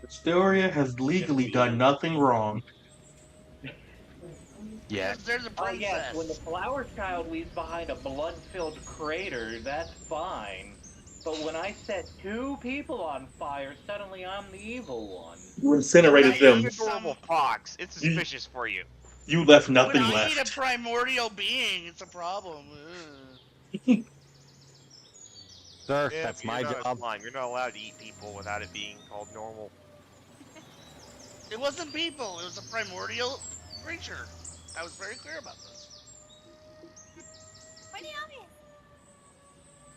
Astoria has legally done nothing wrong. Yeah. Because there's a Oh yes, when the princess. flower child leaves behind a blood-filled crater, that's fine. But when I set two people on fire, suddenly I'm the evil one. You Yeah, when incinerated I You're them. an eat adorable some... fox. It's You suspicious for you. you left When nothing I eat a left. primordial being, it's a problem. Ugh. Sir, Yeah, that's but you're my not a job. slime. You're not allowed to eat people without it being called normal. It wasn't people, it was a primordial creature. I was very clear about this.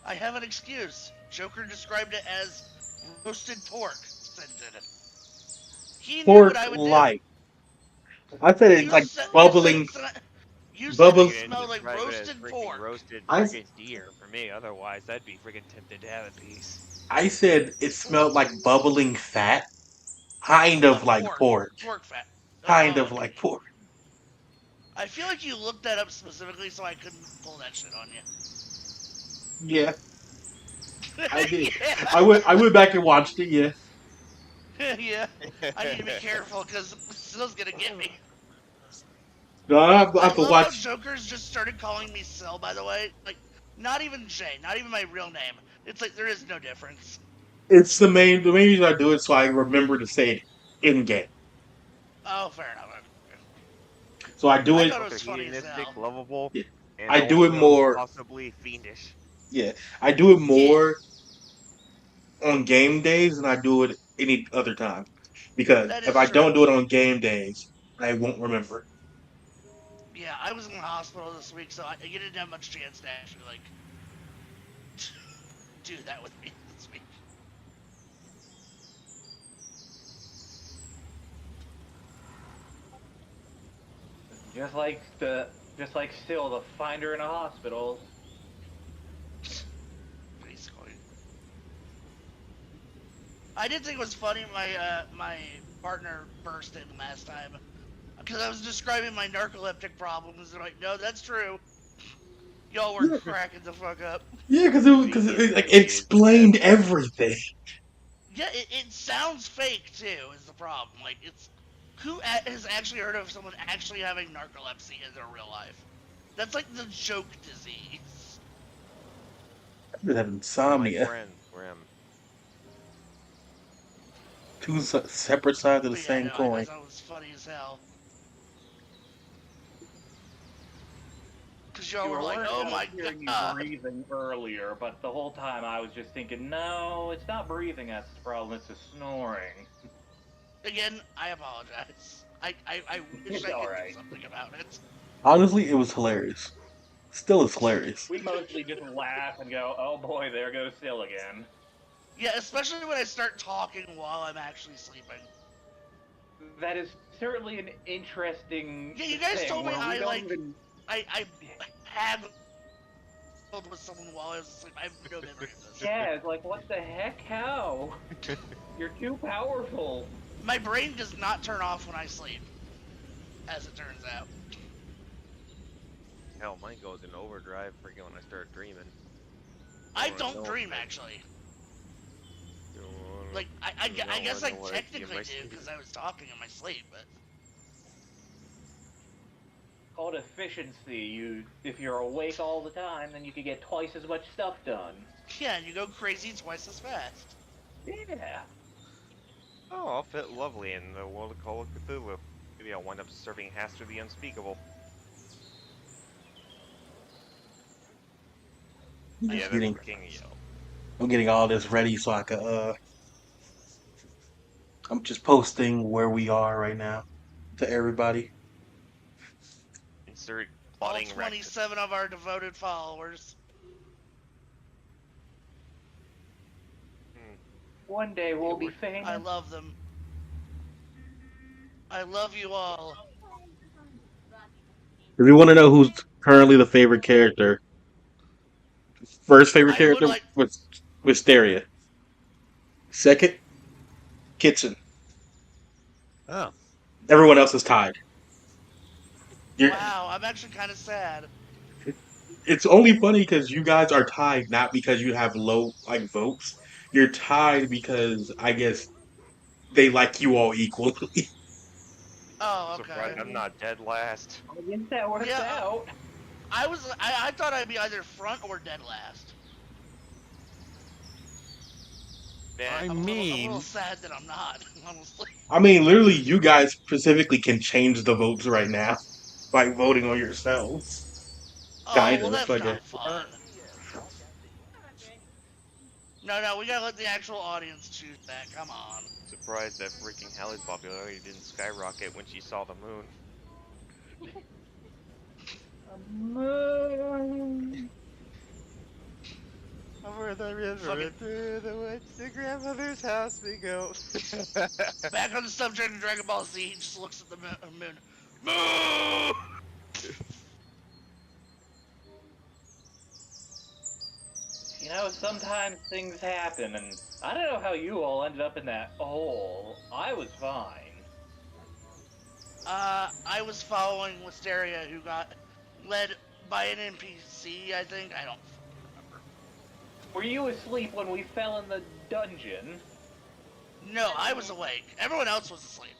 I have an excuse. Joker described it as roasted pork. Scented. He knew what Pork I would do. light. I said it like You said bubbling, it's not, you said You it bubble. didn't smelled like describe it as roasted freaking pork. roasted I friggin' deer for me. Otherwise, I'd be freaking tempted to have a piece. I said it smelled like bubbling fat, kind of Of like pork. pork, Pork fat. kind Oh, of okay. like pork. I feel like you looked that up specifically so I couldn't pull that shit on Yeah, you. I did. Yeah. I went back and watched it. Yeah. Yeah. I need to be careful because Sill's gonna get me. No, I I have to love how watch. Joker's just started calling me Sill, by the way. Like, not even Jay, not even my real name. It's like there is no difference. It's the main reason I do it so I remember to say it in game. Oh, fair enough. So I do I it. thought it Joker was funny as hedonistic, hell. lovable, Yeah, and I do it also more. possibly fiendish. Yeah, I do it Yeah, more on game days than I do it any other time. Because that if is I don't true. do it on game days, I won't remember. Yeah, I was in the hospital this week, so you didn't have much chance to actually, like, do that with me this week. Just like still the finder in a hospital. Basically. I did think it was funny my partner burst in last time. Because I was describing my narcoleptic problems, and like, no, that's true. Y'all were Yeah, cracking the fuck up. yeah, because Being it, like, silly is the best. explained everything. Yeah, it sounds fake too. Is the problem? Like, it's who has actually heard of someone actually having narcolepsy in their real life? That's like the joke disease. I just have My insomnia. friend, Grim. Two separate sides of the But yeah, same no, I coin. thought it was funny as hell. Cause y'all You were were like, worried oh I was my hearing you god. breathing earlier, but the whole time I was just thinking, no, it's not breathing that's the problem, it's the snoring. Again, I apologize. I wish It's I could alright. do something about it. Honestly, it was hilarious. Still is hilarious. We mostly just laugh and go, oh boy, there goes Still again. Yeah, especially when I start talking while I'm actually sleeping. That is certainly an interesting Yeah, you guys thing told me where we I don't like even. I haggled with someone while I was asleep. I have no memory of this. Yeah, it's like, what the heck? How? You're too powerful. My brain does not turn off when I sleep, as it turns out. Hell, mine goes in overdrive freaking when I start dreaming. I wanna don't know dream if I- actually. You wanna- Like you I guess I know what I see in technically my do sleep? because I was talking in my sleep, but Called efficiency. If you're awake all the time, then you could get twice as much stuff done. yeah, you go crazy twice as fast. Yeah. Oh, I'll fit lovely in the world of Call of Cthulhu. Maybe I'll wind up serving Haster the Unspeakable. I'm Yeah, just that's getting, the king of yell. I'm getting all this ready so I could. I'm just posting where we are right now to everybody. Insert All plotting rectus. 27 of our devoted followers. One day we'll be I famous. love them. I love you all. If you want to know who's currently the favorite character, first favorite I would character like. was Wisteria. Second, Kitson. Oh. Everyone else is tied. You're, Wow, I'm actually kind of sad. it's only funny because you guys are tied, not because you have low like votes. You're tied because I guess they like you all equally. Oh, Surprised okay. I'm not dead last. I guess that works Yeah, out. I thought I'd be either front or dead last. Man, I I'm a little mean, sad that I'm not, honestly. I mean, literally, you guys specifically can change the votes right now by voting on yourselves. Oh, Kind well, of, that's I not guess. fun. No, we gotta let the actual audience choose that. Come on. surprised that freaking Hallie's popularity didn't skyrocket when she saw the moon. Over the river, Fucking through the woods, to grandmother's house we go. back on the subject of Dragon Ball Z, he just looks at the moon. Moon! You know, sometimes things happen, and I don't know how you all ended up in that hole. I was fine. I was following Wisteria, who got led by an NPC, I think. I don't remember. Were you asleep when we fell in the dungeon? No, I was awake. Everyone else was asleep.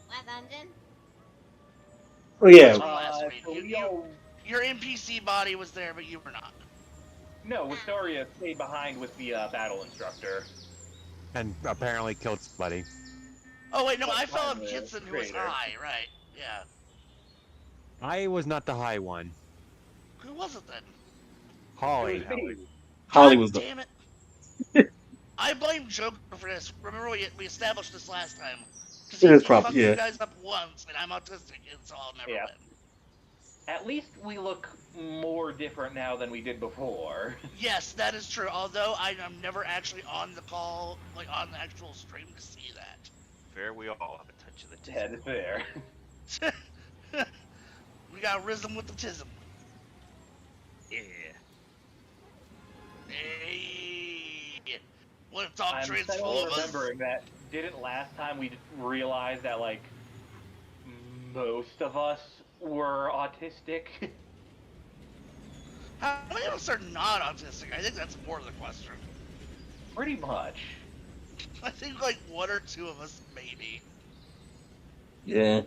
What dungeon? Oh yeah, From last week. So we all... Your NPC body was there, but you were not. No, Wisteria stayed behind with the battle instructor. and apparently killed somebody. Oh wait, no, I That's fell fine, on Kitson, who was traitor. high, right? Yeah. I was not the high one. Who was it then? Holly. It was me. Holly God was the. damn it! I blame Joker for this. Remember we established this last time. Because It is he prob- fucked yeah. you guys up once, and I'm autistic, and so I'll never Yeah. win. At least we look more different now than we did before. Yes, that is true. Although I'm never actually on the call, like on the actual stream to see that. Fair, we all have a touch of the Head tism. there. We got Rhythm with the Tism. Yeah. Hey, wanna talk I'm suddenly Transformers? remembering that didn't last time we realized that, like, most of us were autistic. How many of us are not autistic? I think that's more the question. Pretty much. I think like one or two of us, maybe. Yeah.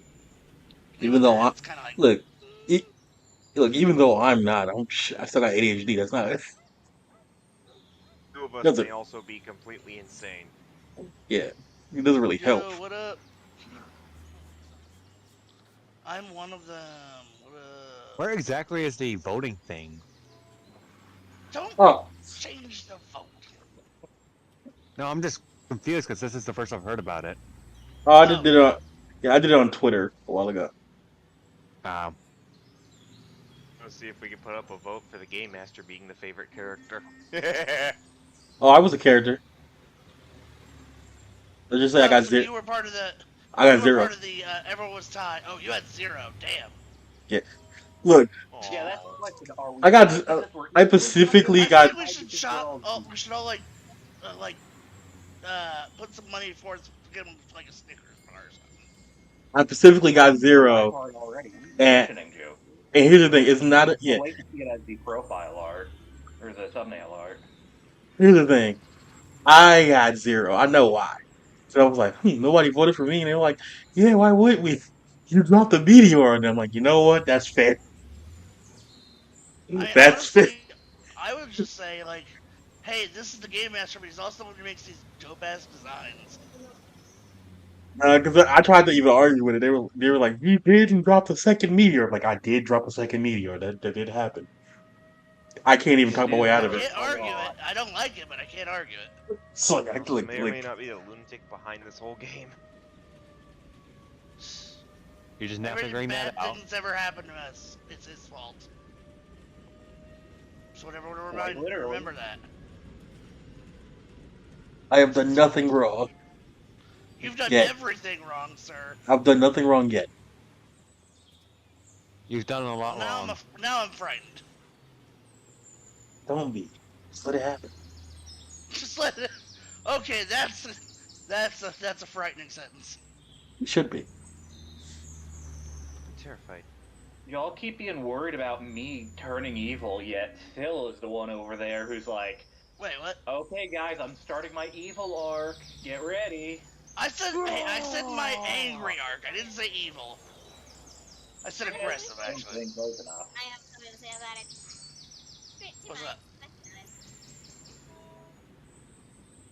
Even though I it's kind of like look, look, even though I'm not, I still got ADHD. That's not. Two of us Doesn't. may also be completely insane. Yeah, it doesn't really help. yo, what up? I'm one of them. What up? Where exactly is the voting thing? Don't Oh, change the vote. No, I'm just confused because this is the first I've heard about it. I did it on. Yeah, I did it on Twitter a while ago. Let's see if we can put up a vote for the Game Master being the favorite character. Oh, I was a character. Let's just say I got So zero. you were part of the. I got you were zero. part of the. Everyone was tied. Oh, you had 0. Damn. Look, Yeah, that's the question. Are we I got- tied because we're I equally specifically I popular? got- think we should Because we're all shop. Oh, we should all put some money towards get them like a Snickers bar or something. I specifically got My 0. part already. And- Mentioning you. And here's the thing: it's not a, yeah. I'll wait to see it as the profile art or the thumbnail art. Here's the thing: I got 0. I know why. So I was like, nobody voted for me, and they were like, yeah, why would we? You dropped the meteor, and I'm like, you know what? That's fair. That's fair. Honestly, I would just say like, hey, this is the Game Master, but he's also the one who makes these dope ass designs. Because I tried to even argue with it. They were like, you didn't drop the second meteor. I'm like, I did drop a second meteor. That did happen. I can't even talk my way out I of it. can't argue it. I don't like it, but I can't argue it. So like, Also, may or may not be the lunatic behind this whole game. You're just not Every figuring bad that out. thing that's ever happened to us, it's his fault. So whatever, Like, literally. remember that. I have done nothing wrong. You've done Yeah. everything wrong, sir. I've done nothing wrong yet. You've done a lot Now wrong. now I'm frightened. Don't be. Just let it happen. Just let it. Okay, that's a frightening sentence. You should be. I'm terrified. Y'all keep being worried about me turning evil, yet Phil is the one over there who's like, Wait, what? okay guys, I'm starting my evil arc, get ready. I said my angry arc. I didn't say evil. I said aggressive, actually. Ain't close enough. I have something to say about it. Pretty What's much. up?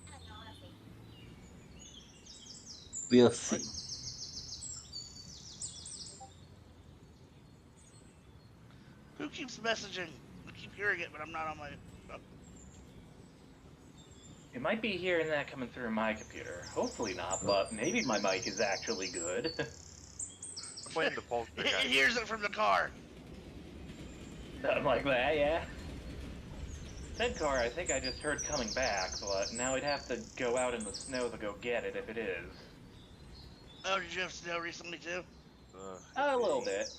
I don't know, we'll see. We'll see. Who keeps messaging? I keep hearing it, but I'm not on my. Oh. It might be hearing that coming through my computer. Hopefully not, but maybe my mic is actually good. I'm playing the pulse. It hears it from the car. Something like that, yeah. Said car, I think I just heard coming back, but now we'd have to go out in the snow to go get it if it is. Oh, did you have snow recently too? A little bit.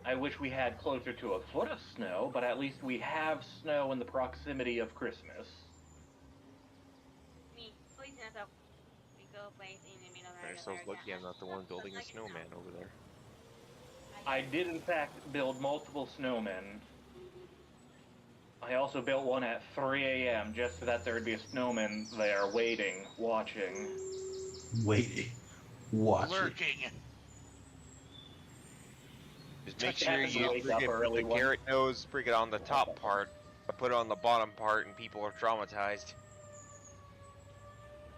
I wish we had closer to a foot of snow, but at least we have snow in the proximity of Christmas. Me, please hands up. We go place in the middle of I'm so lucky I'm not the one building a snowman over there. I did in fact build multiple snowmen. I also built one at 3 a.m. just so that there would be a snowman there waiting, watching. Waiting. Watching. Lurking. Just make Touch sure happens to you wake up forget early the one. carrot nose, bring it on the top part, but put it on the bottom part and people are traumatized.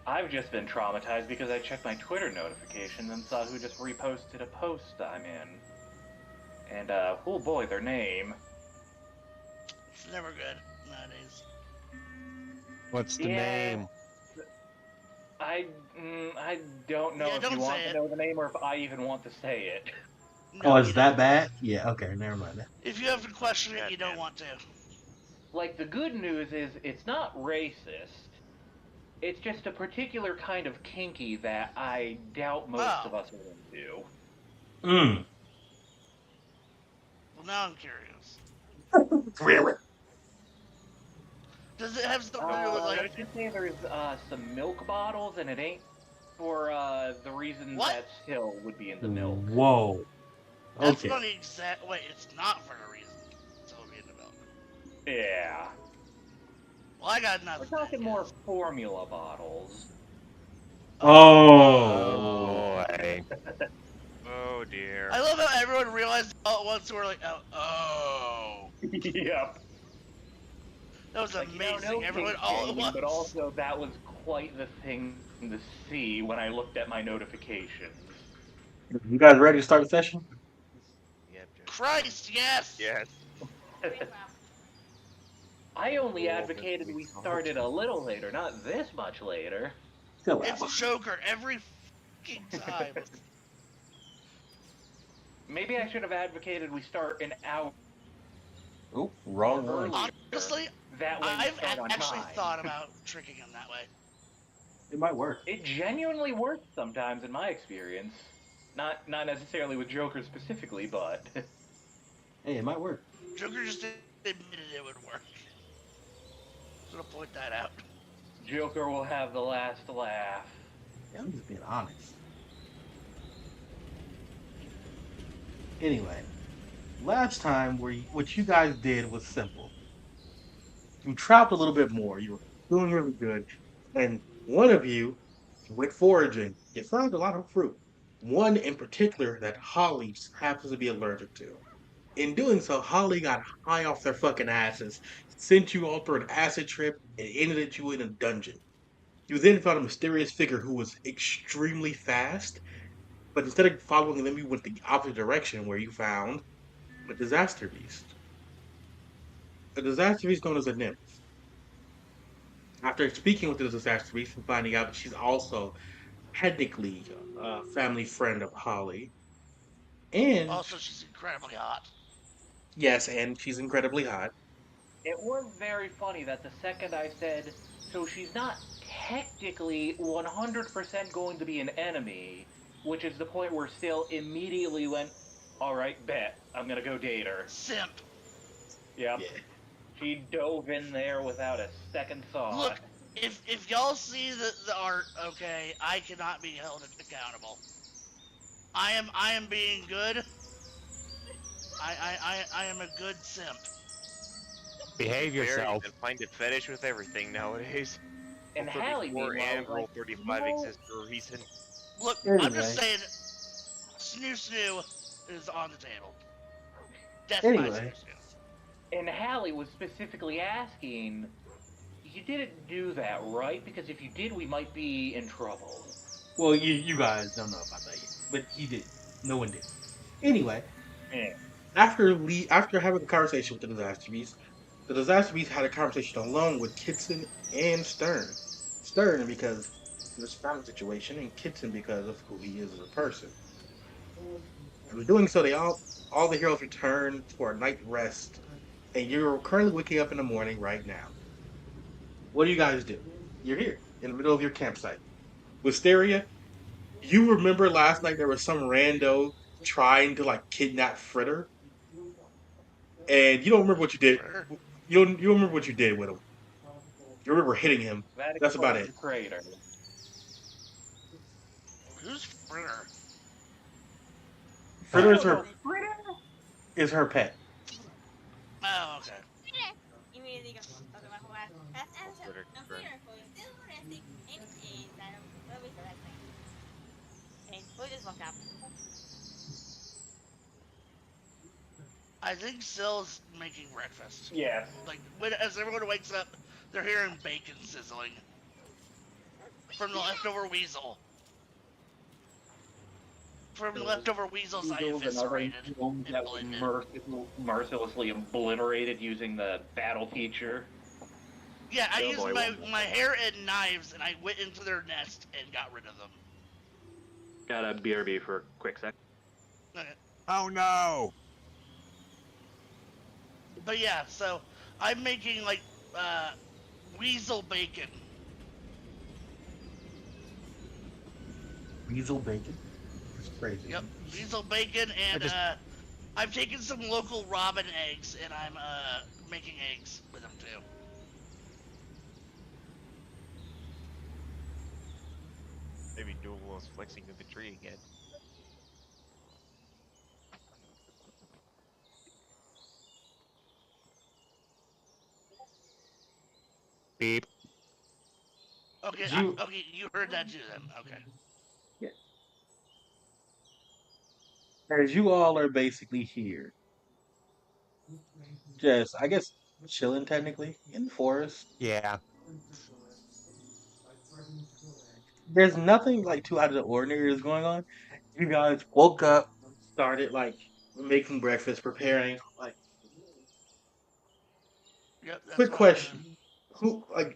I've just been traumatized because I checked my Twitter notifications and saw who just reposted a post I'm in. And, oh boy, their name. It's never good nowadays. What's the Yeah. name? I don't know Yeah, if don't you want say to it. know the name or if I even want to say it. No, Oh, you it's that don't. bad? Yeah, okay, never mind that. If you have to question it, Yeah, you don't man. want to. Like, the good news is it's not racist. It's just a particular kind of kinky that I doubt most of us are into. Mm. Well, now I'm curious. Really? Does it have something to do with Let's like? just say there's some milk bottles, and it ain't for the reason What? that Still would be in the milk. Whoa. That's Okay. not the exact. Wait, it's not for a reason. So it'll be in the milk. Yeah. Well, I got We're nothing. talking then, more guys. formula bottles. Oh. Boy. Oh dear. I love how everyone realized all at once. We're like, oh. Yep. That was Like, amazing. no Everyone kink all at shaming, once. but also that was quite the thing to see when I looked at my notifications. You guys ready to start the session? Yep, Joe. Christ, yes. Yes. I only Oh, advocated this we week's started a little later, not this much later. Still It's Joker every fucking time. Maybe I should have advocated we start an hour Oh, wrong one. earlier. Honestly, That way we I've start on actually time. thought about tricking him that way. It might work. It genuinely works sometimes in my experience. Not necessarily with Joker specifically, but Hey, it might work. Joker just admitted it would work. Just gonna point that out. Joker will have the last laugh. Yeah, I'm just being honest. Anyway, last time what you guys did was simple. You trapped a little bit more. You were doing really good. And one of you went foraging. You found a lot of fruit. One in particular that Holly happens to be allergic to. In doing so, Holly got high off their fucking asses, sent you all through an acid trip, and ended you in a dungeon. You then found a mysterious figure who was extremely fast, but instead of following them, you went the opposite direction where you found a disaster beast. A disaster beast known as a nymph. After speaking with the disaster beast and finding out that she's also technically a family friend of Holly, and Also, she's incredibly hot. yes, and she's incredibly hot. It was very funny that the second I said, so she's not technically 100% going to be an enemy, which is the point where Still immediately went, alright, bet, I'm gonna go date her. Simp. Yep. Yeah. She dove in there without a second thought. Look, if y'all see the art, okay, I cannot be held accountable. I am being good. I am a good simp. Behave Fair, you yourself. can find a fetish with everything nowadays. And Roll Hallie, 34 meanwhile, and is roll like, 35 no. exist for a reason. Look, I'm just Anyway, saying, snoo snoo is on the table. Death by anyway, snoo snoo. And Hallie was specifically asking, you didn't do that, right? Because if you did, we might be in trouble. well, you guys don't know about that yet, but he did. No one did. Anyway, Yeah. after having a conversation with the disaster beast had a conversation alone with Kitson and Stern. Stern because of the surrounding situation, and Kitson because of who he is as a person. In doing so, all the heroes return for a night rest, and you're currently waking up in the morning right now. What do you guys do? You're here in the middle of your campsite. Wisteria, you remember last night there was some rando trying to like kidnap Fritter, and you don't remember what you did. Fritter? You don't remember what you did with him. You remember hitting him. That That's about explains it. the crater. Who's Fritter? Fritter You is don't know her Fritter? pet. Oh, okay. Immediately go, okay, my whole ass. That's answer. Critter, I'm critter. fearful. Still resting. Anything. What was the last thing? And we'll just walk up. I think Sill's making breakfast. Yes. Like, as everyone wakes up, they're hearing bacon sizzling from the leftover weasel. From the leftover weasels I Eagles and other eviscerated ones and that we blended. mercilessly obliterated using the battle feature. Yeah, I Oh used boy, my hair and knives, and I went into their nest and got rid of them. Got a BRB for a quick sec. Okay. Oh no! But yeah, so I'm making like weasel bacon. Weasel bacon. It's crazy. Yep, weasel bacon, and I've taken some local robin eggs, and I'm making eggs with them too. Maybe Duel was flexing to the tree again. Beep. Okay, You okay, you heard that too then. Okay. as you all are basically here, just I guess chilling technically in the forest. Yeah. There's nothing like too out of the ordinary is going on. You guys woke up, started like making breakfast, preparing. Like, Yep, that's quick what I'm doing. question: Who like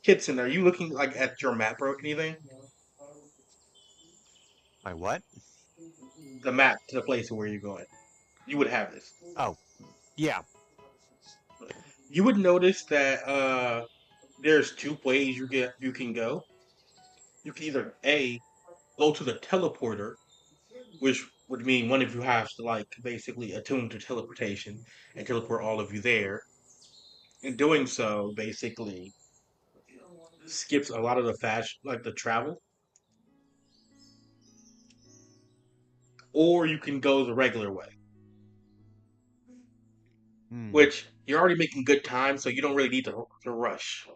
Kitson? Are you looking like at your map or anything? My what? The map to the place where you're going. You would have this. Oh, yeah. You would notice that there's two ways you can go. You can either A, go to the teleporter, which would mean one of you has to like basically attune to teleportation and teleport all of you there. In doing so, basically skips a lot of the fast like the travel. Or you can go the regular way, Hmm. which you're already making good time, so you don't really need to rush.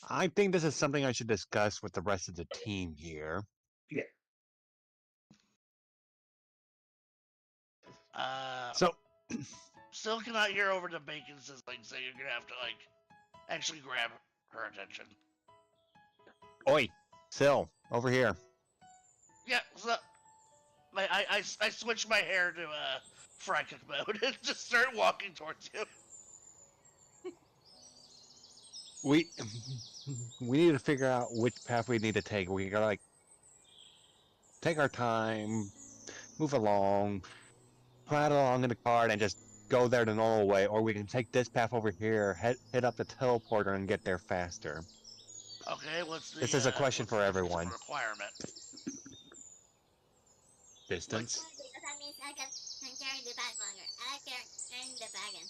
I think this is something I should discuss with the rest of the team here. Yeah. Uh, So, Still cannot hear over the bacon sizzling, so you're gonna have to like actually grab her attention. oi, Sil, over here. Yeah, so I switched my hair to fry cook mode and just start walking towards you. We we need to figure out which path we need to take. We gotta like take our time, move along, ride along in the car, and just go there the normal way, or we can take this path over here, hit up the teleporter, and get there faster. Okay, what's the This is a question for everyone. requirement? Like, Distance. Because that means I can carry the bag longer. I can carry the wagon.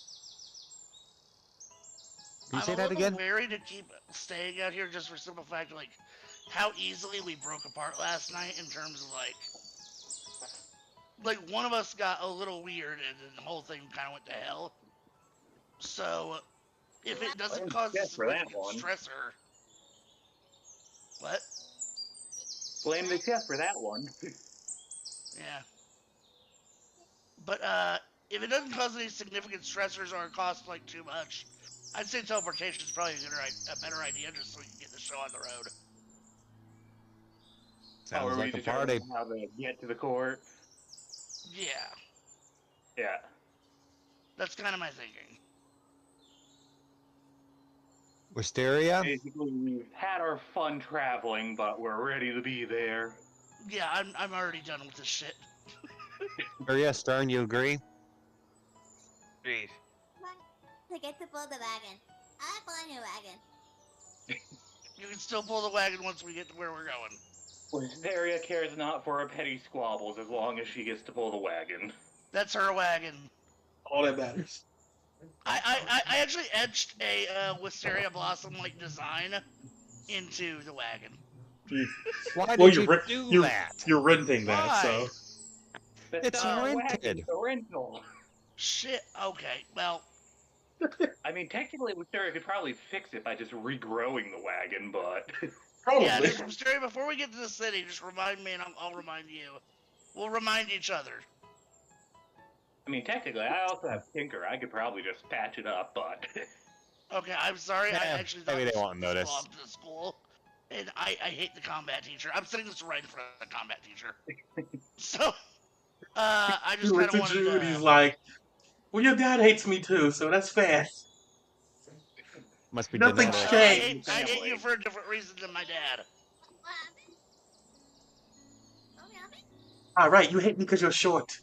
Can you I'm say a that little again? wary to keep staying out here just for simple fact, like how easily we broke apart last night in terms of like one of us got a little weird and then the whole thing kind of went to hell. So if it doesn't Blame cause a Chef for that significant one. stressor. What? Blame the chef for that one. Yeah. But if it doesn't cause any significant stressors or cost like too much, I'd say teleportation is probably a better idea just so we can get the show on the road. How Sounds are we like a party. determining how to get to the court? Yeah, Yeah. that's kind of my thinking. Wisteria? Basically, we've had our fun traveling, but we're ready to be there. Yeah, I'm already done with this shit. Wisteria, Stern, you agree? Agreed. To get to pull the wagon. I like pulling your wagon. You can still pull the wagon once we get to where we're going. Wisteria cares not for her petty squabbles as long as she gets to pull the wagon. That's her wagon. All that matters. I actually etched a wisteria blossom like design into the wagon. Why Well, did you do that? You're renting that, Why? so That's It's not a rented. wagon, it's a rental. Shit. Okay. Well, I mean, technically, Wisteria could probably fix it by just regrowing the wagon, but probably. yeah. Just wisteria. Before we get to the city, just remind me, and I'll remind you. We'll remind each other. I mean, technically, I also have Tinker. I could probably just patch it up, but Okay. I'm sorry. I Yeah, actually thought maybe they this won't notice. belonged to the school, and I hate the combat teacher. I'm saying this right in front of the combat teacher. So, I just You went kind of to wanted Jude, to. he's like, well, your dad hates me too, so that's fair. Must be Nothing's genetic. changed. I hate you for a different reason than my dad. What happened? What happened? All right, you hate me because you're short.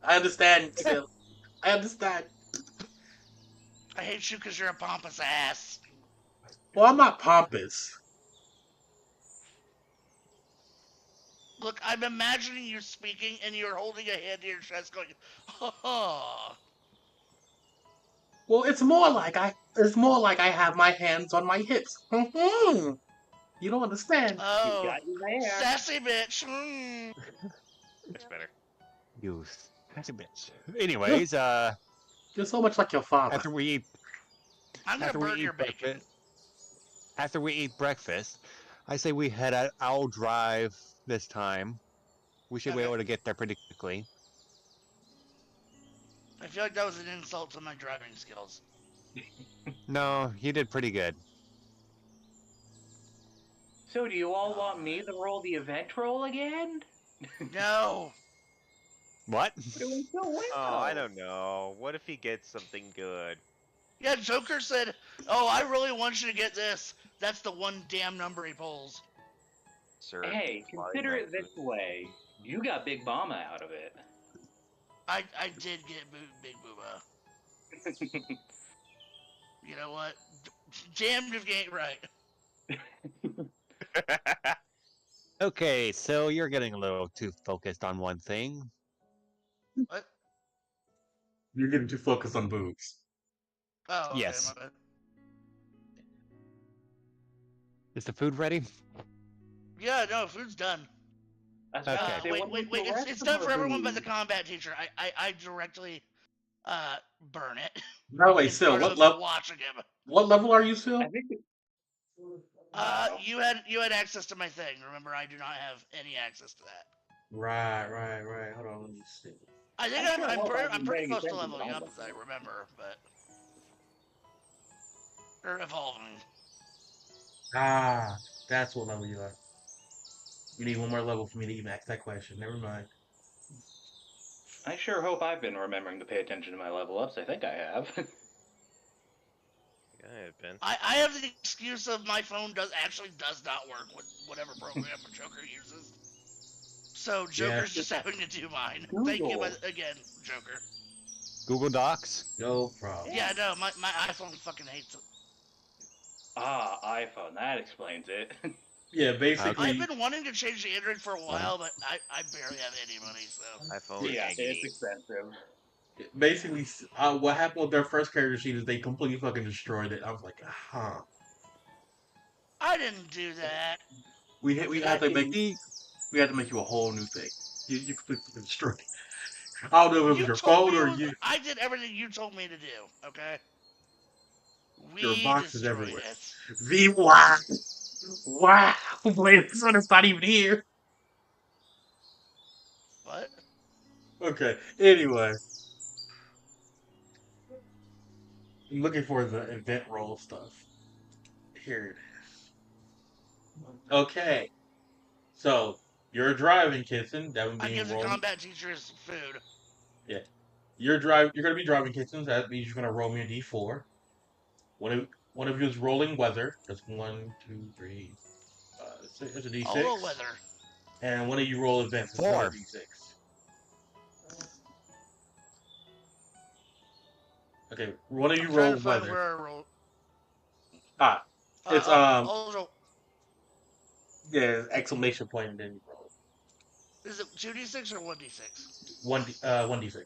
I understand, Sil. I understand. I hate you because you're a pompous ass. Well, I'm not pompous. Look, I'm imagining you speaking and you're holding a hand to your chest going, ha ha. Well, it's more like I have my hands on my hips. You don't understand. you Oh, got you there. sassy bitch. Mm. That's better. You sassy bitch. Anyways, You're so much like your father. after we eat I'm gonna after we burn eat your bacon. breakfast, after we eat breakfast, I say we head out. I'll drive this time. We should be Okay. able to get there pretty quickly. I feel like that was an insult to my driving skills. No, you did pretty good. So, do you all want me to roll the event roll again? No. What? We're doing so well. Oh, I don't know. What if he gets something good? Yeah, Joker said, oh, I really want you to get this. That's the one damn number he pulls. Sir, Hey, consider it this way. You got Big Mama out of it. I did get Big Booba. You know what? Damned if you ain't right. Okay, so you're getting a little too focused on one thing. What? You're getting too focused on boobs. Oh, okay, Yes. my bad. Is the food ready? Yeah, no, food's done. That's Okay. right. They Wait, want wait, the wait. rest It's of done our for everyone but food. the combat teacher. I directly burn it. No, wait, in Sil, front what of level? watching him. What level are you, Sil? I think You had access to my thing. Remember, I do not have any access to that. Right. Hold on, let me see. I think I sure I'm hope I've pretty been paying close to attention to leveling all up, of as I this. remember, but or evolving. Ah, that's what level you are. You need one more level for me to even ask that question. Never mind. I sure hope I've been remembering to pay attention to my level ups. I think I have. Go ahead, Ben. I have the excuse of my phone does not work with whatever program Joker uses. So Joker's just having to do mine. Thank you Google. again, Joker. Google Docs? No problem. Yeah, no, my iPhone fucking hates it. Ah, iPhone. That explains it. Yeah, basically. I've been wanting to change the Android for a while, but I barely have any money, so. iPhone yeah, Aggie. it's expensive. Basically, what happened with their first character sheet is they completely fucking destroyed it. I was like, huh. I didn't do that. We had to make you a whole new thing. You completely fucking destroyed it. I don't know if it was your phone or you. I did everything you told me to do. Okay. There were We boxes destroyed everywhere. it. Wow. Wow. Wait, this one is not even here. What? Okay. Anyway, I'm looking for the event roll stuff. Here it is. Okay. So you're driving, Kitson. That would I mean give the rolling. combat teachers food. Yeah. You're gonna be driving, Kitson. So that means you're gonna roll me a D4. One of you is rolling weather. That's 1, 2, 3, 6. That's a I'll roll D6. weather. And one of you roll events. It's another 4. D6. Okay. One of you I'm trying roll to find weather. where I roll. Ah. It's I'll roll. yeah, exclamation point and then you roll. Is it 2d6 or 1d6? 1d6. 1d6.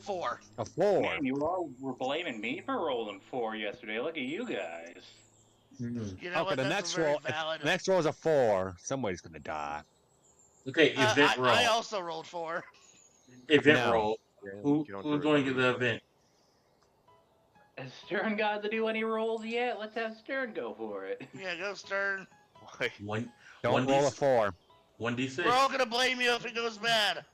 4. A 4. Man, you all were blaming me for rolling 4 yesterday. Look at you guys. Mhm. You know Okay, what? the That's next a very roll. valid. The next roll is a 4. Somebody's gonna die. Okay, event I roll. also rolled 4. Event No. roll. Yeah, Who's you don't going remember to get the event? Has Stern got to do any rolls yet? Let's have Stern go for it. Yeah, go Stern. Why? One. Don't roll a 4. 1d6. We're all gonna blame you if it goes bad.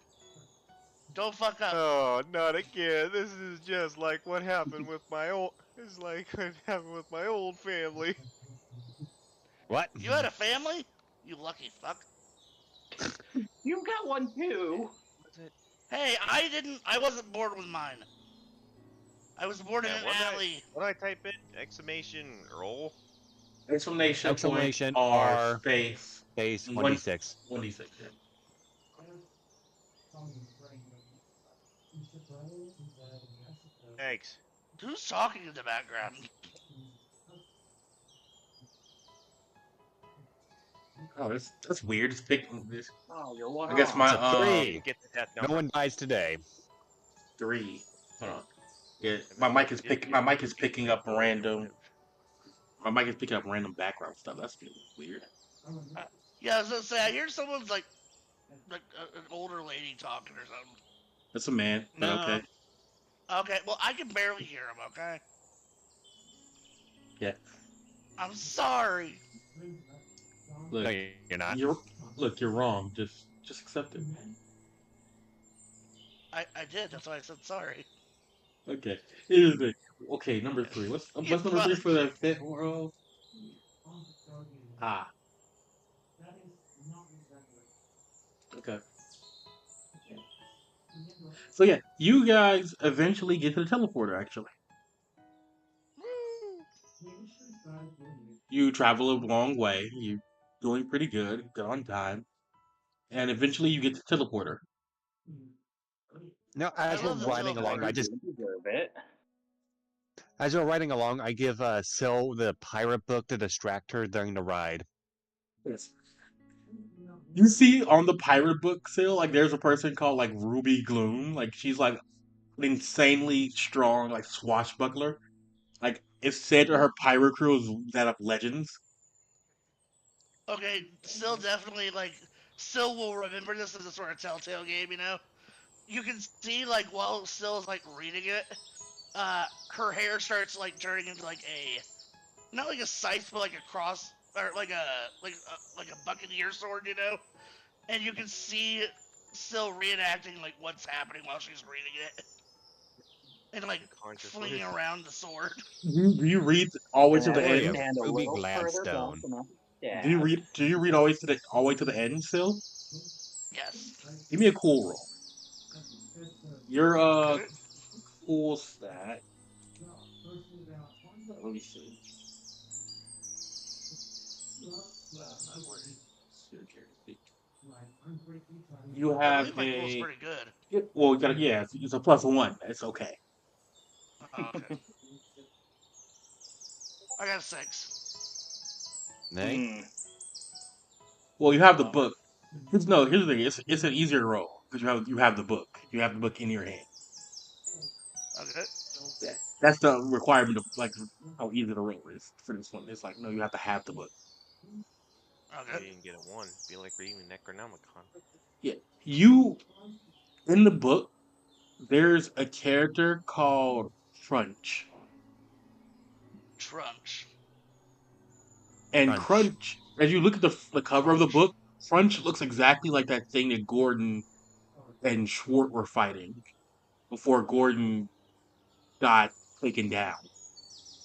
Don't fuck up. Oh, not again. This is just like what happened with my old. It's like what happened with my old family. What? You had a family? You lucky fuck. You've got one too. What's it? Hey, I wasn't born with mine. I was born in Yeah, an what did alley. What do I type in? Exclamation roll. Exclamation Exclamation point R R space space One- 1d6. 1d6. Yeah. Thanks. Who's talking in the background? Oh, that's weird. It's picking this. Oh, you're one I guess off. my It's a 3. Get the death No number. one dies today. 3. Hold on. Yeah, And my then mic you is did picking. get My mic two is picking people up who random. lived. My mic is picking up random background stuff. That's weird. Yeah, I was gonna say I hear someone's like an older lady talking or something. That's a man. But No. okay. Okay, well I can barely hear him. Okay. Yeah. I'm sorry. Look, No, you're not. you're wrong. Just accept it. I did. That's why I said sorry. Okay. Here's the thing. Okay, number 3. What's You number 3 for the fuck. fifth world? Ah. Okay. So yeah, you guys eventually get to the teleporter. Actually, you travel a long way. You're doing pretty good on time, and eventually you get to the teleporter. No, I as we're love the riding along, teleporter. I just You deserve it. as we're riding along, I give Syl the pirate book to distract her during the ride. Yes. You see on the pirate book sale, like there's a person called like Ruby Gloom. Like she's like an insanely strong, like swashbuckler. Like it's said that her pirate crew is that of legends. Okay, still definitely still will remember this as a sort of telltale game. You know, you can see like while Still's like reading it, her hair starts like turning into like a not like a scythe but like a cross or like a buccaneer sword, you know. And you can see Still reenacting like what's happening while she's reading it, and like Consciously. flinging around the sword. Do you read all the way And to the as we Glory end? of stand a Ruby little further back Gladstone. from us, Do you read? Do you read all the way to the end still? Yes. Give me a cool roll. Your Okay. cool stat. Let me see. You I have believe my cool's pretty good. well, yeah, it's a +1. It's okay. Oh, okay. I got a 6. Nay? Well, you have the Oh. book. Here's the thing. It's an easier roll because you have the book. You have the book in your hand. Okay. Yeah. That's the requirement of like how easy the roll is for this one. It's like no, you have to have the book. You Okay. didn't get a 1. Be like reading the Necronomicon. Yeah, you in the book. There's a character called Crunch, Trunch. and Crunch. Crunch. As you look at the cover of the Crunch. book, Crunch looks exactly like that thing that Gordon and Schwart were fighting before Gordon got taken down.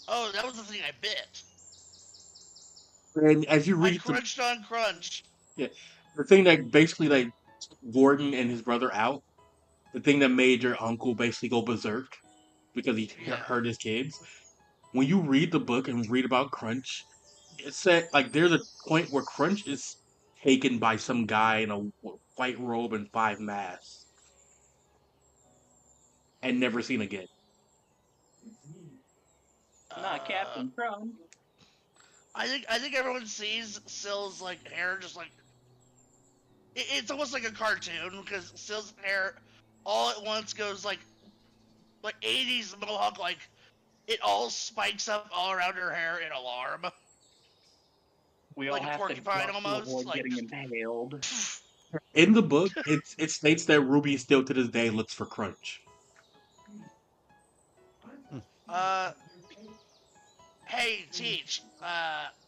Oh, that was the thing I bit. And as you I read the crunched on crunch. yeah, the thing that basically like Gordon and his brother out, the thing that made your uncle basically go berserk because he Yeah. hurt his kids. When you read the book and read about Crunch, it said like there's a point where Crunch is taken by some guy in a white robe and five masks and never seen again. Not Captain Crunch. I think everyone sees Sill's like hair just like it's almost like a cartoon because Sill's hair all at once goes like 80s mohawk, like it all spikes up all around her hair in alarm, We all like a have to porcupine duck to almost, avoid like getting just impaled. In the book, it states that Ruby still to this day looks for Crunch. uh. Hey, Teach.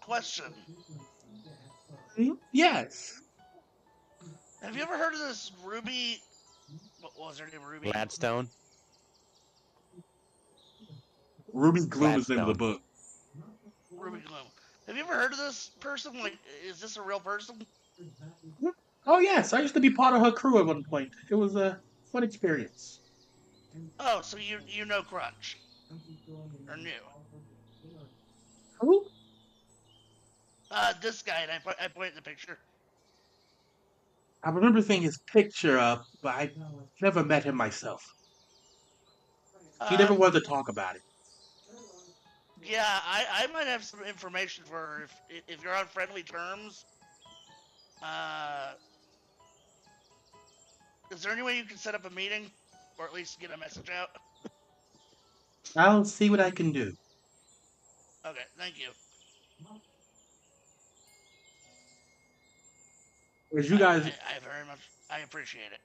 Question. Yes, Have you ever heard of this Ruby? What was her name? Ruby. Gladstone. Ruby Gloom is the name of the Gladstone. book. Ruby Gloom. Have you ever heard of this person? Like, is this a real person? Oh yes, I used to be part of her crew at one point. It was a fun experience. Oh, so you know Crunch or new? Who? This guy, and I pointed the picture. I remember seeing his picture up, but I never met him myself. He Uh, never wanted to talk about it. yeah, I might have some information for her if you're on friendly terms. Uh, is there any way you can set up a meeting, or at least get a message out? I'll see what I can do. Okay, thank you. As you guys I very much I appreciate it.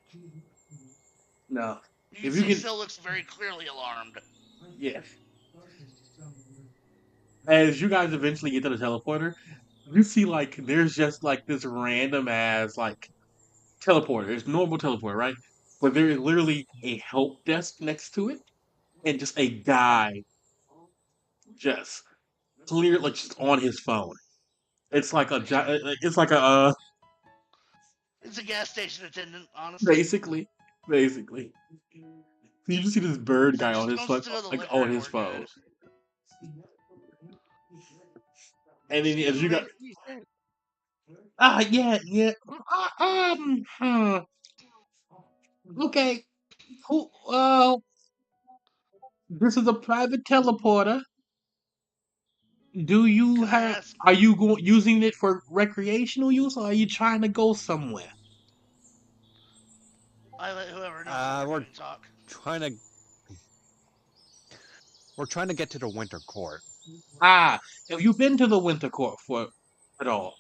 no, You can if you see can, Sill looks very clearly alarmed. yeah. As you guys eventually get to the teleporter, you see like there's just like this random ass like teleporter. It's normal teleporter, right? But there is literally a help desk next to it, and just a guy just clear like just on his phone. It's like it's like a It's a gas station attendant, honestly. basically. So you just see this bird It's like guy on just his go phone, steal the like liquor on and his we're phone, good. and then as Excuse you me, got please stand. yeah okay who this is a private teleporter. Do you Can I have? ask? Are you going using it for recreational use, or are you trying to go somewhere? I let whoever knows what they're We're doing talk. trying to we're trying to get to the Winter Court. Ah, have you been to the Winter Court for at all?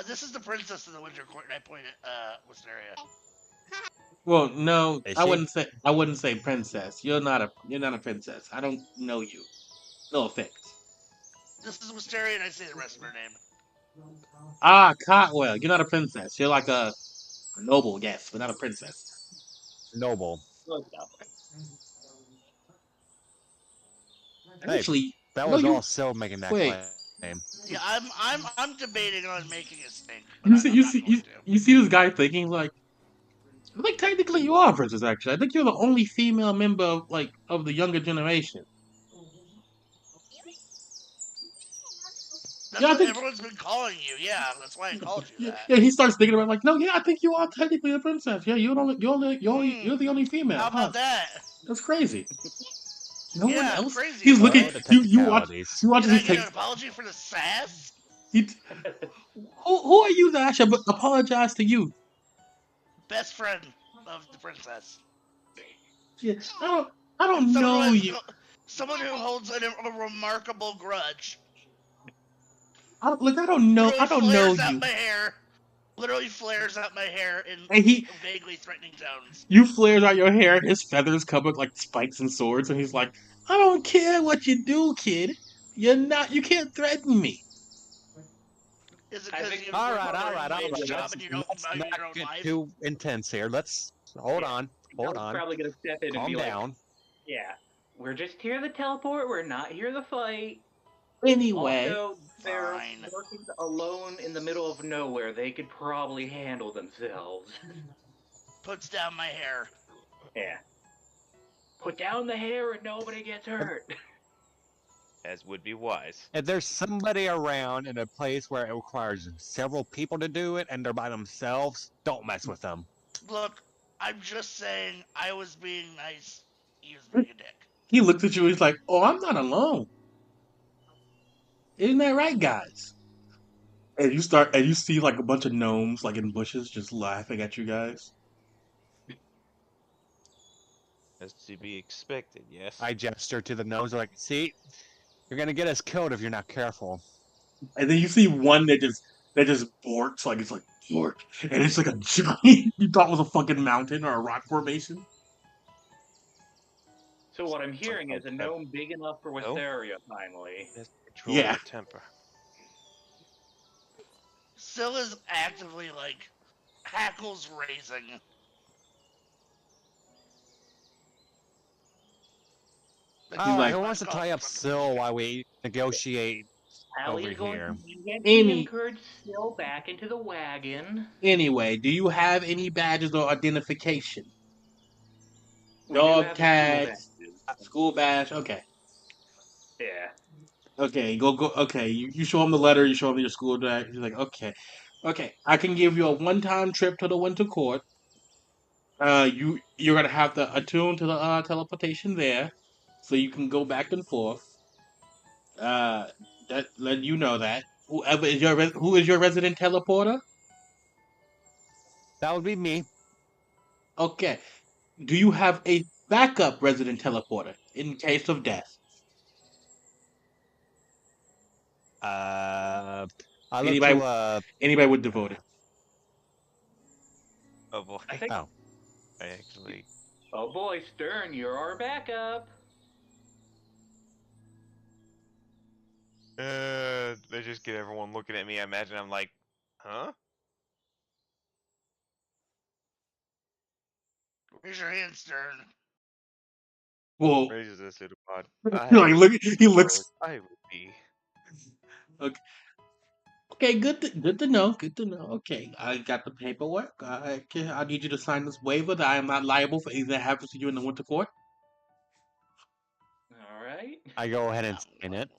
This is the princess of the Winter Court, and I point at Wisteria. Well, no, Is I she? wouldn't say. I wouldn't say princess. You're not a princess. I don't know you. No offense. This is Wisteria, and I say the rest of her name. Ah, Cotwell, you're not a princess. You're like a noble, yes, but not a princess. Noble. Hey, Actually, that no, was all you Sil making that wait. claim. Yeah, I'm debating on making a stink, but You see, I'm you not see, going to. you see this guy thinking like, I think technically you are a princess. Actually, I think you're the only female member of of the younger generation. That's Yeah, I what think. everyone's been calling you. Yeah, that's why I called you Yeah, that. yeah, he starts thinking about it, like, no, yeah, I think you are technically a princess. Yeah, you're the only female. How Huh? about that? That's crazy. No one Yeah, else. crazy, He's isn't looking. Oh, it? the You watch. technicalities. You watch Can as I he get an takes. apology for the sass? He, who are you that I should apologize to you? Best friend of the princess. Yeah, I And don't know you. someone who holds a remarkable grudge. Look, I don't know. Really I don't know flares out you. my hair. Literally flares out my hair in And vaguely threatening tones. you flares out your hair, his feathers come with like spikes and swords, and he's like, I don't care what you do, kid. You can't threaten me. Is it I because think- you All work right, a all very right, all wage right. job Let's and you don't let's value not your own get life? too intense here. Let's hold Yeah. on, I hold was on, probably gonna step in and calm be like, down. yeah, we're just here to teleport. We're not here to fight. Anyway, Also, they're Fine. working alone in the middle of nowhere. They could probably handle themselves. Puts down my hair. Yeah. Put down the hair and nobody gets hurt. As would be wise. If there's somebody around in a place where it requires several people to do it and they're by themselves, don't mess with them. Look, I'm just saying I was being nice. He was being a dick. he looks at you. He's like, "Oh, I'm not alone. Isn't that right, guys?" And you see like a bunch of gnomes like in bushes just laughing at you guys. As to be expected, yes. I gesture to the nose like, see, you're gonna get us killed if you're not careful. And then you see one that just borks like it's like bork, and it's like a giant. You thought it was a fucking mountain or a rock formation. So what I'm hearing is a Okay. gnome big enough for Wisteria, finally. Just control Yeah. your temper. Scylla's actively like hackles raising. Like, All right, like, who wants to tie up Syl while we negotiate Allie's over going here? to Any- encourage Syl back into the wagon. Anyway, do you have any badges or identification? We do Dog have tags, badges. school badge. Okay. Yeah. Okay, go. Okay, you show him the letter. You show him your school badge. He's like, okay. I can give you a one-time trip to the Winter Court. You're gonna have to attune to the teleportation there, so you can go back and forth. Uh, that let you know that who is your resident teleporter? That would be me. Okay. Do you have a backup resident teleporter in case of death? I look Anybody to anybody would devote it. Oh boy. I think. Oh. I actually. Oh boy, Stern, you're our backup. They just get everyone looking at me. I imagine I'm like, huh? raise your hand, Stern. Well, Raises a pseudopod. he looks. I would be. Okay, good to know. Good to know. Okay, I got the paperwork. I need you to sign this waiver that I am not liable for anything that happens to you in the Winter Court. All right. I go ahead and sign it.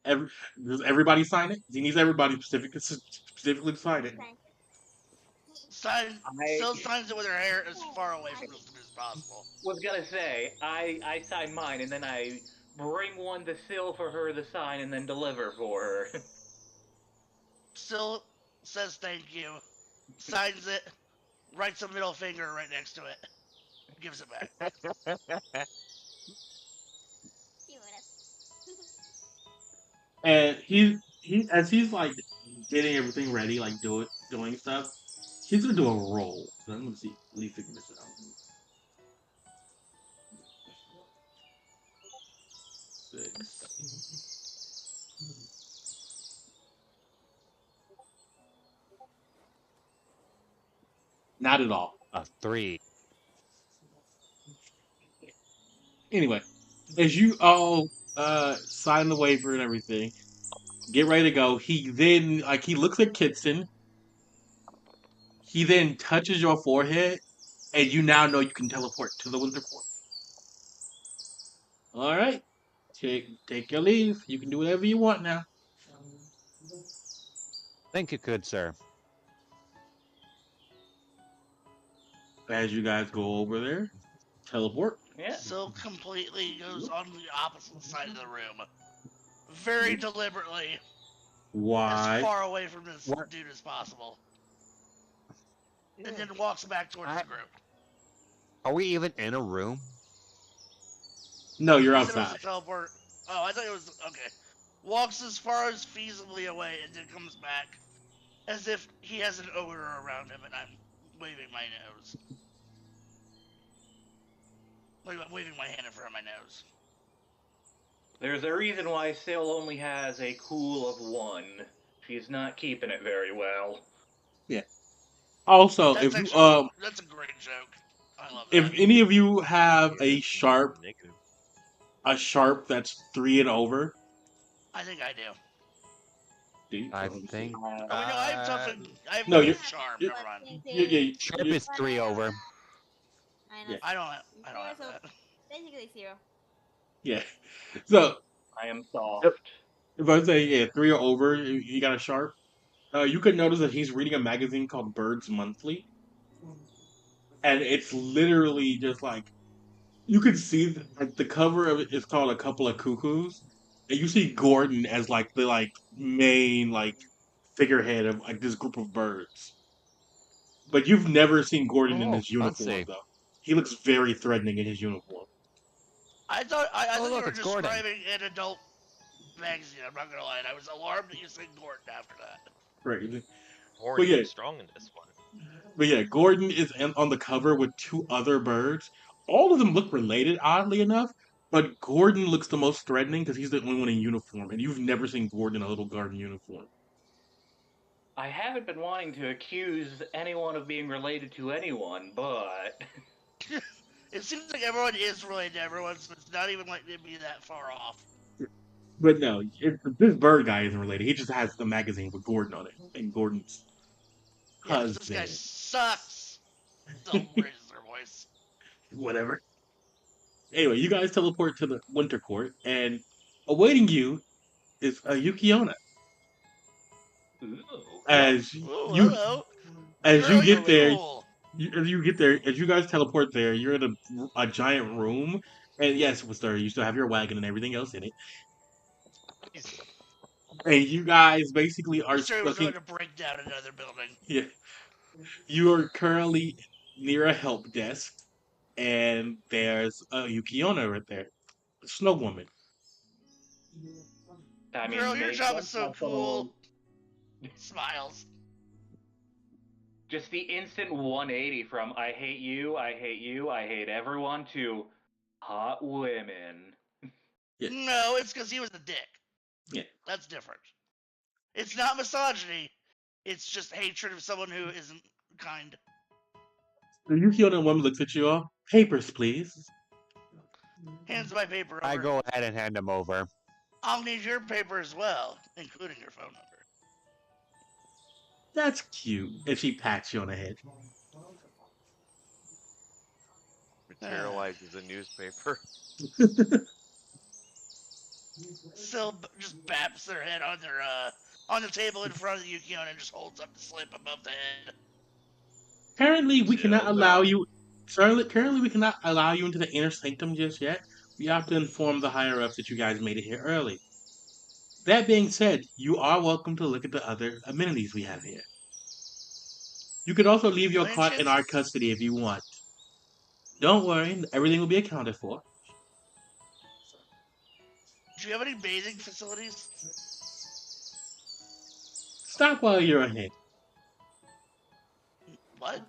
Does everybody sign it? He needs everybody specifically to sign it. Still signs it with her hair as far away from us as possible. Was gonna say, I sign mine and then I bring one to Syl for her to sign and then deliver for her. Still says thank you, signs it, writes a middle finger right next to it, gives it back. And as he's like getting everything ready, like doing stuff, he's gonna do a roll. So I'm gonna see. Let me figure this out. 6. Not at all. 3. Anyway, as you all sign the waiver and everything, get ready to go. He then he looks at Kitson. He then touches your forehead, and you now know you can teleport to the Winter Court. All right, take your leave. You can do whatever you want now. Thank you, good sir. As you guys go over there, teleport. Yeah. Syl completely goes on the opposite side of the room, very deliberately, Why? as far away from this dude as possible, and then walks back towards the group. Are we even in a room? No, you're He said it was outside. a teleport. Oh, I thought it was okay. walks as far as feasibly away, and then comes back as if he has an odor around him, and I'm waving my nose. Like I'm waving my hand in front of my nose. There's a reason why Sil only has a cool of 1. She's not keeping it very well. Also, That's if you actually that's a great joke. I love if that. any of you have Yeah, negative. a sharp that's 3 and over, I think I do. do you? I Let me see. think Oh wait, no, I have tough and I have No, tough you- and charm. you- Never mind. sharp is 3 over. Yeah. I don't have So that. basically 0. Yeah. So I am soft. if I say 3 or over, you got a sharp. You could notice that he's reading a magazine called Birds Monthly, and it's literally just like you could see like the cover of it is called A Couple of Cuckoos, and you see Gordon as like the main figurehead of like this group of birds. But you've never seen Gordon in Oh, his uniform fancy. though. He looks very threatening in his uniform. I thought Oh, you look, were it's Gordon. describing an adult magazine. I'm not gonna lie. And I was alarmed that you said Gordon after that. Right. Horny yeah. and strong in this one. But yeah, Gordon is on the cover with 2 other birds. All of them look related, oddly enough. But Gordon looks the most threatening because he's the only one in uniform, and you've never seen Gordon in a little garden uniform. I haven't been wanting to accuse anyone of being related to anyone, but It seems like everyone is related to everyone, so it's not even like they'd be that far off. But no, this bird guy isn't related. He just has the magazine with Gordon on it, and Gordon's Yeah, because this guy husband. sucks. Still raises their voice. Whatever. Anyway, you guys teleport to the Winter Court, and awaiting you is Yukiona. ooh, As Ooh, you hello. as you Girl, you're get there, cool. as you guys teleport there, you're in a giant room, and yes, sir, you still have your wagon and everything else in it, He's and you guys basically are Mystery was looking. going to break down another building. Yeah, you are currently near a help desk, and there's a Yukiona right there, a snow woman. I Girl, mean, your makes job is sense so why someone cool. would- Smiles. Just the instant 180 from I hate you, I hate you, I hate everyone to hot women. Yeah. No, it's because he was a dick. Yeah. That's different. It's not misogyny. It's just hatred of someone who isn't kind. The Yukiona woman looks at you all. Papers, please. Hands my paper over. I go ahead and hand him over. I'll need your paper as well, including your phone number. That's cute. And she pats you on the head. materializes a newspaper. Still just baps their head on their on the table in front of the Yukiona and just holds up the slip above the head. Currently, we cannot Still allow no. you. Currently, we cannot allow you into the inner sanctum just yet. We have to inform the higher ups that you guys made it here early. That being said, you are welcome to look at the other amenities we have here. You could also leave your Any cart in chance- our custody if you want. Don't worry, everything will be accounted for. Do you have any bathing facilities? Stop while you're ahead. What?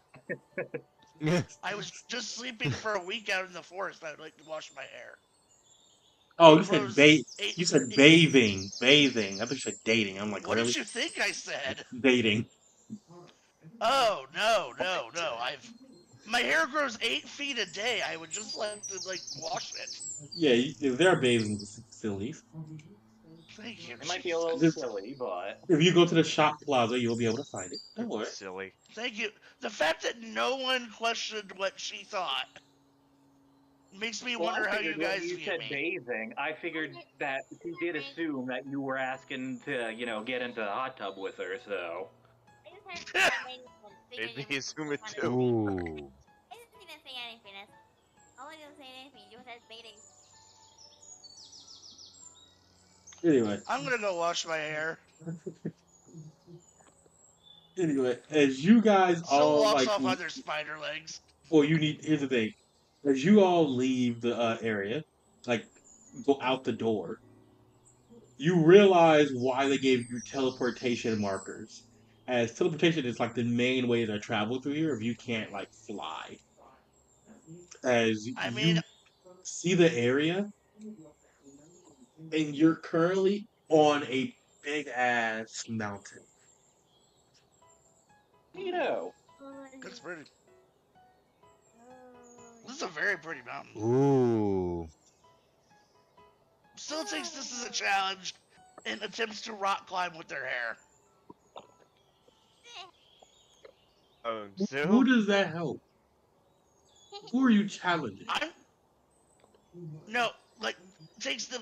I was just sleeping for a week out in the forest. I would like to wash my hair. Oh, you Before it said was ba- You said bathing. Bathing. I thought you said dating. I'm like, What really? did you think I said? Dating. Oh no. My hair grows 8 feet a day. I would just like to wash it. Yeah, there are bathing facilities. Thank you. It might be a little Just- silly, but If you go to the shop plaza, you'll be able to find it. Don't worry. Silly. Thank you. The fact that no one questioned what she thought makes me wonder how you guys when you view said me. bathing, I figured that she did assume that you were asking to, get into the hot tub with her, so. I just had Maybe assume it too. Ooh. I just didn't say anything. All I didn't say anything. You said baiting. Anyway, I'm gonna go wash my hair. as you guys Still all walks off on their spider legs. well, here's the thing. As you all leave the area, go out the door, you realize why they gave you teleportation markers. As teleportation is like the main way to travel through here if you can't like fly. As I mean, you see the area, and you're currently on a big ass mountain. it's pretty. This is a very pretty mountain. Ooh. Still takes this as a challenge and attempts to rock climb with their hair. So Who does that help? Who are you challenging? I'm no like takes the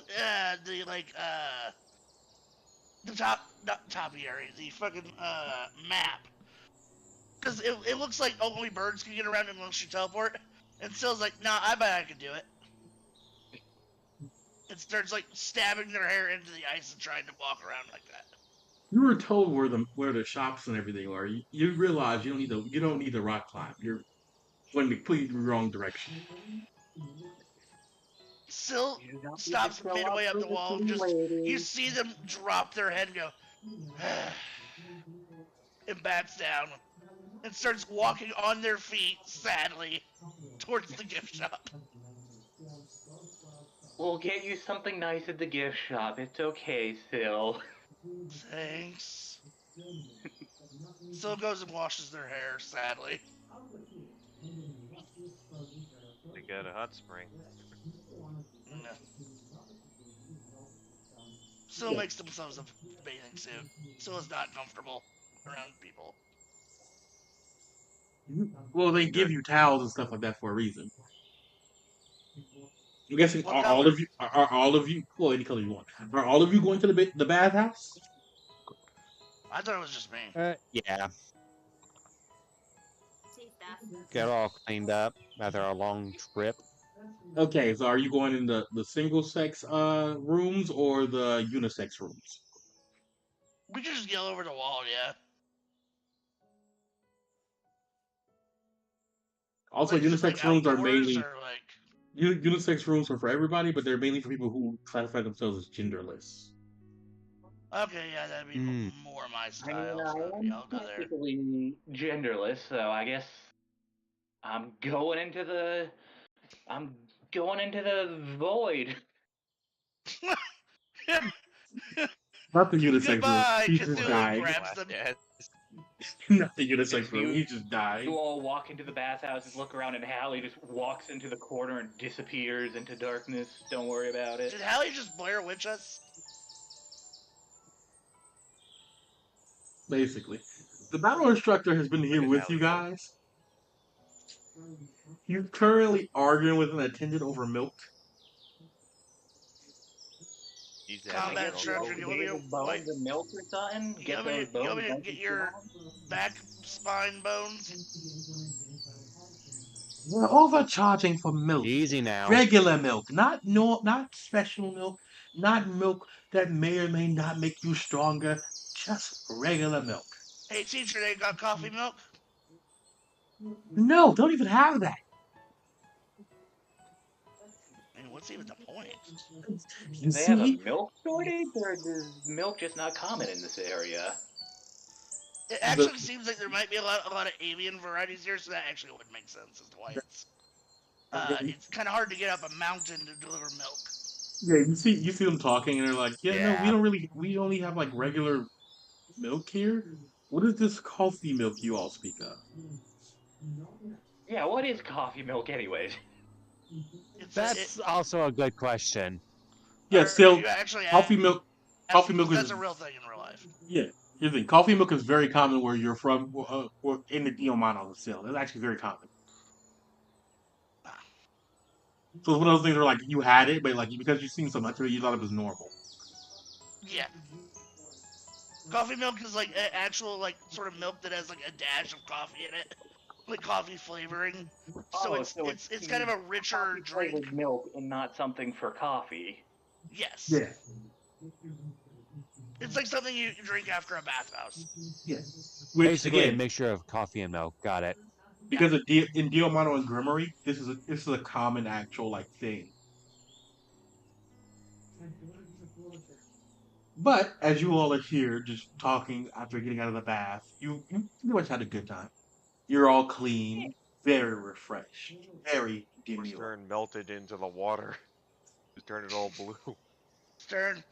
the top not top area the fucking map because it looks like only birds can get around unless you teleport. And Still's like, nah, I bet I could do it. And starts like stabbing their hair into the ice and trying to walk around like that. You were told where the shops and everything are. You realize you don't need the rock climb. You're going the completely wrong direction. Still You don't need to stops throw midway up the food wall. to Just ladies. you see them drop their head and go, and bats down, and starts walking on their feet sadly towards the gift shop. We'll get you something nice at the gift shop. It's okay, Phil. Thanks. Still goes and washes their hair sadly. they got a hot spring. No. Still makes themselves a bathing suit. Still is not comfortable around people. Well, they give you towels and stuff like that for a reason. I'm guessing What are color? all of you are all of you well any color you want. Are all of you going to the bathhouse? I thought it was just me. Yeah. See stuff. Get all cleaned up after a long trip. Okay, so are you going in the single sex rooms or the unisex rooms? We could just yell over the wall, yeah. Also, Like, is it unisex like rooms are outdoors mainly or like? unisex rooms are for everybody, but they're mainly for people who classify themselves as genderless. Okay, yeah, that'd be more my I mean, style. I So yeah, I'll am go there. technically genderless, so I guess I'm going into the void. Not the unisex room. Goodbye, He just Cthulhu died. grabs them. Yeah. Not the unisex If room. you- He just died. You all walk into the bathhouses, look around, and Hallie just walks into the corner and disappears into darkness. Don't worry about it. Did Hallie just Blair Witch us? Basically, the battle instructor has been here at with you Allie go. guys. You're currently arguing with an attendant over milk. He's having Combat milk. instructor, you want me to bones and milk or something? You Get want me those to, you want bones me to nice get and your strong? back spine bones? You're overcharging for milk. Easy now. Regular milk, not special milk, not milk that may or may not make you stronger. Just regular milk. Hey teacher, they got coffee milk? No, don't even have that. I mean, what's even the point? You They have a see, milk shortage, or is milk just not common in this area? It actually seems like there might be a lot of avian varieties here, so that actually would make sense as to why it's kind of hard to get up a mountain to deliver milk. yeah, you see them talking, and they're like, no, Yeah. we only have like regular milk here. What is this coffee milk you all speak of? Yeah, what is coffee milk, anyways? That's also a good question. Yeah, still, actually coffee milk. Coffee milk that's is a real thing in real life. yeah. Here's the thing: coffee milk is very common where you're from, or in the Diomano still. It's actually very common. So it's one of those things where like you had it, but like because you've seen so much of it, you thought it was normal. Yeah. Coffee milk is like actual sort of milk that has like a dash of coffee in it, like coffee flavoring. So it's kind of a richer drink. Flavored milk and not something for coffee. Yes. Yeah. It's like something you drink after a bathhouse. Yeah. Which Basically, again, a mixture of coffee and milk. Got it. because in Diomano and Grimmery, this is a common actual like thing. But as you all are here, just talking after getting out of the bath, you pretty much had a good time. You're all clean, very refreshed, very Or demure. Stern melted into the water. Just turned it all blue. Stern.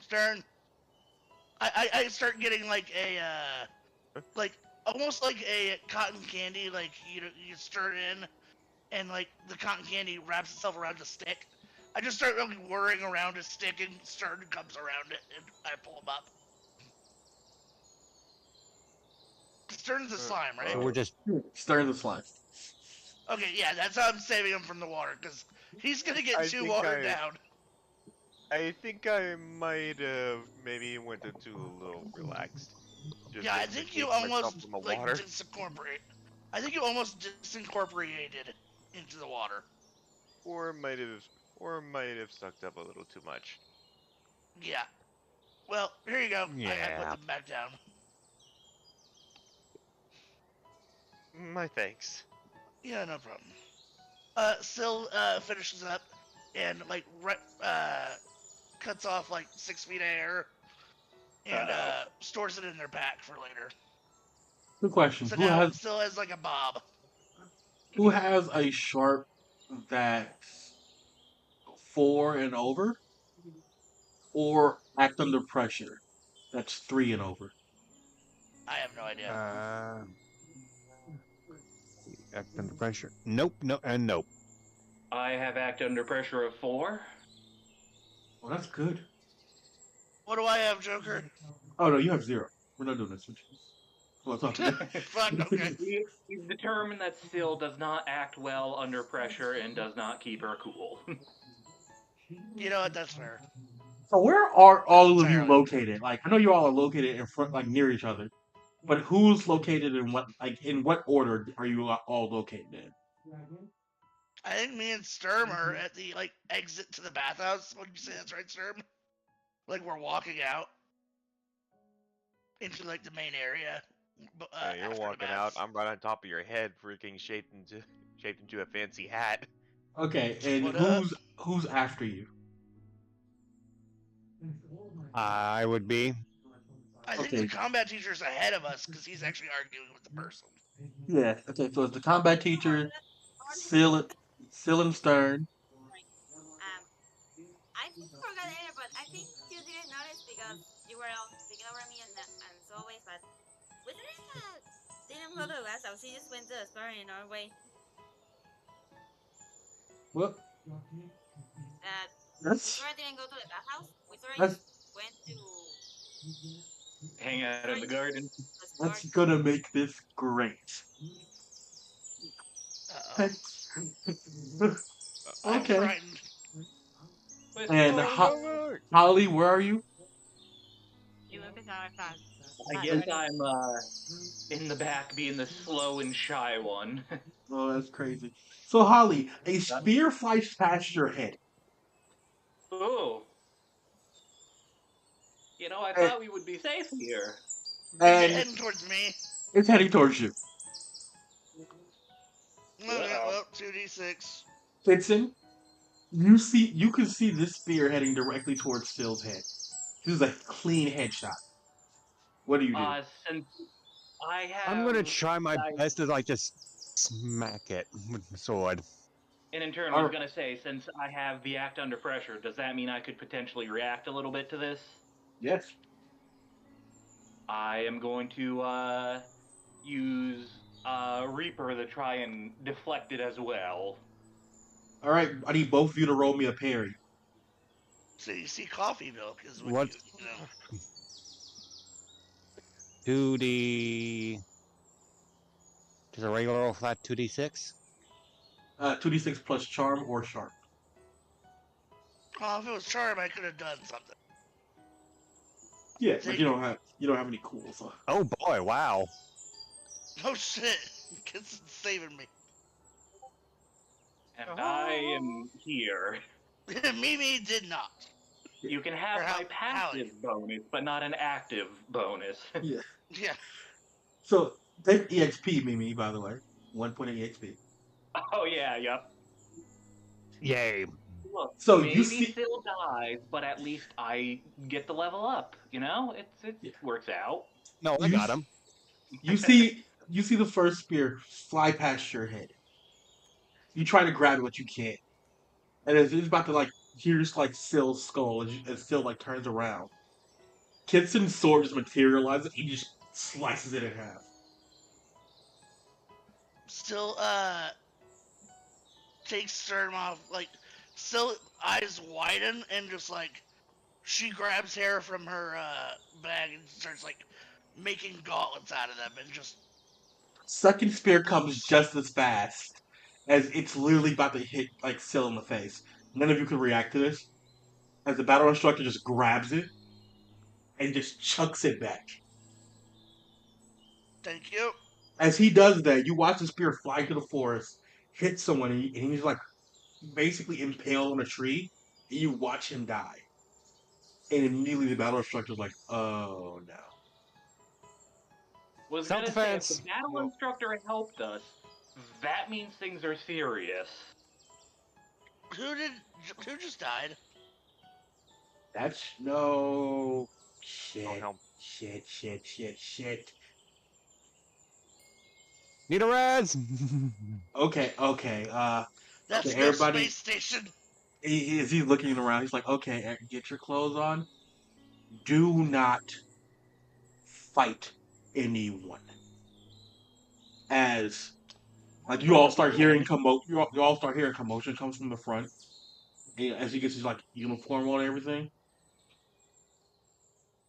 I start getting like a like almost like a cotton candy, like you stir it in, and like the cotton candy wraps itself around a stick. I just start like whirring around a stick, and Stern comes around it, and I pull him up. Stern's a slime, right? So we're just Stir the slime. Okay, yeah, that's how I'm saving him from the water, because he's gonna get too watered down. I think I might have maybe went into a little relaxed. Just Yeah, I to think you negate myself almost from the like water. disincorporate. I think you almost disincorporated into the water. Or might have sucked up a little too much. Yeah. Well, here you go. I put yeah. them back down. My thanks. Yeah, no problem. Syl finishes up and like cuts off like 6 feet of hair and stores it in their pack for later. Good question. So now Syl has like a bob. Who has a sharp that's 4 and over, or act under pressure that's 3 and over? I have no idea. Act under pressure. Nope, no, and nope. I have act under pressure of 4. Well, that's good. What do I have, Joker? Oh no, you have 0. We're not doing this. Well, talk to me. Fuck. Okay. We've determined that Syl does not act well under pressure and does not keep her cool. You know what? That's fair. So where are all of you Entirely. located? Like, I know you all are located in front, like near each other, but who's located in what? Like, in what order are you all located in? I think me and Sturm are at the like exit to the bathhouse. Would you say that's right, Sturm? Like we're walking out into like the main area. Yeah, you're After walking the out. baths. I'm right on top of your head, freaking shaped into a fancy hat. Okay, and What up? who's after you? I would be. I think the combat teacher's ahead of us because he's actually arguing with the person. Yeah. Okay, so it's the combat teacher, Sil and Stern. I forgot earlier, but I think you didn't notice because you were all speaking over me and so always, but we didn't go to the last house. He just went to the store in Norway. Well, We that's sort of didn't go to the bathhouse. We sort of that's just went to Hang out in the garden. the store. that's gonna make this great. I'm Okay. frightened. And Holly, where are you? I guess I'm in the back being the slow and shy one. Oh, that's crazy. So, Holly, a spear flies past your head. Ooh. You know, I Hey. thought we would be safe here. It's And heading towards me. it's heading towards you. Okay, well, 2d6. Fitson, you can see this spear heading directly towards Phil's head. This is a clean headshot. What do you do? Since I have... I'm gonna try my best to like just smack it with the sword. And in turn, I was gonna say, since I have the act under pressure, does that mean I could potentially react a little bit to this? Yes. I am going to use Reaper to try and deflect it as well. All right, I need both of you to roll me a parry. So you see, coffee milk is what What? you know. 2D. Just a regular old flat 2D6. 2d6 plus charm or sharp. Oh, if it was charm, I could have done something. Yeah, but you don't have any cool. So. Oh boy! Wow. Oh shit! Kids saving me. And I am here. Mimi did not. You can have my passive bonus, but not an active bonus. Yeah. Yeah. So take EXP, Mimi. By the way, 1 point of EXP. Oh yeah, yep. Yay. Look, So maybe you see, still dies, but at least I get the level up. You know, it Yeah. works out. No, I you got him. you see you see the first spear fly past your head. You try to grab it, but you can't. And as it's about to like here's like Sill's skull as Sill like turns around. Kitsen's sword just materializes. He just slices it in half. Still, takes Sturm off, like, still eyes widen and just like, she grabs hair from her, bag and starts like making gauntlets out of them and just Second spear comes just as fast as it's literally about to hit like Sill in the face. None of you can react to this. As the battle instructor just grabs it and just chucks it back. thank you. As he does that, you watch the spear fly to the forest, hit someone, and he's like basically impaled on a tree, and you watch him die. And immediately the battle instructor's like, oh no. Was gonna say, if the Self-defense. battle Well- instructor helped us, that means things are serious. Who just died? That's no shit. help. Shit. Need a res. Okay. That's Okay, no everybody- space station. He's looking around. He's like, okay, get your clothes on. Do not fight anyone. As like you all start hearing you all start hearing commotion comes from the front. And as he gets his like uniform on and everything.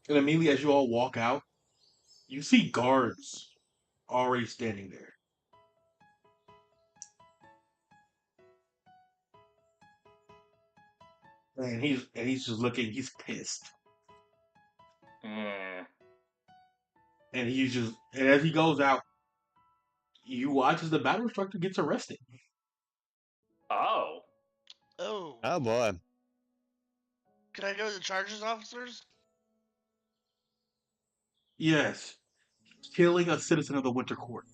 And immediately as you all walk out, you see guards already standing there. And he's just looking, he's pissed. Mm. And as he goes out, you watch as the battle instructor gets arrested. Oh. Oh, Oh boy. can I go to the charges officers? Yes. Killing a citizen of the Winter Court.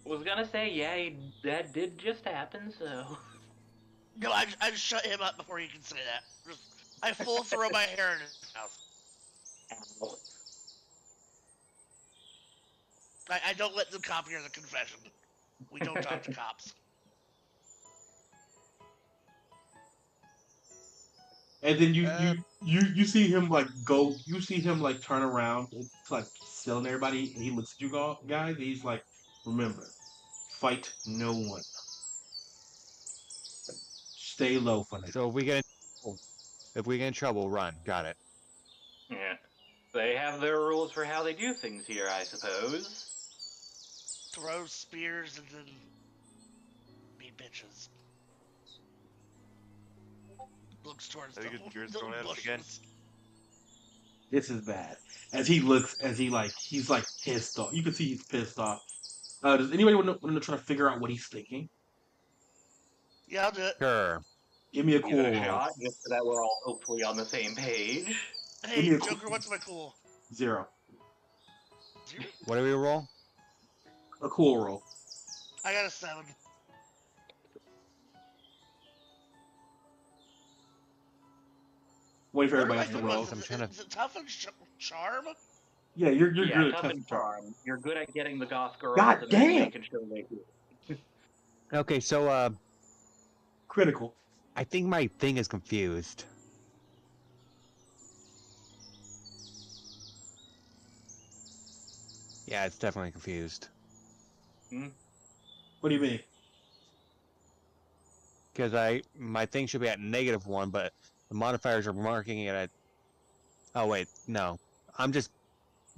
Was gonna say, yeah, that did just happen, so. No, I just shut him up before you can say that. I full throw my hair in his house. I don't let the cop hear the confession. We don't talk to cops. And then you see him like go. You see him like turn around and like selling everybody. And he looks at you guys. And he's like, "Remember, fight no one. Stay low for now." So if we get in trouble, run. Got it. Yeah. They have their rules for how they do things here, I suppose. Throw spears and then be bitches. Looks towards Are the, you good? Yours the going at us bushes. again? This is bad. As he looks, he's like pissed off. You can see he's pissed off. Does anybody want to try to figure out what he's thinking? Yeah, I'll do it. Sure. Give me a Give cool it a roll. shot, just so that we're all hopefully on the same page. Hey, me a Joker, cool- what's my cool? 0. Zero? What do we roll? A cool roll. I got a 7. Wait for What am everybody I else to good roll. with? I'm trying to- Is it tough and charm? Yeah, you're Yeah, good at tough tough and and charm. charm. You're good at getting the goth girls God and damn! then making sure they do. Okay, so Critical. I think my thing is confused. Yeah, it's definitely confused. What do you mean? Because my thing should be at -1, but the modifiers are marking it at. Oh wait, no. I'm just.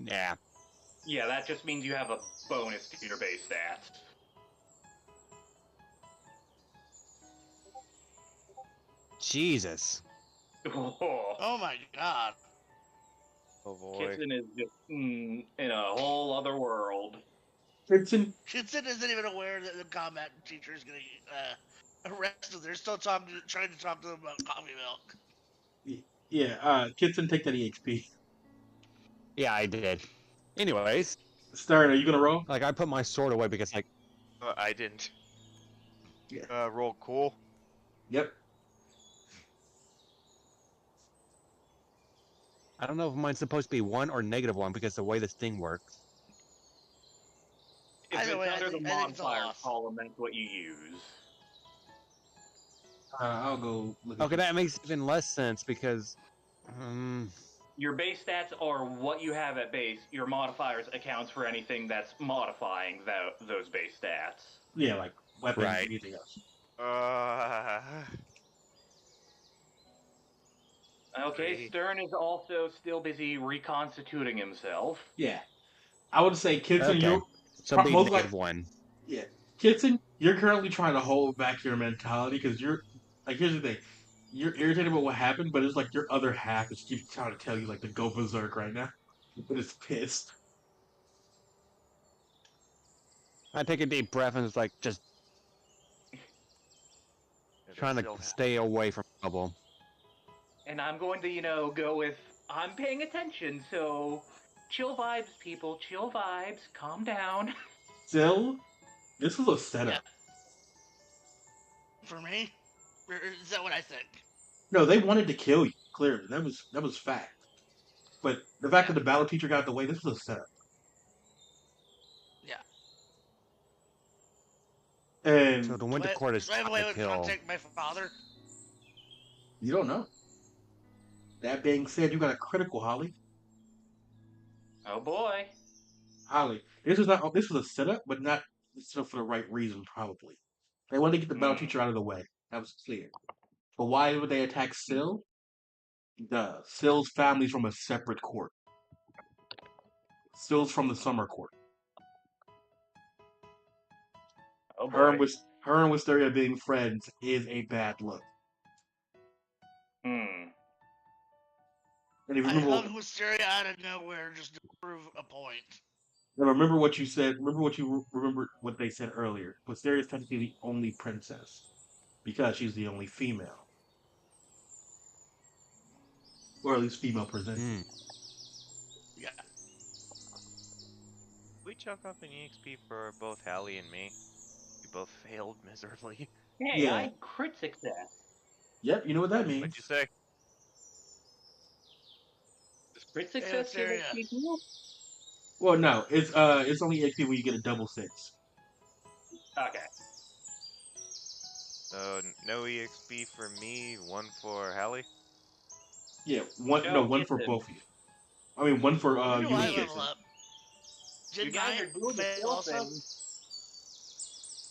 Yeah. Yeah, that just means you have a bonus to your base stats. Jesus. Oh my god. Oh boy. Kitchen is just in a whole other world. Kitchen. Kitson isn't even aware that the combat teacher is getting arrested. They're still trying to talk to them about coffee milk. Yeah, Kitson, take that EXP. Yeah, I did. Anyways, Stern, are you gonna roll? like I put my sword away because like I didn't. Yeah. Roll cool. Yep. I don't know if mine's supposed to be 1 or -1 because the way this thing works. If Either it's way, under the I think it's a modifiers loss. column, that's what you use. I'll go look at Okay, this. that makes even less sense because. Your base stats are what you have at base. Your modifiers accounts for anything that's modifying those base stats. Yeah, like weapons, Right. anything else. Okay, Three. Stern is also still busy reconstituting himself. Yeah, I would say Kitson, Okay. you're So be most like -1. yeah, Kitson, you're currently trying to hold back your mentality because you're like here's the thing, you're irritated about what happened, but it's like your other half is keep trying to tell you like to go berserk right now, but it's pissed. I take a deep breath and it's like just trying to stay away from trouble. And I'm going to, go with I'm paying attention, so chill vibes, people, chill vibes, calm down. Still, this was a setup. Yeah. For me, or is that what I think? No, they wanted to kill you. Clearly, that was fact. But the fact Yeah. that the battle teacher got the way, this was a setup. Yeah. And So the winter court is Do I have a trying way to with kill. contact my father? you don't know. That being said, you got a critical, Holly. Oh boy. Holly, this was a setup, but not setup for the right reason, probably. They wanted to get the battle teacher out of the way. That was clear. But why would they attack Syl? Duh. Syl's family's from a separate court. Syl's from the summer court. Oh Her boy. and Wisteria being friends is a bad look. Hmm. And if you I remember, hung Wisteria out of nowhere just to prove a point. and remember what you said. Remember what they said earlier. Wisteria is technically the only princess because she's the only female, or at least female presenting. Yeah. We chalk up an EXP for both Hallie and me. We both failed miserably. Hey, Yeah. I crit success. Yep. You know what that means. What'd you say? Does crit Hey, success give Wisteria. XP too? Well, no, it's only XP when you get a double 6. Okay. So no EXP for me, 1 for Hallie. Yeah, No, one for Kitson. both of you. I mean, one for When do you I and level Kitson. up? You Did guys I are doing the fail skill also? thing.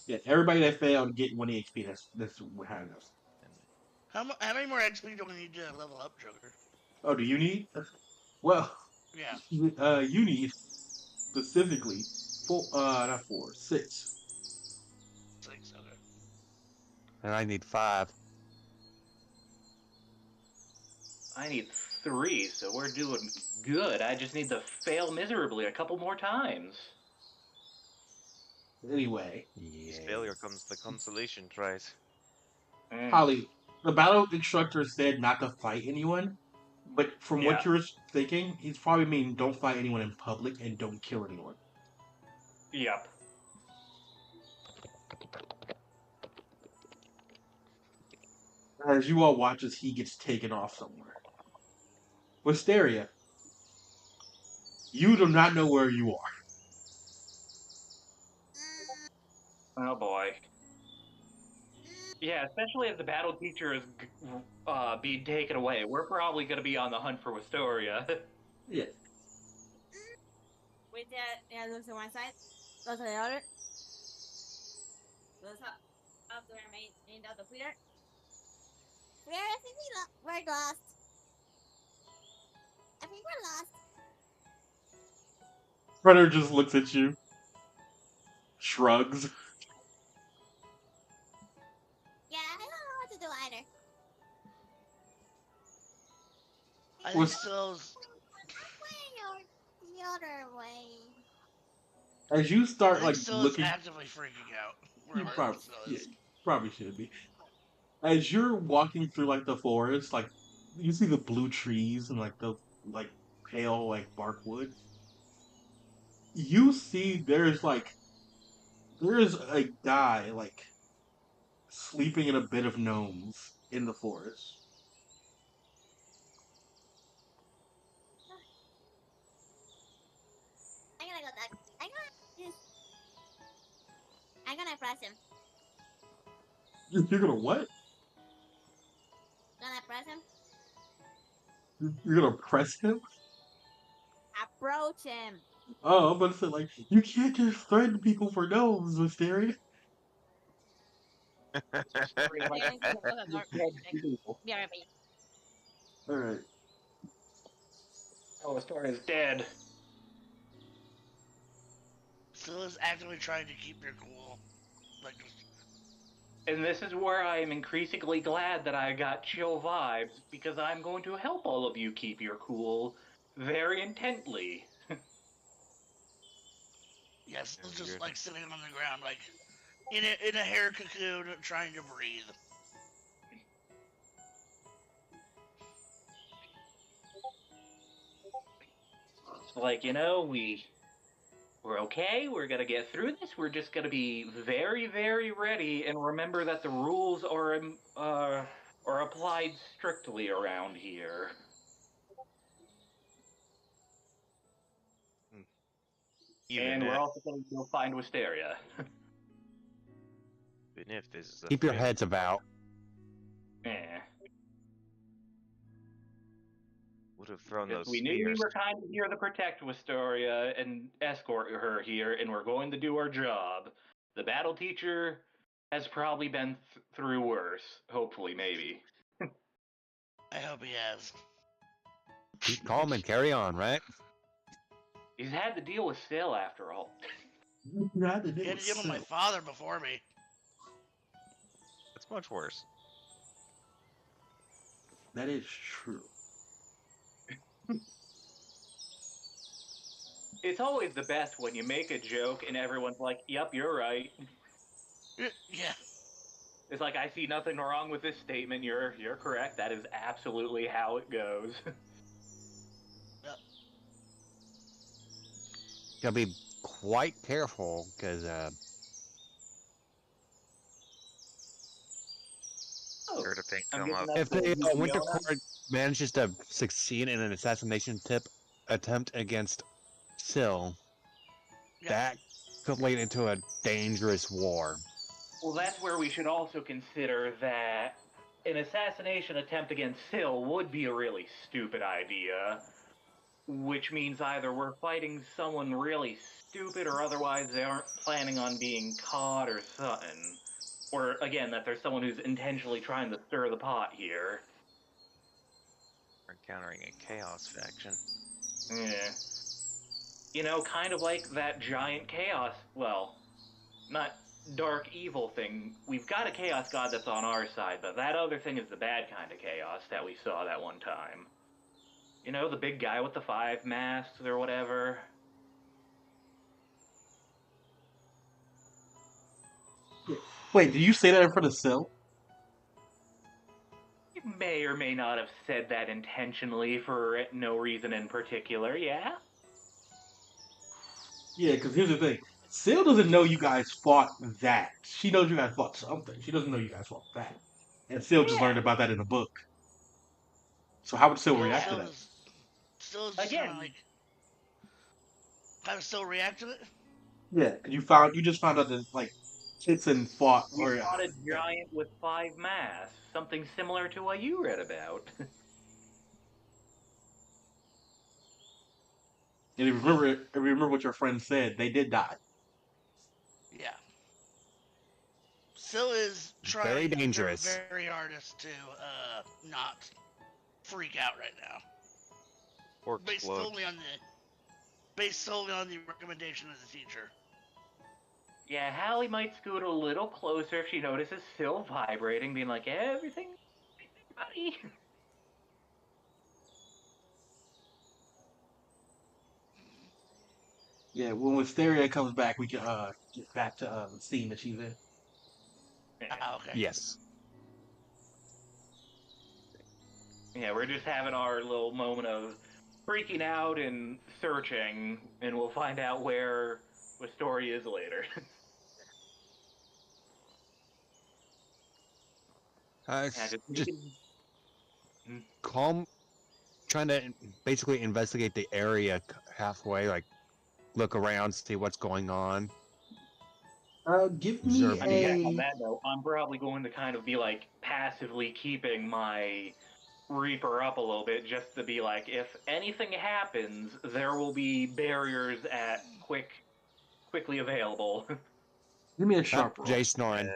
Yeah, everybody that failed get 1 EXP. That's how it goes. How many more XP do I need to level up, Joker? Oh, do you need? Well, Yeah. you need specifically not 4, 6. 6, okay. And I need 5. I need 3, so we're doing good. I just need to fail miserably a couple more times. Anyway, With failure comes the consolation prize. Holly, the battle instructor said not to fight anyone, but from what Yeah. you're thinking, he's probably meaning don't fight anyone in public and don't kill anyone. Yep. As you all watch as he gets taken off somewhere. Wisteria, you do not know where you are. Oh boy. Yeah, especially if the battle teacher is being taken away. We're probably going to be on the hunt for Wisteria. Yeah. Wait, yeah, looks to one side, goes to the other. Goes up to our main out the clear. Where I think we're lost. I think we're lost. Predator just looks at you, shrugs. Yeah, I don't know what to do either. I think Syl's. The other way. As you I start think like Syl's looking, actively freaking out. you Wherever probably Syl is. probably should be. As you're walking through like the forest, like you see the blue trees and like the like pale like bark wood. You see there's a guy like sleeping in a bed of gnomes in the forest. I'm gonna go talk. I'm gonna press him. You're gonna what? Gonna press him. You're gonna press him? Approach him. Oh, I'm about to say, like, you can't just threaten people for gnomes, Wisteria. Story like Then that, close the door. dead Like, people. be right back. Alright. Oh, Astoria's dead. Scylla's actively trying to keep your cool. Like, And this is where I'm increasingly glad that I got chill vibes, because I'm going to help all of you keep your cool very intently. yeah, Scylla's just Weird. like sitting on the ground, like in a hair cocoon, trying to breathe. Like, we're okay, we're gonna get through this, we're just gonna be very, very ready, and remember that the rules are applied strictly around here. Even And if, we're also gonna go find Wisteria. even if this is a Keep your failure. heads about. Eh. Would have thrown Because those we knew we spears. were kind of here to protect Wisteria and escort her here, and we're going to do our job. The battle teacher has probably been through worse. Hopefully, maybe. I hope he has. Keep calm and carry on, right? He's had to deal with Syl after all. You had to He had to deal with my father before me. It's much worse. That is true. It's always the best when you make a joke and everyone's like, "Yep, you're right." Yeah. It's like, I see nothing wrong with this statement. You're correct. That is absolutely how it goes. Gotta be quite careful, because Oh, Sure to think I'm come getting up. that if for the Winter Fiona. Court manages to succeed in an assassination attempt against Syl, Yeah. that could lead into a dangerous war. Well, that's where we should also consider that an assassination attempt against Syl would be a really stupid idea. Which means either we're fighting someone really stupid, or otherwise they aren't planning on being caught or something. Or, again, that there's someone who's intentionally trying to stir the pot here. We're encountering a chaos faction. Yeah. Kind of like that giant chaos, well, not dark evil thing. We've got a chaos god that's on our side, but that other thing is the bad kind of chaos that we saw that one time. The big guy with the 5 masks or whatever. Wait, did you say that in front of Syl? You may or may not have said that intentionally for no reason in particular, yeah? Yeah, because here's the thing. Syl doesn't know you guys fought that. She knows you guys fought something. She doesn't know you guys fought that. And Syl just Yeah. learned about that in the book. So how would Syl Yeah. react to that? Still just Again, kind of still react to it. Yeah, because you just found out that like Kitson fought we or fought a giant with 5 masks, something similar to what you read about. and remember what your friend said. They did die. Yeah. Still is Very trying dangerous. their very hardest to not freak out right now. Or Based explode. solely on the recommendation of the teacher. Yeah, Hallie might scoot a little closer if she notices Syl vibrating, being like, everything, buddy. Yeah, when Wisteria comes back, we can get back to the scene that she's in. Ah, okay. Yes. Yeah, we're just having our little moment of freaking out and searching, and we'll find out where the story is later. It's Yeah, just Mm. calm, trying to basically investigate the area halfway, like look around, see what's going on, Give me observe I mean, the. heck, on a. that note, I'm probably going to kind of be like passively keeping my Reaper up a little bit just to be like, if anything happens, there will be barriers at quickly available. Give me a Up, sharp roll. Jay snoring.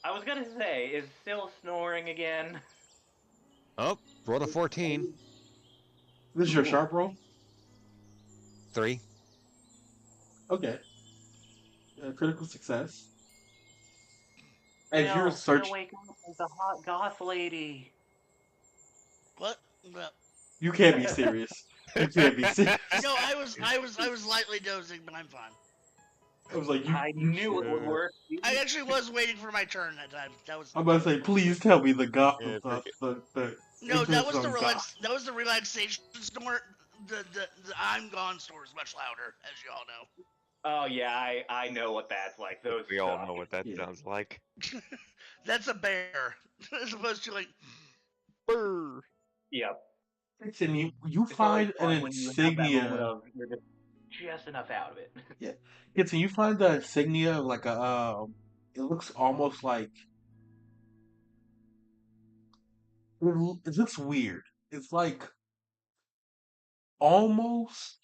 I was gonna say, is still snoring again? Oh, rolled a 14. This is your Ooh. sharp roll. 3. Okay. Critical success. As you're Phil, search, wake up! There's a hot goth lady. What? No, you can't be serious. You can't be serious. no, I was lightly dozing, but I'm fine. I was like, I you knew it would should. work. I actually was waiting for my turn that time. That was I'm about to say, please tell me the goth, Yeah, the no, that influence was the on goth. that was the relaxation snort. The I'm gone snore is much louder, as you all know. Oh yeah, I know what that's like. Those We all suck. know what that Yeah. sounds like. That's a bear, as opposed to like. Brr. Yep. And you It's always find an fun when you have that moment insignia. of you're just enough out of it. Yeah, it's you find the insignia of like a. It looks almost like it looks weird. It's like almost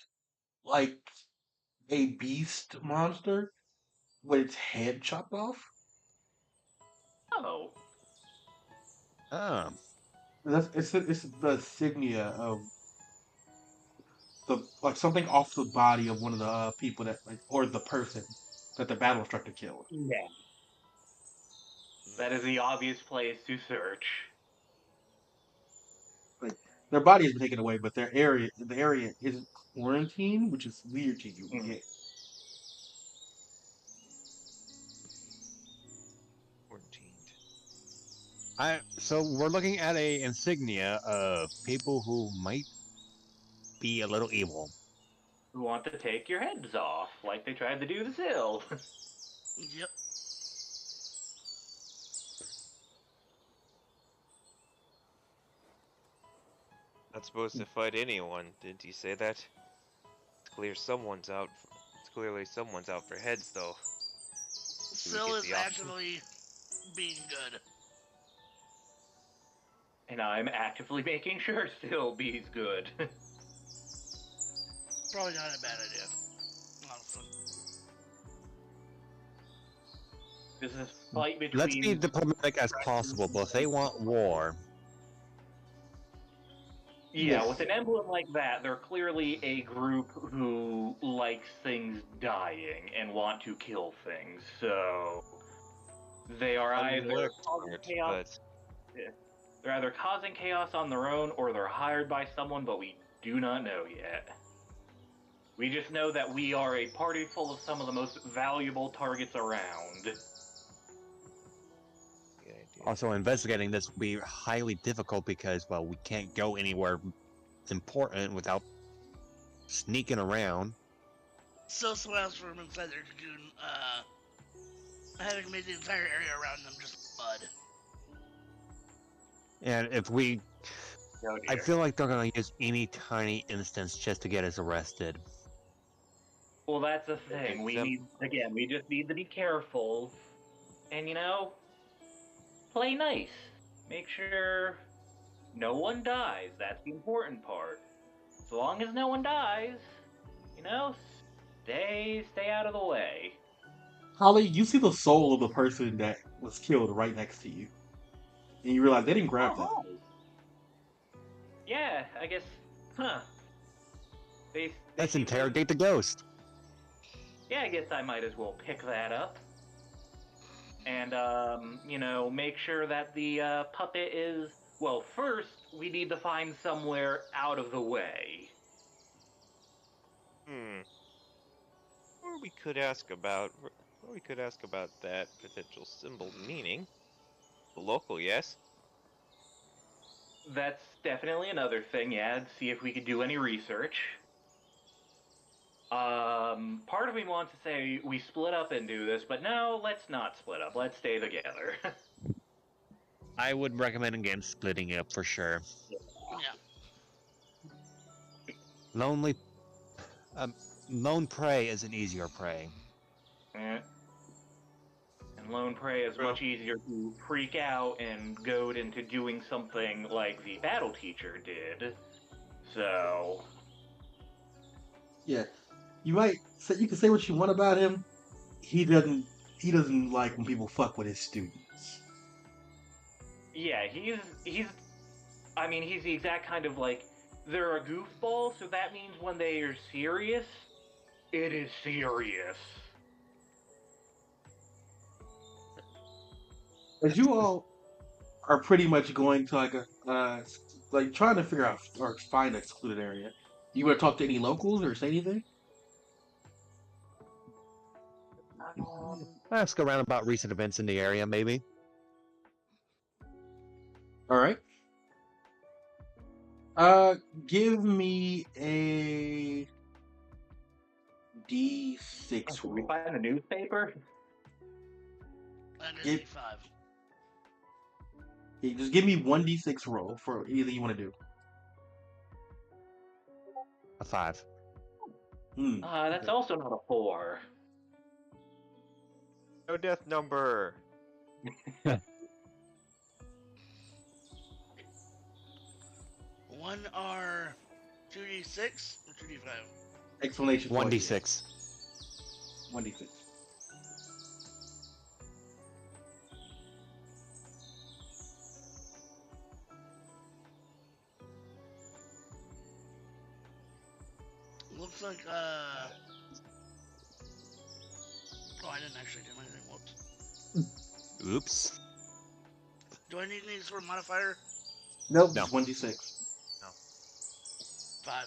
like a beast monster with its head chopped off. Oh. Oh, It's the insignia of the like something off the body of one of the people that like or the person that the battle instructor killed. Yeah. That is the obvious place to search. Like their body has been taken away, but the area isn't quarantined, which is weird to you. Mm. Yeah. Quarantined. so we're looking at a insignia of people who might be a little evil. Who want to take your heads off, like they tried to do to Sil. Yep. Not supposed to fight anyone. Didn't he say that? It's clear someone's out. It's clearly someone's out for heads, though. Do we Sil get is the option? actively being good. And I'm actively making sure Sil be's good. Probably not a bad idea, honestly. This is a fight between. Let's be diplomatic as possible, but if they want war, Yeah, Yes. with an emblem like that, they're clearly a group who likes things dying and want to kill things. So they are either Unlooked causing part, chaos. They're either causing chaos on their own or they're hired by someone, but we do not know yet. We just know that we are a party full of some of the most valuable targets around. Good idea. also investigating this will be highly difficult because, well, we can't go anywhere important without sneaking around. So smiles from inside their cocoon, having made the entire area around them just mud. And if we, Oh, I dear. feel like they're gonna use any tiny instance just to get us arrested. Well, that's the thing. We just need to be careful. And, play nice. Make sure no one dies. That's the important part. As long as no one dies, stay out of the way. Holly, you see the soul of the person that was killed right next to you, and you realize they didn't grab that. Oh, yeah, I guess, huh. They Let's seem to- interrogate the ghost. Yeah, I guess I might as well pick that up. And, make sure that the puppet is... Well, first, we need to find somewhere out of the way. Or we could ask about that potential symbol meaning. The local, yes. That's definitely another thing, yeah, see if we could do any research. Part of me wants to say we split up and do this, but no, let's not split up. Let's stay together. I would recommend again splitting it up for sure. Yeah. Lonely, lone prey is an easier prey. Eh. And lone prey is True. much easier to freak out and goad into doing something like the battle teacher did. So, Yeah, you might say you can say what you want about him. He doesn't like when people fuck with his students. yeah, he's I mean, he's the exact kind of like they're a goofball, so that means when they are serious, it is serious. As you all are pretty much going to like trying to figure out or find a secluded area. You want to talk to any locals or say anything? Ask around about recent events in the area, maybe. All right. Give me a D6 Should we roll. find a newspaper? That is It- a 5. Yeah, just give me one D6 roll for anything you want to do. A 5. That's also not a 4. No death number. One R 2d6 or 2d5? Explanation. 1d6. 1D6. Looks like oh, I didn't actually do anything. Whoops. Oops. Do I need any sort of modifier? Nope, No. just 1D6. 5.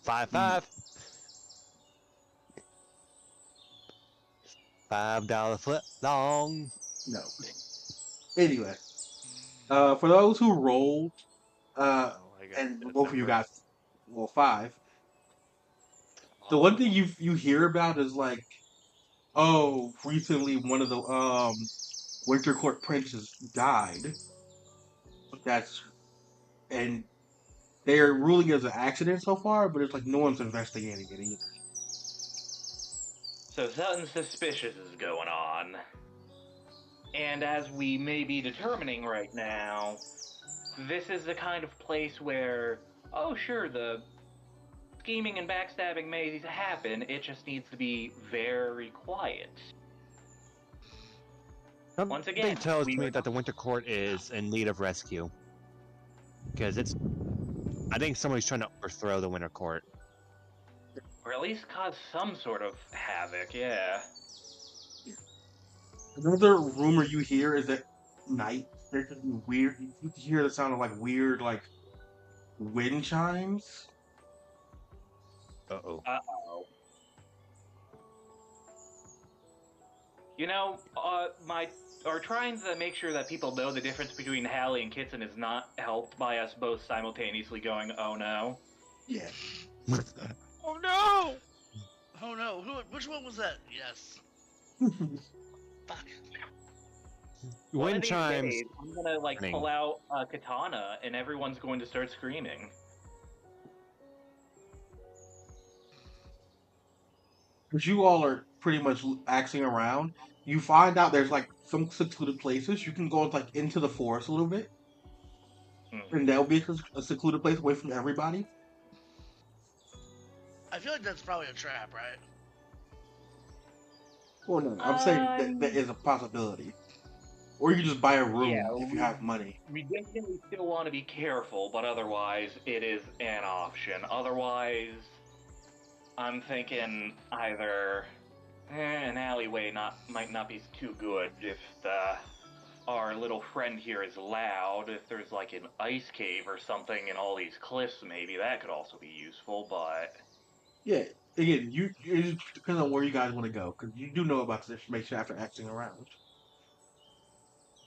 5, 5. $5 foot long. No. Anyway, for those who rolled, Oh, I got and death both of you number. got 5. The one thing you hear about is like, oh, recently one of the Winter Court princes died. And they're ruling it as an accident so far, but it's like no one's investigating it either. So something suspicious is going on. And as we may be determining right now, this is the kind of place where, oh sure, the scheming and backstabbing may happen, it just needs to be very quiet. Once again, Something tells we me are that the Winter Court is in need of rescue. Because I think somebody's trying to overthrow the Winter Court. Or at least cause some sort of havoc, yeah. Another rumor you hear is that night there's just weird. You can hear the sound of like weird like wind chimes. Uh-oh. Uh-oh. You know, our trying to make sure that people know the difference between Hallie and Kitson is not helped by us both simultaneously going, oh no. Yeah. Oh no! Oh no, which one was that? Yes. Fuck. One of Wind these chimes. days, I'm gonna pull out a katana and everyone's going to start screaming. Because you all are pretty much axing around, you find out there's like some secluded places. You can go like into the forest a little bit, and that'll be a secluded place away from everybody. I feel like that's probably a trap, right? Well, no, I'm saying that is a possibility. Or you can just buy a room if you have money. We definitely still want to be careful, but otherwise it is an option. Otherwise, I'm thinking either an alleyway might not be too good if our little friend here is loud. If there's like an ice cave or something in all these cliffs, maybe that could also be useful, but... Yeah, again, it just depends on where you guys want to go, because you do know about this information after axing around.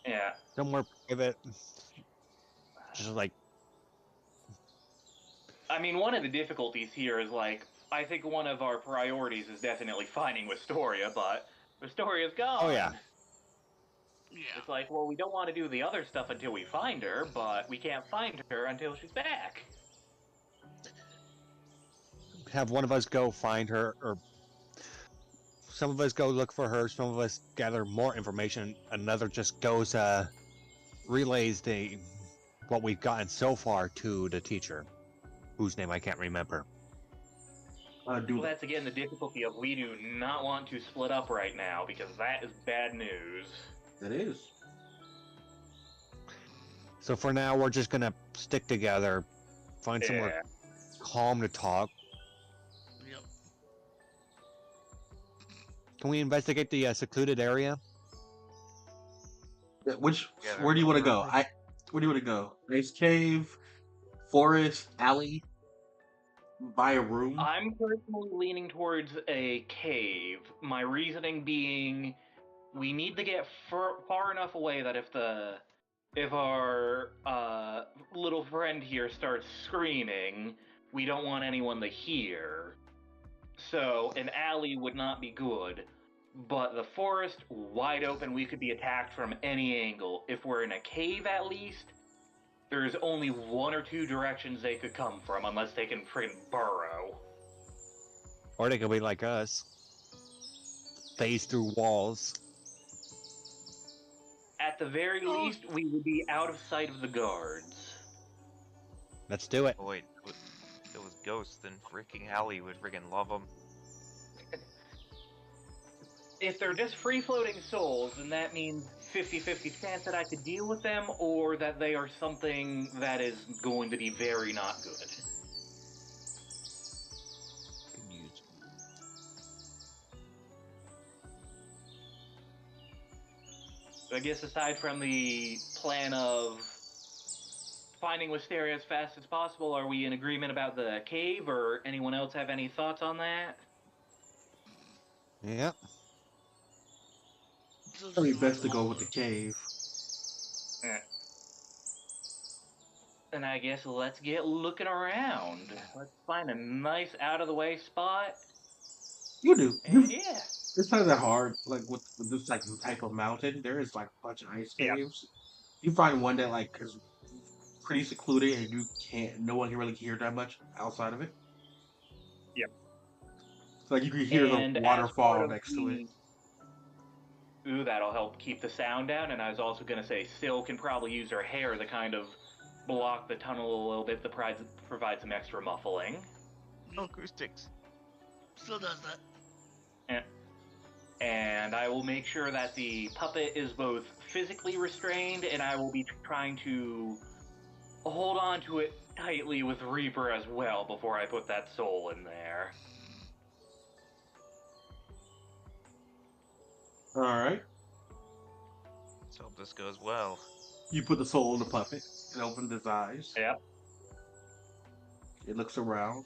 Yeah. Somewhere private. Just like... I mean, one of the difficulties here is, I think one of our priorities is definitely finding Wistoria, but Wistoria's gone. Oh, yeah. Yeah. It's like, well, we don't want to do the other stuff until we find her, but we can't find her until she's back. Have one of us go find her, or some of us go look for her, some of us gather more information, another just goes, relays what we've gotten so far to the teacher, whose name I can't remember. Well, Do that's again the difficulty of we do not want to split up right now, because that is bad news. that is. So for now, we're just gonna stick together, find somewhere calm to talk. Yep. Can we investigate the secluded area? Where do you want to go? Where do you want to go? Ice cave, forest, alley, buy a room. I'm personally leaning towards a cave. My reasoning being, we need to get far enough away that if our little friend here starts screaming, we don't want anyone to hear. So an alley would not be good. But the forest, wide open, we could be attacked from any angle. If we're in a cave at least, there's only one or two directions they could come from, unless they can friggin' burrow. Or they could be like us, phase through walls. At the very least, we would be out of sight of the guards. Let's do it. Oh, wait, if it was ghosts, then freaking Allie would freaking love them. If they're just free-floating souls, then that means 50-50 chance that I could deal with them, or that they are something that is going to be very not good. I guess aside from the plan of finding Wisteria as fast as possible, are we in agreement about the cave, or anyone else have any thoughts on that? Yep. It's probably best to go with the cave. And I guess let's get looking around. Let's find a nice out-of-the-way spot. You do. And yeah. It's not that hard. Like with this like type of mountain, there is like a bunch of ice caves. You find one that like is pretty secluded and no one can really hear that much outside of it. Yep. So, like you can hear And the as waterfall part of next to it. Ooh, that'll help keep the sound down. And I was also going to say, Syl can probably use her hair to kind of block the tunnel a little bit to provide some extra muffling. Acoustics. Still does that. And I will make sure that the puppet is both physically restrained, and I will be trying to hold on to it tightly with Reaper as well before I put that soul in there. Alright. Let's hope this goes well. You put the soul in the puppet and open his eyes. Yep. It looks around.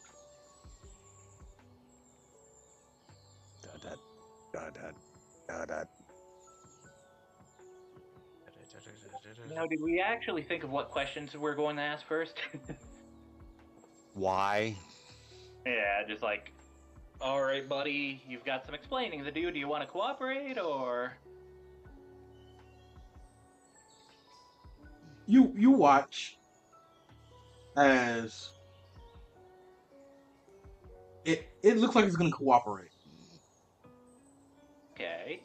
Now, did we actually think of what questions we're going to ask first? Why? Yeah, just like, all right, buddy, you've got some explaining to do. Do you want to cooperate, or? You watch as it looks like it's going to cooperate. Okay.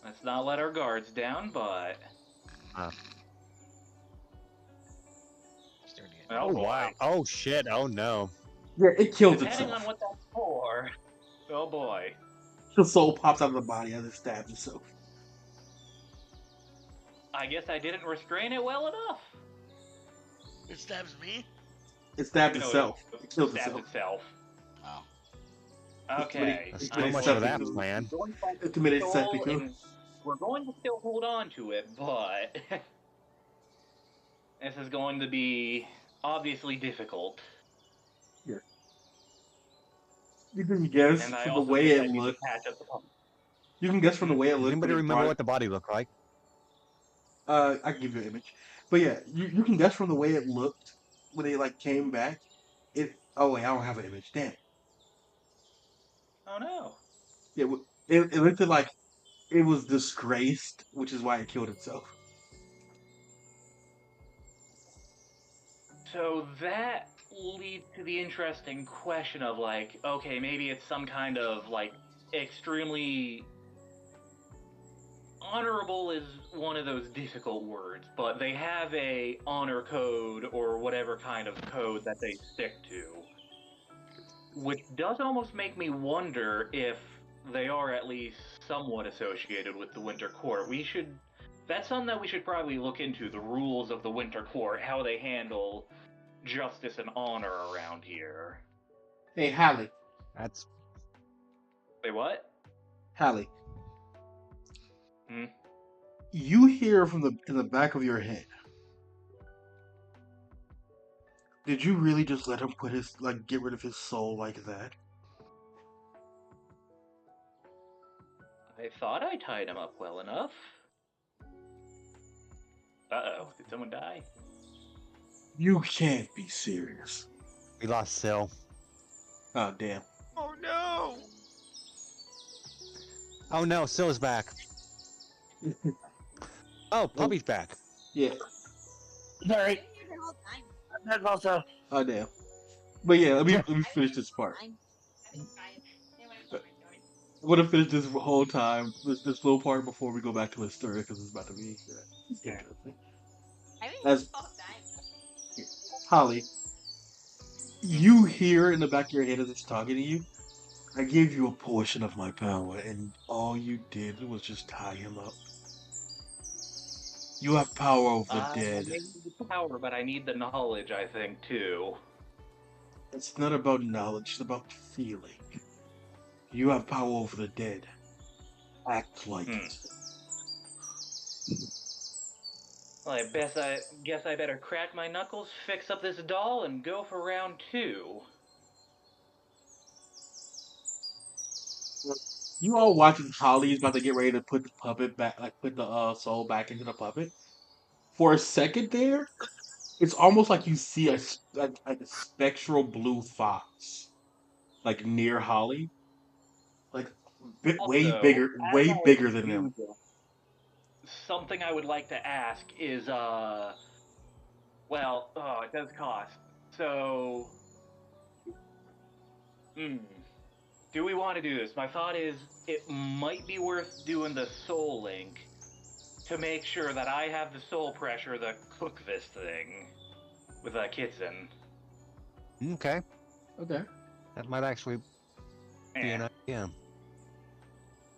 Let's not let our guards down, but... Oh, wow. Oh, shit. Oh, no. Yeah, it kills Depending itself. on what that's for. Oh, boy. The soul pops out of the body as it stabs itself. I guess I didn't restrain it well enough. It stabs me? It stabs No, itself. It kills stabs itself. Oh. Okay. It's So much for that plan. It committed seppuku. We're going to still hold on to it, but this is going to be obviously difficult. Yeah. You can guess And I from the also way think I it need to looked. patch up the pump. You can guess from the way it Does looked. anybody but remember what the body looked like? I can give you an image. But yeah, you can guess from the way it looked when they like came back. Oh wait, I don't have an image. Damn. Oh no. Yeah, it looked like it was disgraced, which is why it killed itself. So that leads to the interesting question of like, okay, maybe it's some kind of like extremely honorable is one of those difficult words, but they have a honor code or whatever kind of code that they stick to, which does almost make me wonder if they are at least somewhat associated with the Winter Court. That's something that we should probably look into, the rules of the Winter Court, how they handle justice and honor around here. Hey, Hallie. That's Wait, what? Hallie. Hmm? You hear from in the back of your head. Did you really just let him get rid of his soul like that? I thought I tied him up well enough. Uh-oh, did someone die? You can't be serious. we lost Sil. Oh, damn. Oh no! Oh no, Sil's back. Oh, Puppy's back. Yeah. Sorry, Been here the whole time. that's also. Oh, damn. But yeah, let me finish this part. I've been trying. Anyway, I'm going. I want to finish this whole time, this little part before we go back to his story, because it's about to be interesting. I've been here As the whole time. Holly, you hear in the back of your head as it's talking to you, I gave you a portion of my power, and all you did was just tie him up. You have power over the dead. I need the power, but I need the knowledge, I think, too. It's not about knowledge, it's about feeling. You have power over the dead. Act like it. Well, I guess I better crack my knuckles, fix up this doll, and go for round 2. You all watching Holly's about to get ready to put the puppet back, put the soul back into the puppet. For a second there, it's almost like you see a spectral blue fox, near Holly, way Also, bigger, as way I bigger than them. do this, something I would like to ask is, well, it does cost. So, do we want to do this? My thought is it might be worth doing the soul link to make sure that I have the soul pressure to cook this thing with a kitten. Okay, Okay. that might actually be an idea.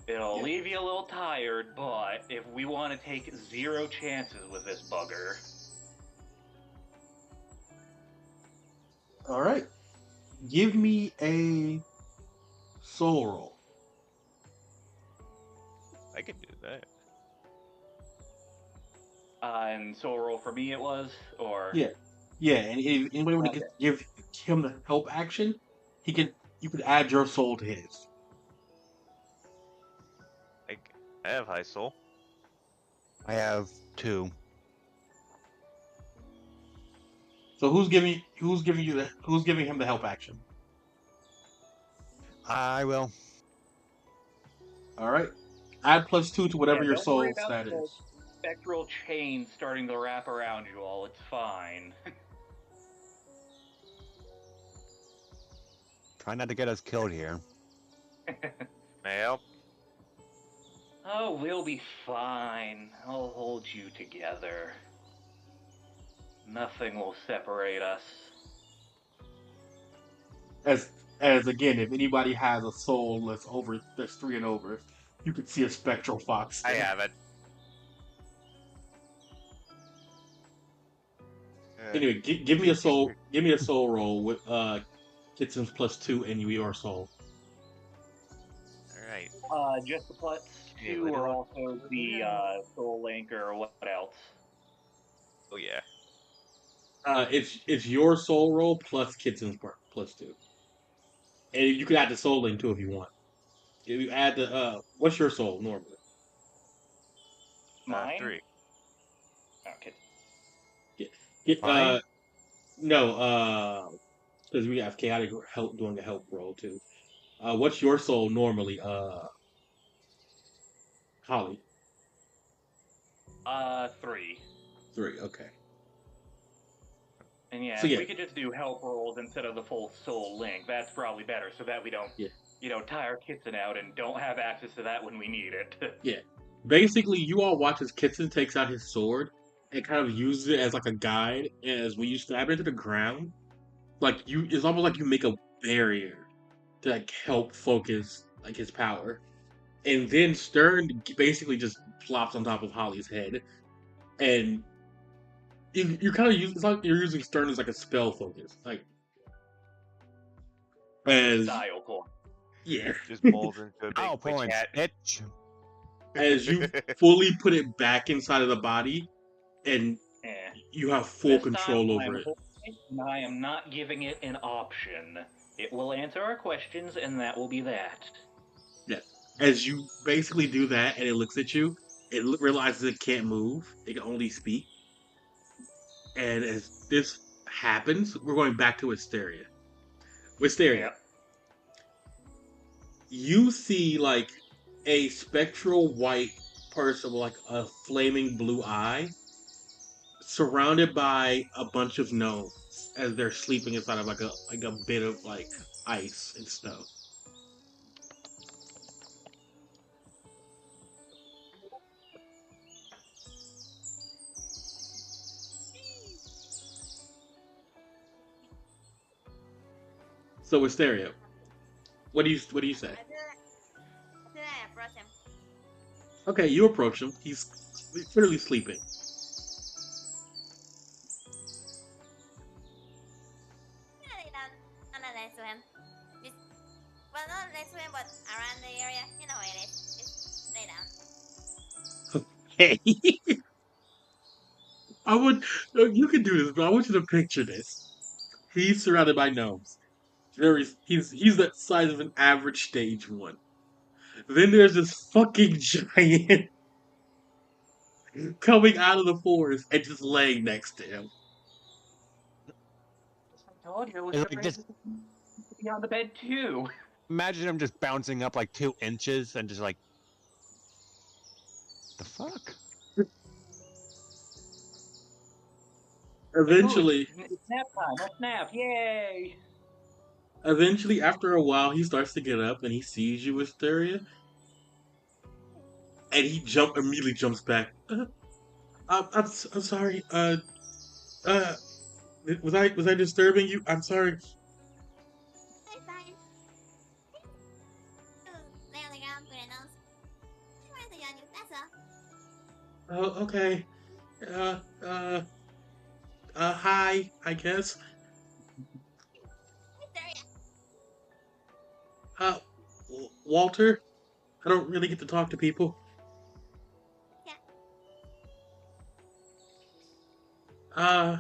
It'll Yeah. leave you a little tired, but if we want to take 0 chances with this bugger. All right. Give me a soul roll. I can do that. And soul roll for me it was, or Yeah. Yeah, and if anybody want to give him the help action, you could add your soul to his. I have high soul. I have 2. So who's giving him the help action? I will. All right. Add +2 to whatever Yeah, your don't soul worry about stat the- is. spectral chain starting to wrap around you all. It's fine. Try not to get us killed here. May I help? Oh, we'll be fine. I'll hold you together. Nothing will separate us. As again, if anybody has a soul that's 3 and over, you could see a spectral fox. I have it. Anyway, give me a soul. Give me a soul roll with Kitsen's +2 and your soul. Alright. Just the plus Yeah, 2 we or don't- also the soul link or what else? Oh yeah. It's your soul roll plus Kitsen's +2, and you can add the soul link too if you want. If you add the what's your soul normally? Mine? 3. Okay. Mine? No, because we have chaotic help doing a help roll too. What's your soul normally? Holly. 3. 3. Okay. And yeah, So if yeah, we could just do help rolls instead of the full soul link, that's probably better, so that we don't, yeah, tie our kitten out and don't have access to that when we need it. yeah. Basically, you all watch as Kitson takes out his sword and kind of uses it as like a guide. As when you stab it into the ground, like it's almost like you make a barrier to like help focus like his power. And then Stern basically just plops on top of Holly's head, and you kind of use it's like you're using Stern as like a spell focus, like as Style point. yeah, Just molds into a big Oh, witch points. hat. Bitch. as you fully put it back inside of the body, and Yeah. you have full This time control over I'm it. holding it, and I am not giving it an option. It will answer our questions, and that will be that. Yeah, as you basically do that, and it looks at you, it realizes it can't move; it can only speak. And as this happens, we're going back to Wisteria. Wisteria, Yeah. you see like a spectral white person with like a flaming blue eye surrounded by a bunch of gnomes as they're sleeping inside of like a bit of like ice and snow. So Wisteria, what do you say? I feel like I approach him. Okay, you approach him. He's clearly sleeping. I'm gonna lay down on the next to him. Just, well, not next to him, but around the area. You know where it is. Just lay down. Hey, I would you can do this, but I want you to picture this. He's surrounded by gnomes. He's the size of an average stage one. Then there's this fucking giant coming out of the forest and just laying next to him. I told you it was It's the like bed just to be on the bed too. imagine him just bouncing up like 2 inches and just like the fuck. Eventually, It's nap time. Let's nap. Yay! eventually, after a while, he starts to get up and he sees you, Wisteria, and he immediately jumps back. I'm sorry. Uh, was I disturbing you? I'm sorry. It's fine. You lay on the ground with your nose. I want to on you. That's all. Oh, okay. Uh, uh, hi, I guess. Victoria. Uh, Walter. I don't really get to talk to people. Yeah. Uh,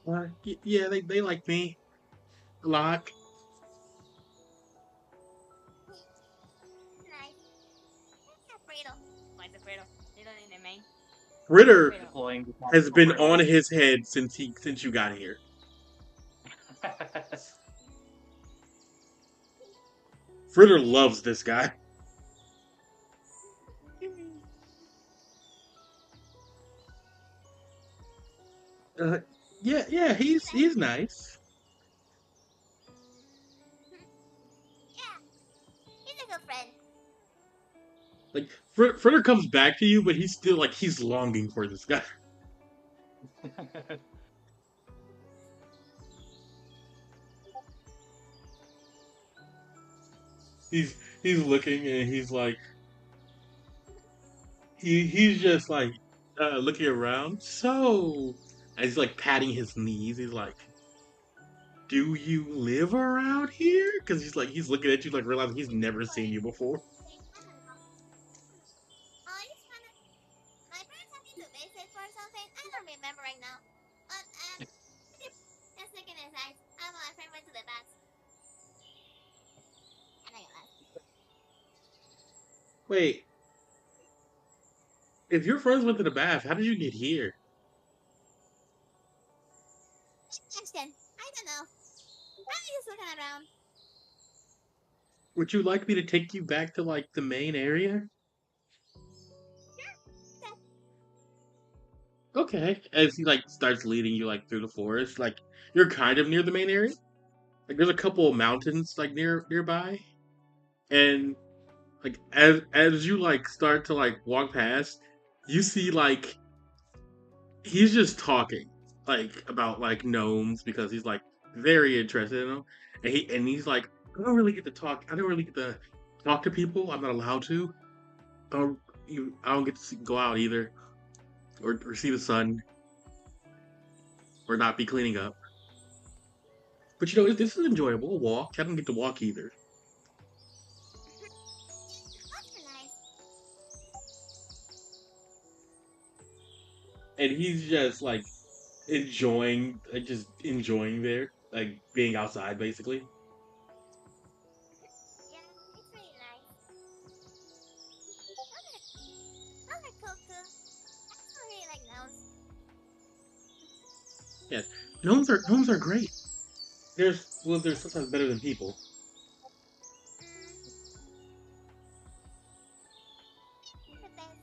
The nose. yeah, they like me a lot. Nice. Yeah, Friedel. Why is it Friedel? You don't need the main. Ritter Friedel. Deploying the has been tactical on riddle. his head since you got here. Fritter loves this guy. Uh, yeah, he's nice. Yeah. He's a good friend. Like Fritter comes back to you, but he's still like he's longing for this guy. He's looking and he's like he's just like looking around. So, and he's like patting his knees. He's like, "Do you live around here?" Because he's looking at you like realizing he's never seen you before. I don't know. I just wanna. My parents have me to visit for something. I don't remember right now. But just looking at his eyes. My friend went to the bath. And I got lost. Wait, if your friends went to the bath, how did you get here? Question. I don't know. I'm just looking around. Would you like me to take you back to like the main area? Okay. As he like starts leading you like through the forest, like you're kind of near the main area. Like there's a couple of mountains like nearby, and like as you like start to like walk past, you see like he's just talking like about like gnomes because he's like very interested in them, and he's like I don't really get to talk. I don't really get to talk to people. I'm not allowed to. I don't get to go out either, or see the sun, or not be cleaning up. But you know, this is enjoyable. A walk. I don't get to walk either. That's nice. And he's just like enjoying, just enjoying there, like being outside, basically. Yeah, it's really nice. Those are cool too. I also really like gnomes. Yes, gnomes are great. They're sometimes better than people. Mm, depends.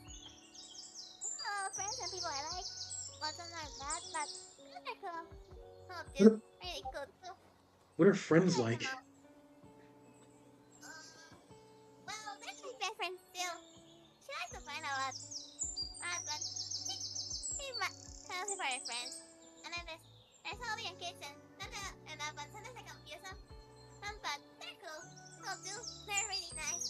I have a lot of friends and people I like. Lots of them are bad, but those are cool. Some of What you are, really cool too. what are I friends like them like? all. Well, there's my best friend still. She likes to find a lot. But she's mostly for her friends. And then there's Holly and Kids but sometimes I confuse them. But they're cool. Cool too. They're really nice.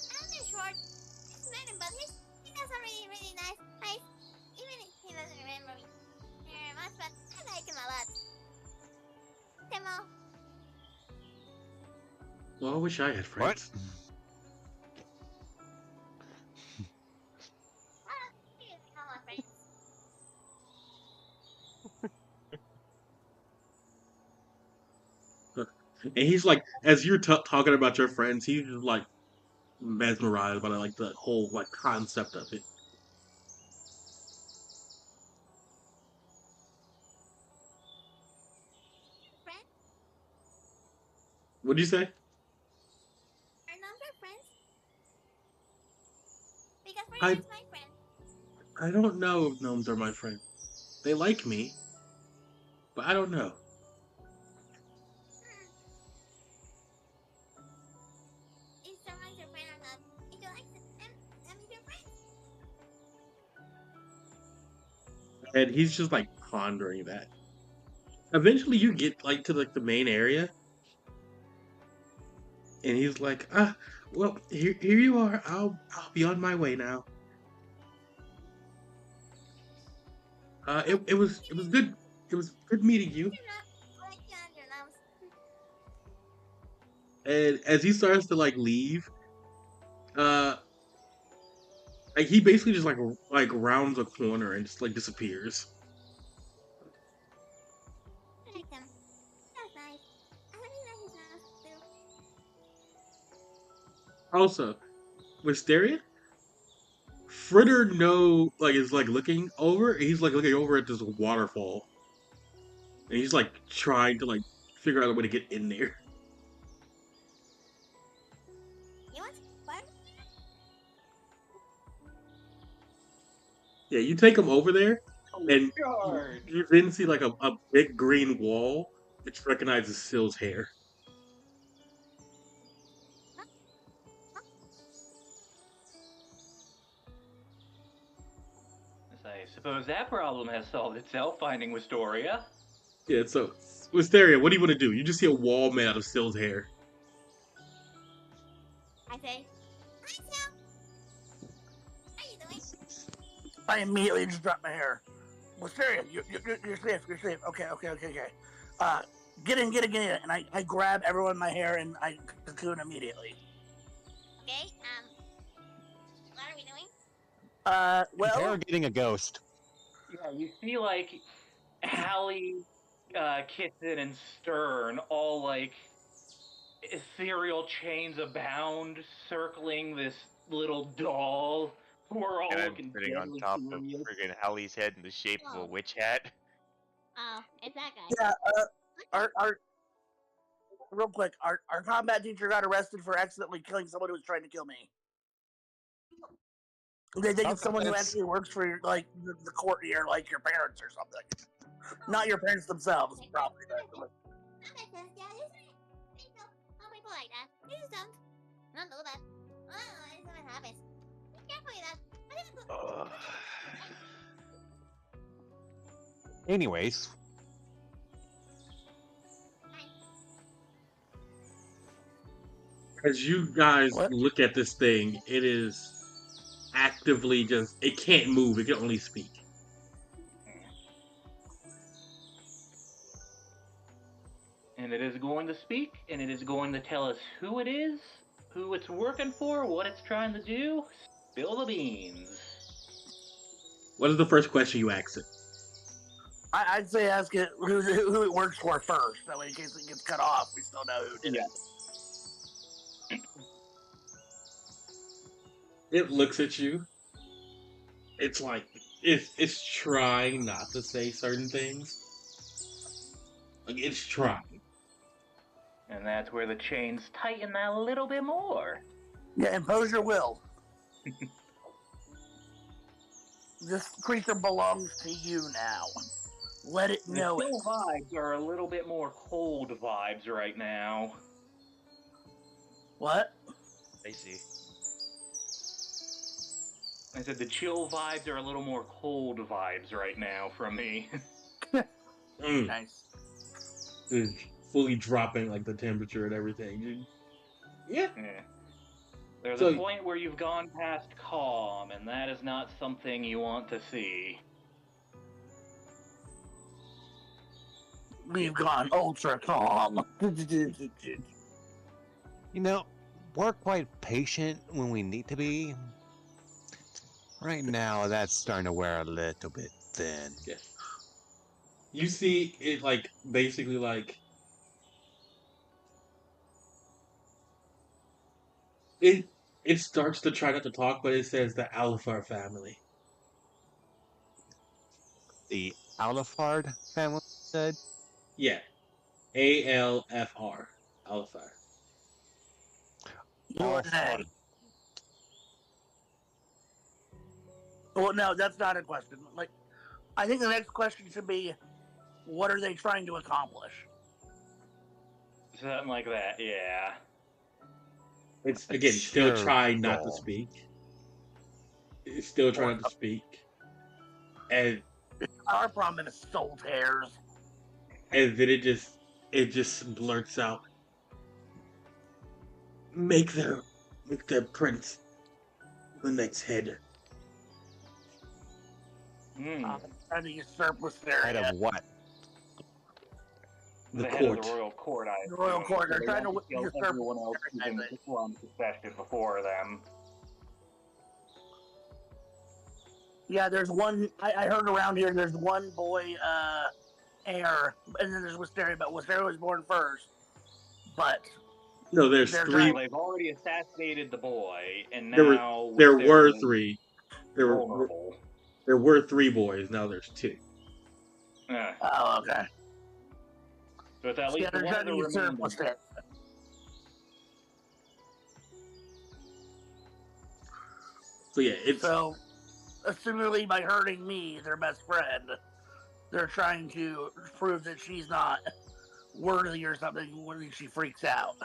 And they're short. He's married, but he's also really nice. Nice. Even if he doesn't remember me very much, but I like him a lot. Timo. Well, I wish I had What? friends. He's all my friends. And he's like, as you're talking about your friends, he's just like mesmerized by like the whole like concept of it. Friends? What'd you say? Are none of your friends? Because Freya I is my friend. I don't know if gnomes are my friend. They like me, but I don't know. Hmm. Is someone your friend or not? If you like them is your friend. And he's just like pondering that. Eventually, you get like to like the main area, and he's like, ah, well, here you are. I'll be on my way now. It was good. It was good meeting you. You're not like you and your nose. And as he starts to like leave, uh, like he basically just like rounds a corner and just like disappears. I like them. That's nice. I really like his nose too. Also, Wisteria, Fritter no like is like looking over. He's like looking over at this waterfall, and he's like trying to like figure out a way to get in there. You want fun? Yeah, you take him over there, Oh, and George! you then see like a big green wall, which recognizes Sill's hair. I suppose that problem has solved itself, finding Wistoria. Yeah, so Wisteria, what do you want to do? You just see a wall made out of Sill's hair. I say. Hi, Sam. How you doing? I immediately just dropped my hair. Wisteria, you're safe. You're safe. Okay. Get in. And I grab everyone in my hair and I cocoon immediately. Okay. What are we doing? Well, Interrogating a ghost. Yeah, you see like Hallie, Kitson, and Stern all like ethereal chains abound circling this little doll who are all And I'm looking sitting on deadly top of serious. friggin' Hallie's head in the shape of a Oh. witch hat. Oh, it's that guy. yeah. Our real quick, our combat teacher got arrested for accidentally killing someone who was trying to kill me. They think it's someone who actually works for like the court here, like your parents or something. Not your parents themselves, probably. That makes sense. Yeah, they know how people like that. They just don't. I don't know that. I don't know. It's what happens. Be careful with that. Anyways, As you guys What? look at this thing, it is actively just, it can't move, it can only speak. And it is going to speak, and it is going to tell us who it is, who it's working for, what it's trying to do. Spill the beans. What is the first question you ask it? I'd say ask it who it works for first. That way, in case it gets cut off, we still know who did it. It looks at you. It's like it's trying not to say certain things. Like it's trying. And that's where the chains tighten a little bit more. Yeah, impose your will. This creature belongs to you now. Let it know the it. chill vibes are a little bit more cold vibes right now. What? I see. I said the chill vibes are a little more cold vibes right now from me. Nice. It's fully dropping like the temperature and everything. Yeah. There's So- a point where you've gone past calm, and that is not something you want to see. We've gone ultra calm. you know, we're quite patient when we need to be. Right now, that's starting to wear a little bit thin. Yeah. You see it like basically like it starts to try not to talk, but it says the Alpha family. The Alifard family said, Yeah. ALFR. Alpha. USA. Well, no, that's not a question. Like, I think the next question should be, what are they trying to accomplish? Something like that, yeah. It's again still Sure, trying not to goal. speak. It's still trying not to speak. And Our problem is soul tears. then it just blurts out. Make their prince the next head. Trying to usurp Head Wisteria. of what? The head court. of the royal court, I The royal assume. court. They're They trying to want kill usurp everyone else who's in Wisteria. Islam succession before them. Yeah, there's one. I heard around here. There's one boy heir, and then there's Wisteria. But Wisteria was born first. But No, there's They're three. Well, they've already assassinated the boy, and There were now there were Wisteria's three. There were vulnerable. there were three boys. Now there's two. oh, okay. So it's at Yeah, least they're one of trying the to usurp remaining. Wisteria. So yeah, it's So, assumingly by hurting me, their best friend, they're trying to prove that she's not worthy or something when she freaks out.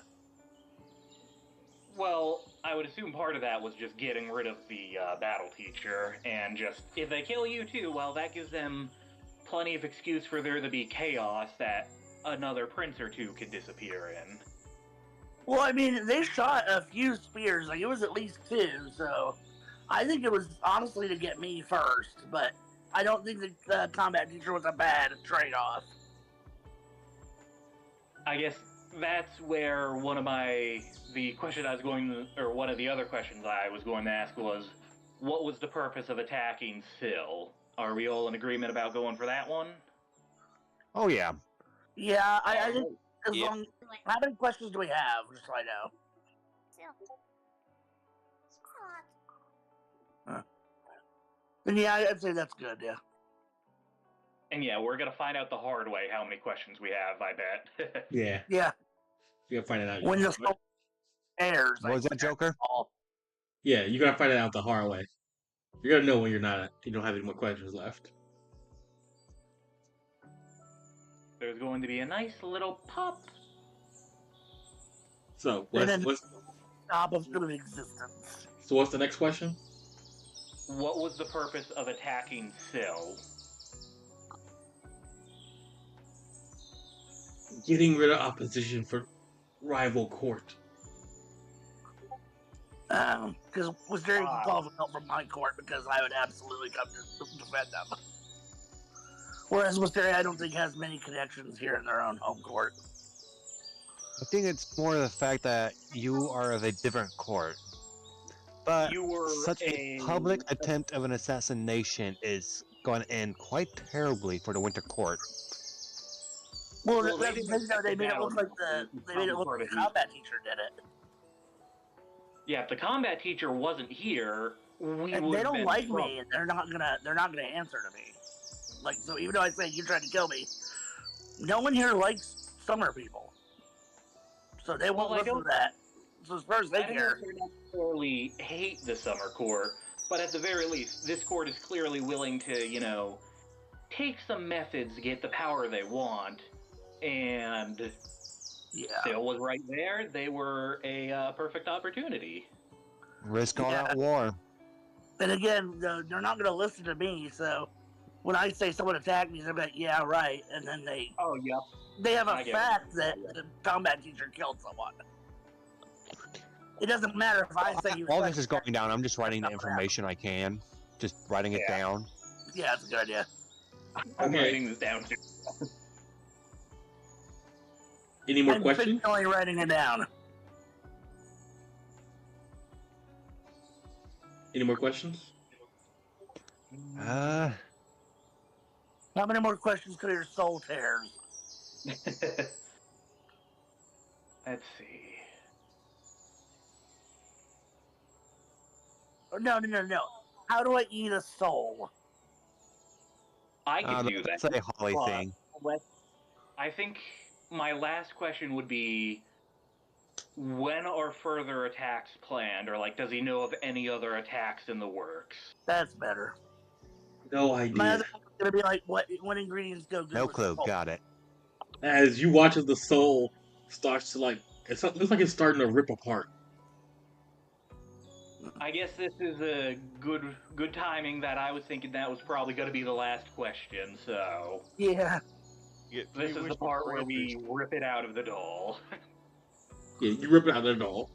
Well, I would assume part of that was just getting rid of the battle teacher, and just, if they kill you too, well, that gives them plenty of excuse for there to be chaos that another prince or two could disappear in. Well, I mean, they shot a few spears, like it was at least two, so I think it was honestly to get me first, but I don't think the combat teacher was a bad trade-off. I guess that's where one of the question I was going to, or one of the other questions I was going to ask was, what was the purpose of attacking Syl? Are we all in agreement about going for that one? Oh yeah. Yeah, I think as Yeah. long. How many questions do we have? Just so I know. Then yeah, I'd say that's good. Yeah. And yeah, we're gonna find out the hard way how many questions we have, I bet. yeah. Yeah. You gotta find it out. When the soul airs, What was that, Joker? Yeah, you gotta find it out the hard way. You're gonna know when you don't have any more questions left. There's going to be a nice little pop. So And what's then what's stop of human existence. so what's the next question? What was the purpose of attacking Syl? Getting rid of opposition for rival court. Because Wisteria can call for help from my court because I would absolutely come to defend them. Whereas Wisteria, I don't think has many connections here in their own home court. I think it's more the fact that you are of a different court. But You were such a public attempt of an assassination is going to end quite terribly for the Winter Court. Well, Well, that's they the thing, though. They made it look like the combat teacher did it. Yeah, if the combat teacher wasn't here, we And would. they don't like me, and they're not gonna answer to me. Like, so even though I say you tried to kill me, no one here likes summer people, so they won't listen to that. So as far as they care, don't necessarily hate the summer court, but at the very least, this court is clearly willing to, take some methods to get the power they want, and Syl was right there. They were a perfect opportunity. Risk all out war. And again, they're not gonna listen to me. So when I say someone attacked me, they're like, "Yeah, right," and then they have a fact that the combat teacher killed someone. It doesn't matter if I say you. All this is going down. I'm just writing the information I can. Just writing it down. Yeah, it's a good idea. I'm writing this down too. Any more questions? I'm only writing it down. Any more questions? How many more questions could your soul tears? Let's see. No. How do I eat a soul? I could do that. That's a Holly thing. I think my last question would be, when are further attacks planned, or does he know of any other attacks in the works? That's better. No idea. My other one is gonna be like, what ingredients go good? No with clue. soul? Got it. As you watch as the soul starts to it looks like it's starting to rip apart. I guess this is a good timing that I was thinking that was probably going to be the last question, so... Yeah. This is the part where we rip it out of the doll. Yeah, you rip it out of the doll.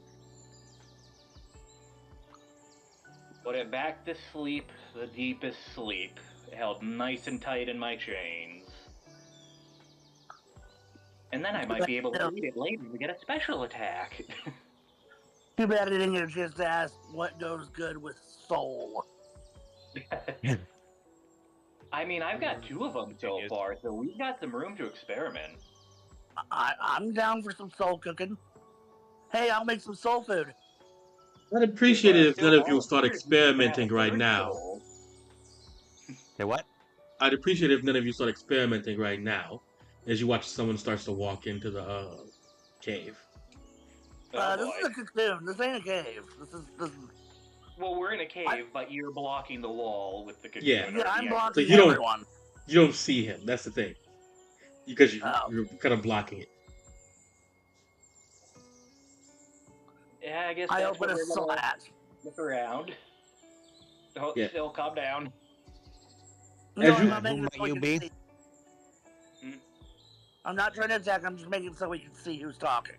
Put it back to sleep, the deepest sleep, held nice and tight in my chains. And then I might be able to read it later to get a special attack. Too bad I didn't get a chance to ask what goes good with soul. I mean, I've got 2 of them so far, so we've got some room to experiment. I'm down for some soul cooking. Hey, I'll make some soul food. I'd appreciate it if none of you will start experimenting right now. Say what? I'd appreciate it if none of you start experimenting right now, as you watch someone starts to walk into the cave. This is a cocoon. This ain't a cave. This is. Well, we're in a cave, but you're blocking the wall with the cocoon. Yeah, I'm blocking so you everyone. You don't see him. That's the thing, because you're kind of blocking it. Yeah, I guess I that's open what a we're gonna slat. look around. Oh, Yeah. Still calm down. As No, you- I'm making Who it so might you we be? can see. I'm not trying to attack. I'm just making it so we can see who's talking.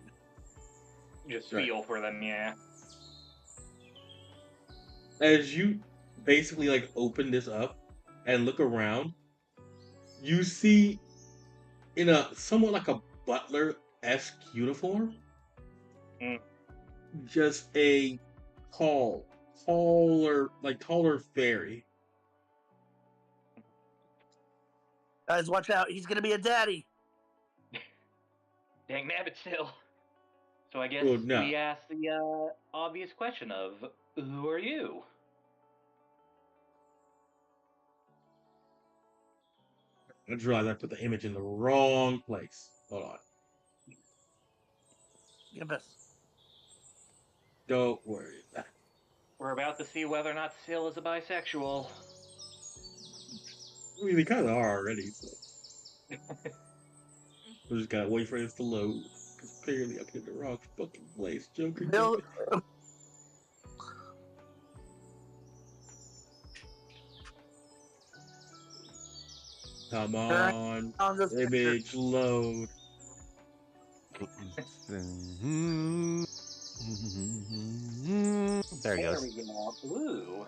Just feel for them, yeah. As you basically open this up and look around, you see in a somewhat like a butler-esque uniform, just a taller fairy. Guys, watch out. He's gonna be a daddy. Dang nabbit still. So I guess Oh, no. we ask the obvious question of, who are you? I just realized I put the image in the wrong place. Hold on. Gibbous. Don't worry about it. We're about to see whether or not Syl is a bisexual. I mean, they kind of are already, so. We just gotta wait for this to load. Because apparently I'm in the wrong fucking place. Joker. Bill, Come on. on this picture. Image load. There he goes. we go. Ooh.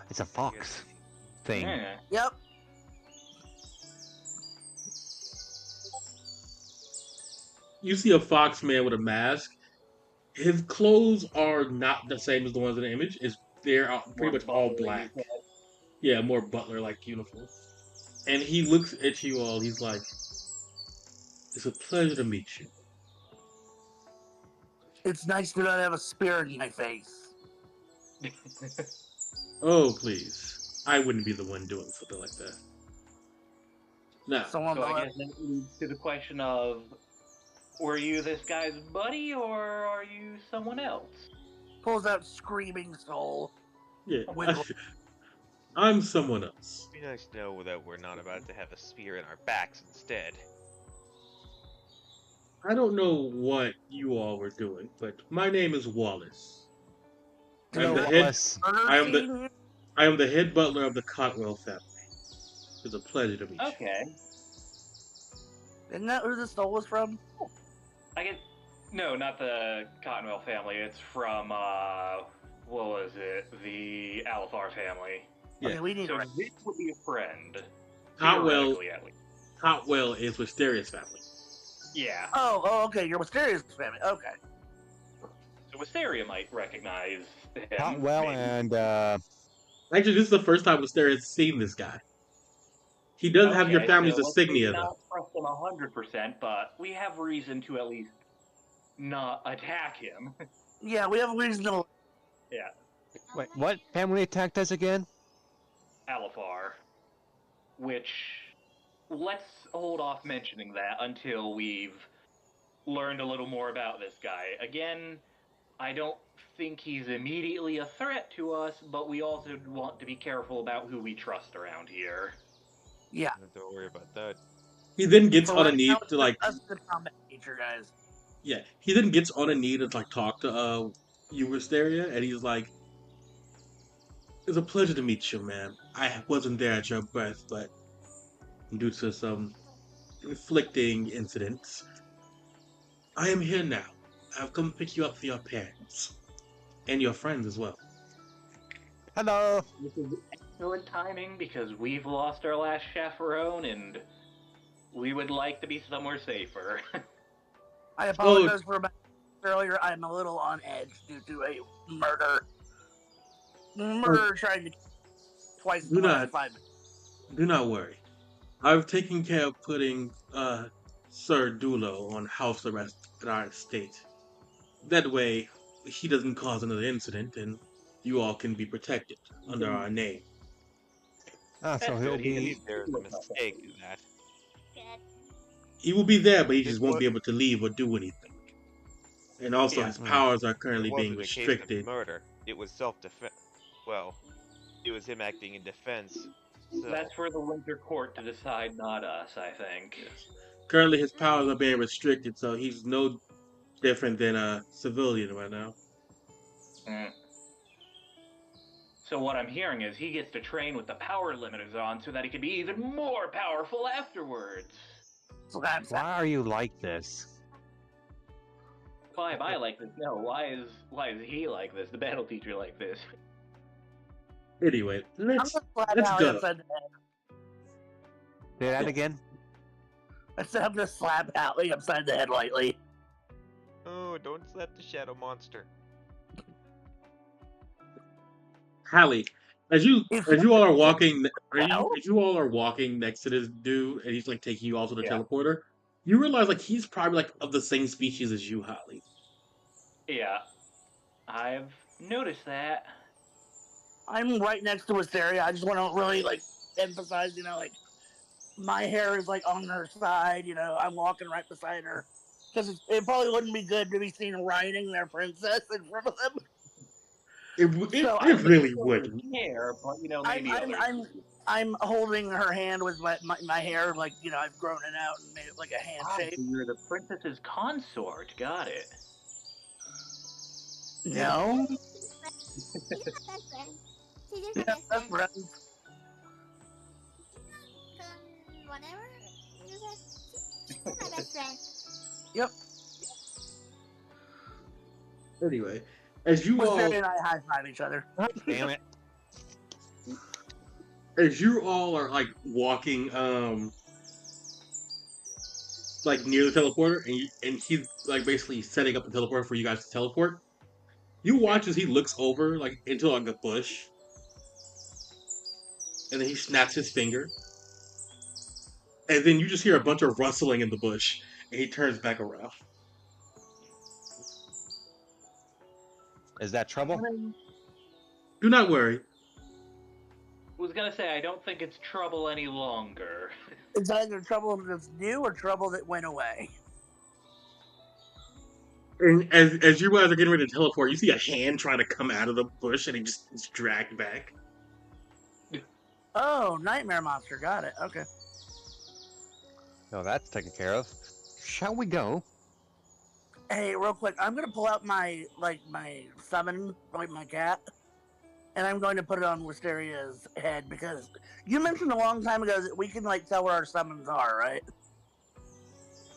It's a fox thing. Yeah. Yep. You see a fox man with a mask. His clothes are not the same as the ones in the image. They're pretty much all black. Yeah, more butler-like uniform. And he looks at you all. He's like, "It's a pleasure to meet you." It's nice to not have a spear in my face. Oh, please. I wouldn't be the one doing something like that. Now, Someone So I guess that leads to the question of, were you this guy's buddy, or are you someone else? pulls out screaming soul. yeah, Wiggle. I'm someone else. It'd be nice to know that we're not about to have a spear in our backs instead. I don't know what you all were doing, but my name is Wallace. I am the head. Wallace. I am the head butler of the Cotwell family. It's a pleasure to meet you. Okay. Isn't that who the soul was from? I guess. No, not the Cottonwell family. It's from, what was it? The Alethar family. Yeah. Okay, we need So to. this would be a friend. Cotwell, Theoretically, at least. Cotwell is Wisteria's family. Yeah. Oh, okay. You're Mysterious family. Okay. So Wisteria might recognize him. Cotwell maybe. and Actually, this is the first time Wisteria's seen this guy. He does have your Okay, family's so let's maybe insignia, though. not trust him 100%, but we have reason to at least not attack him. Yeah, we have a reason to. wait, what family attacked us again? Alethar. Which, let's hold off mentioning that until we've learned a little more about this guy. Again, I don't think he's immediately a threat to us, but we also want to be careful about who we trust around here. Yeah. Don't worry about that. He then gets For on a right knee now, to like, us the combat nature guys. yeah. He then gets on a knee to like talk to you, Wisteria, and he's like, "It's a pleasure to meet you, man. I wasn't there at your birth, but due to some conflicting incidents, I am here now. I've come pick you up for your parents and your friends as well." Hello. This is excellent timing because we've lost our last chaperone and we would like to be somewhere safer. I apologize for about earlier. I'm a little on edge due to a murder. Trying to twice in Do the last not- 5 minutes. Do not worry. I've taken care of putting Sir Dulo on house arrest at our estate. That way, he doesn't cause another incident, and you all can be protected under our name. Ah, so That's he'll good. He be. There's a mistake in that. Good. He will be there, but he just It won't wa- be able to leave or do anything. And also, Yeah. his powers are It currently being wasn't a case of restricted. murder. It was self-defense. Well, it was him acting in defense. So, That's for the Winter Court to decide, not us, I think. Currently, his powers are being restricted, so he's no different than a civilian right now. Mm. So what I'm hearing is he gets to train with the power limiters on so that he can be even more powerful afterwards. So that's Why are you like this? Why am I like this? No, why is he like this? The battle teacher like this? Anyway, I'm let's gonna slap let's Allie go. upside the head. Say that again. I said I'm gonna slap Allie upside the head lightly. oh, don't slap the shadow monster. Hallie, as you all are walking, Well? as you all are walking next to this dude, and he's like taking you all to the Yeah. teleporter, you realize like he's probably like of the same species as you, Holly. Yeah, I've noticed that. I'm right next to Wisteria. I just want to really like emphasize, like my hair is like on her side. I'm walking right beside her. Because it probably wouldn't be good to be seen riding their princess in front of them. So It really wouldn't. Care, but I'm maybe I'm others. I'm I'm holding her hand with my hair, like I've grown it out and made it like a handshake. So you're the princess's consort. Got it. No, She's my best friend. She's just yeah, my best that's friend. right. Whatever you said. She's my best friend. Yep. Anyway, as you all Wisteria and I high five each other. Damn it. are like walking like near the teleporter, and he's like basically setting up the teleporter for you guys to teleport. You watch as he looks over like into like a bush, and then he snaps his finger, and then you just hear a bunch of rustling in the bush, and he turns back around. Is that trouble? Do not worry. Was gonna say I don't think it's trouble any longer. It's either trouble that's new or trouble that went away. And as you guys are getting ready to teleport, you see a hand trying to come out of the bush, and he just is dragged back. Oh, nightmare monster. Got it. Okay. No, that's taken care of. Shall we go? Hey, real quick, I'm gonna pull out my summon, like my cat, and I'm going to put it on Wisteria's head because you mentioned a long time ago that we can like tell where our summons are, right?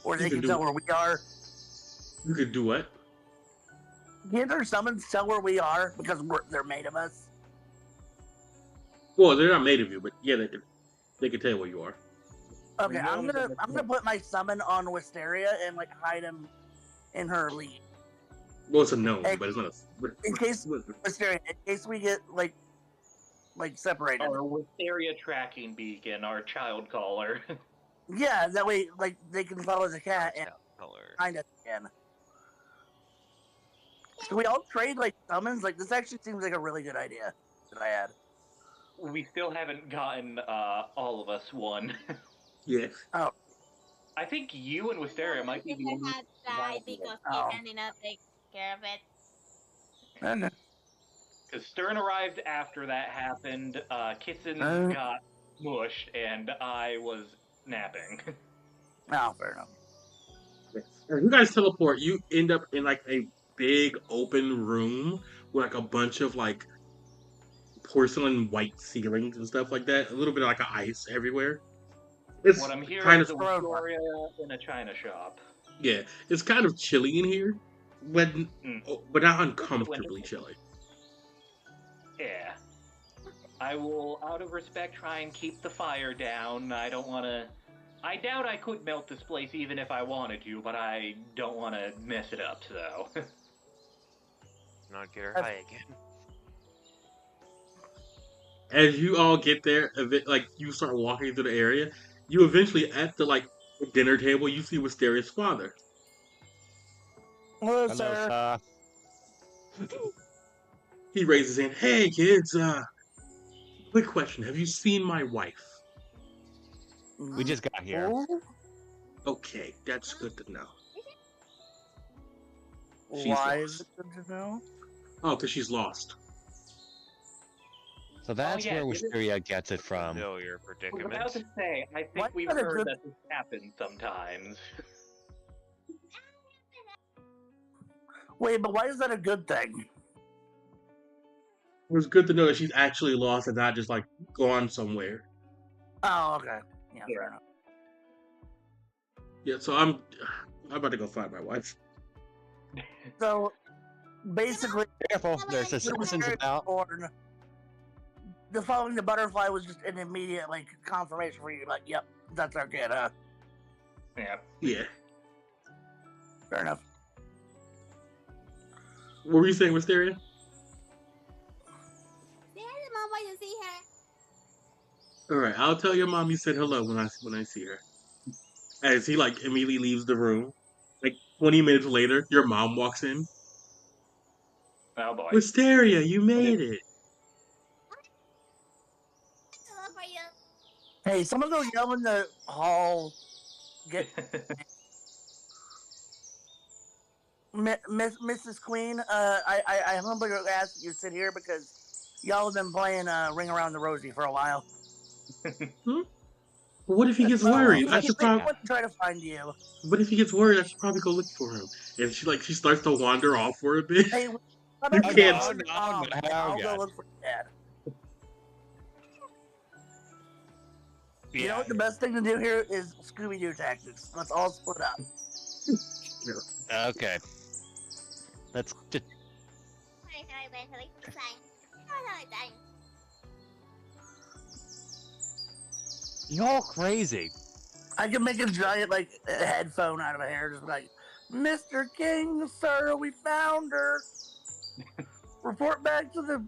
Or they You can can do tell it. where we are. You could do what? Can't our summons tell where we are because they're made of us? Well, they're not made of you, but yeah, they can. They can tell you where you are. Okay, No, I'm no, gonna put my summon on Wisteria and like hide him in her lead. Well, it's a gnome, Hey, but it's not a. in case Wisteria, in case we get like separated. Our Wisteria tracking beacon, our child caller. Yeah, that way like they can follow the cat and Color. find us again. Can we all trade like summons? Like this actually seems like a really good idea that I had. We still haven't gotten all of us one. Yeah. I think you and Wisteria might be the only. had died because Oh. Ethan did not take care of it. Because Stern arrived after that happened, Kitten got mushed, and I was napping. No, fair enough. As you guys teleport, you end up in like a big open room with like a bunch of like porcelain white ceilings and stuff like that. A little bit of like ice everywhere. It's What I'm hearing kind is of a Wisteria in a china shop. yeah. It's kind of chilly in here, but not uncomfortably chilly. Yeah. I will, out of respect, try and keep the fire down. I don't want to. I doubt I could melt this place even if I wanted to, but I don't want to mess it up, so. Not get her high again. As you all get there, like you start walking through the area, you eventually at the like dinner table, you see Wisteria's father. Hello, Hello, sir. He raises his hand. Hey, kids. Quick question: have you seen my wife? We just got here. Oh, Okay, that's good to know. She's why lost. is it good to know? Oh, because she's lost. So that's yeah, where did it- Wisteria gets it from. Know your I was about predicament. to say, I Why think we've is that a heard good- that this happens sometimes. Wait, but why is that a good thing? It was good to know that she's actually lost and not just like gone somewhere. Oh, okay. Yeah, Yeah. fair enough. Yeah, so I'm about to go find my wife. So basically, Careful, there's assassins about. born. The following the butterfly was just an immediate like confirmation for you. Like, yep, that's our kid. Yeah. Yeah. Fair enough. What were you saying, Wisteria? Say hi to mom when you see her. All right, I'll tell your mom you said hello when I see her. As he like immediately leaves the room, like 20 minutes later, your mom walks in. Oh boy. Wisteria, you made it. Hello for you. Hey, someone go yell in the hall. Get Mrs. Queen, I humbly ask that you sit here because y'all have been playing Ring Around the Rosie for a while. Well, what if he gets Well, worried? he I should probably. wouldn't try to find you. What if he gets worried? I should probably go look for him. And she starts to wander off for a bit. Hey, how You about you can't. go with your mom, and I'll go look for your dad. You know what the best thing to do here is Scooby-Doo tactics. Let's all split up. Okay. Let's just. Eventually, it's fine. No, it's fine. Y'all crazy. I can make a giant headphone out of a hair, just like, Mr. King, sir, we found her. Report back to the.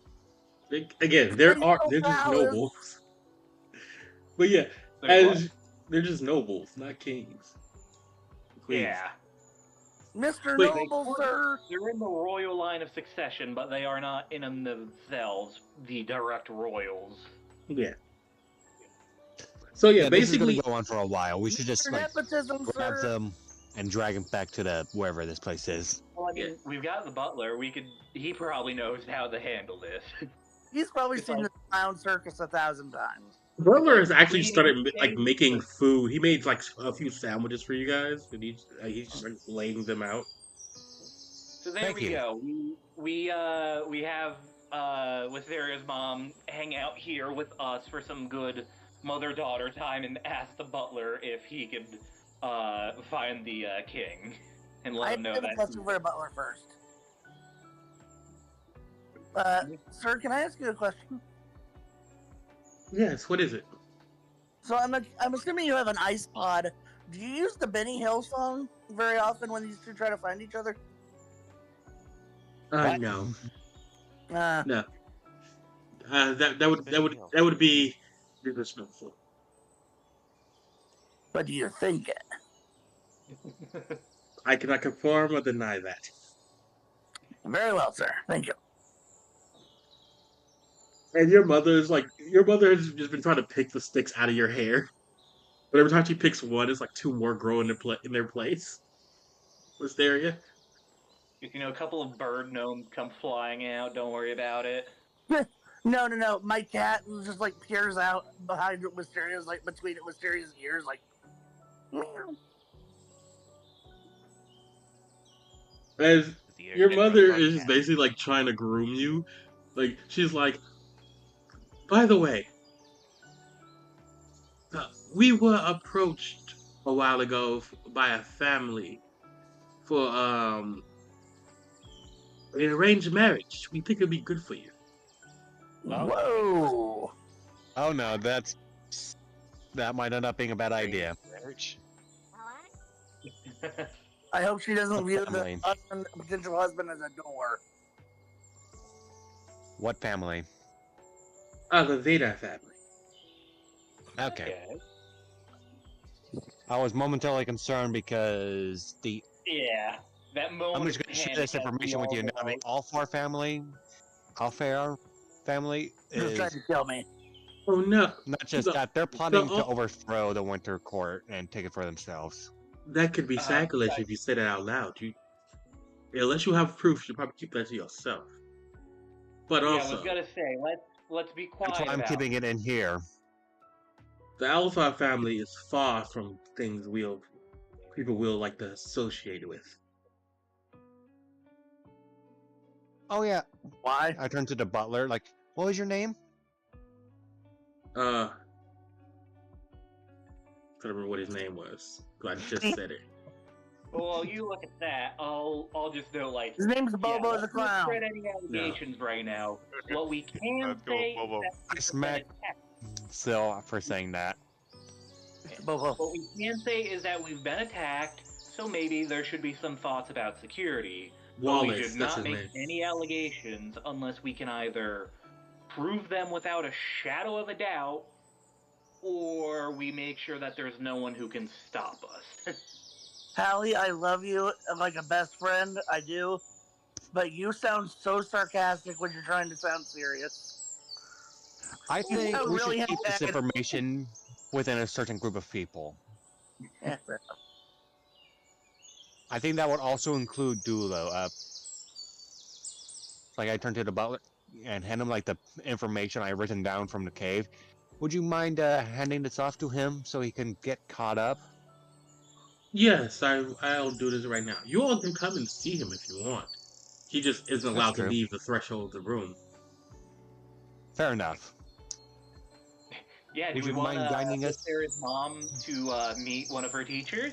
Again, they're just nobles. But yeah, they're just nobles, not kings. Queens. Yeah. Mr. Wait. Noble, sir. They're in the royal line of succession, but they are not in themselves the direct royals. Yeah. So yeah, This is basically, gonna go on for a while. We should just Nepotism, grab sir. them and drag them back to wherever this place is. Well, I mean, we've got the butler. He probably knows how to handle this. He's probably seen the clown circus 1,000 times. Butler has actually started making food. He made a few sandwiches for you guys, and he's just laying them out. So there we go. We have Witheria's mom hang out here with us for some good mother-daughter time and ask the butler if he could find the king and let him know that. I have a question for the butler first. Sir, can I ask you a question? Yes, what is it? So I'm assuming you have an ice pod. Do you use the Benny Hill song very often when these two try to find each other? No. No. That would be disrespectful. But do you think it? I cannot confirm or deny that. Very well, sir. Thank you. And your mother has just been trying to pick the sticks out of your hair. But every time she picks one, it's like two more grow in their place. Wisteria. A couple of bird gnomes come flying out. Don't worry about it. No. My cat just peers out behind Wisteria's, between Wisteria's ears, meow. As your mother is just basically trying to groom you. She's like, by the way, we were approached a while ago by a family for an arranged marriage. We think it'd be good for you. Whoa! Oh no, that might end up being a bad idea. Marriage? I hope she doesn't view the potential husband as a door. What family? The Veda family. Okay. I was momentarily concerned because that moment. I'm just going to share this information with you now. The Alfar family is trying to kill me. Oh no! Not just that; they're plotting to overthrow the Winter Court and take it for themselves. That could be sacrilege if you say that out loud. Unless you have proof, you should probably keep that to yourself. But also, I was gonna say, let's be quiet. That's why I'm keeping it in here. The Alpha family is far from things people will like to associate with. Oh yeah. Why? I turned to the butler. What was your name? I don't remember what his name was. I just said it. Well, you look at that. I'll just know his name's Bobo the Clown. Spread any allegations right now. What we can say is that I smacked Sil for saying that. Bobo. What we can say is that we've been attacked, so maybe there should be some thoughts about security. Wallace, but we should not make any allegations unless we can either prove them without a shadow of a doubt, or we make sure that there's no one who can stop us. Hallie, I love you like a best friend. I do. But you sound so sarcastic when you're trying to sound serious. I think we should keep this information within a certain group of people. Yeah. I think that would also include Dulo. Like I turn to the butler and hand him like the information I written down from the cave. Would you mind handing this off to him so he can get caught up? Yes, I'll do this right now. You all can come and see him if you want. He just isn't That's allowed to true. leave the threshold of the room. Fair enough. Yeah, do Would we you want mind guiding us? Sarah's mom to meet one of her teachers?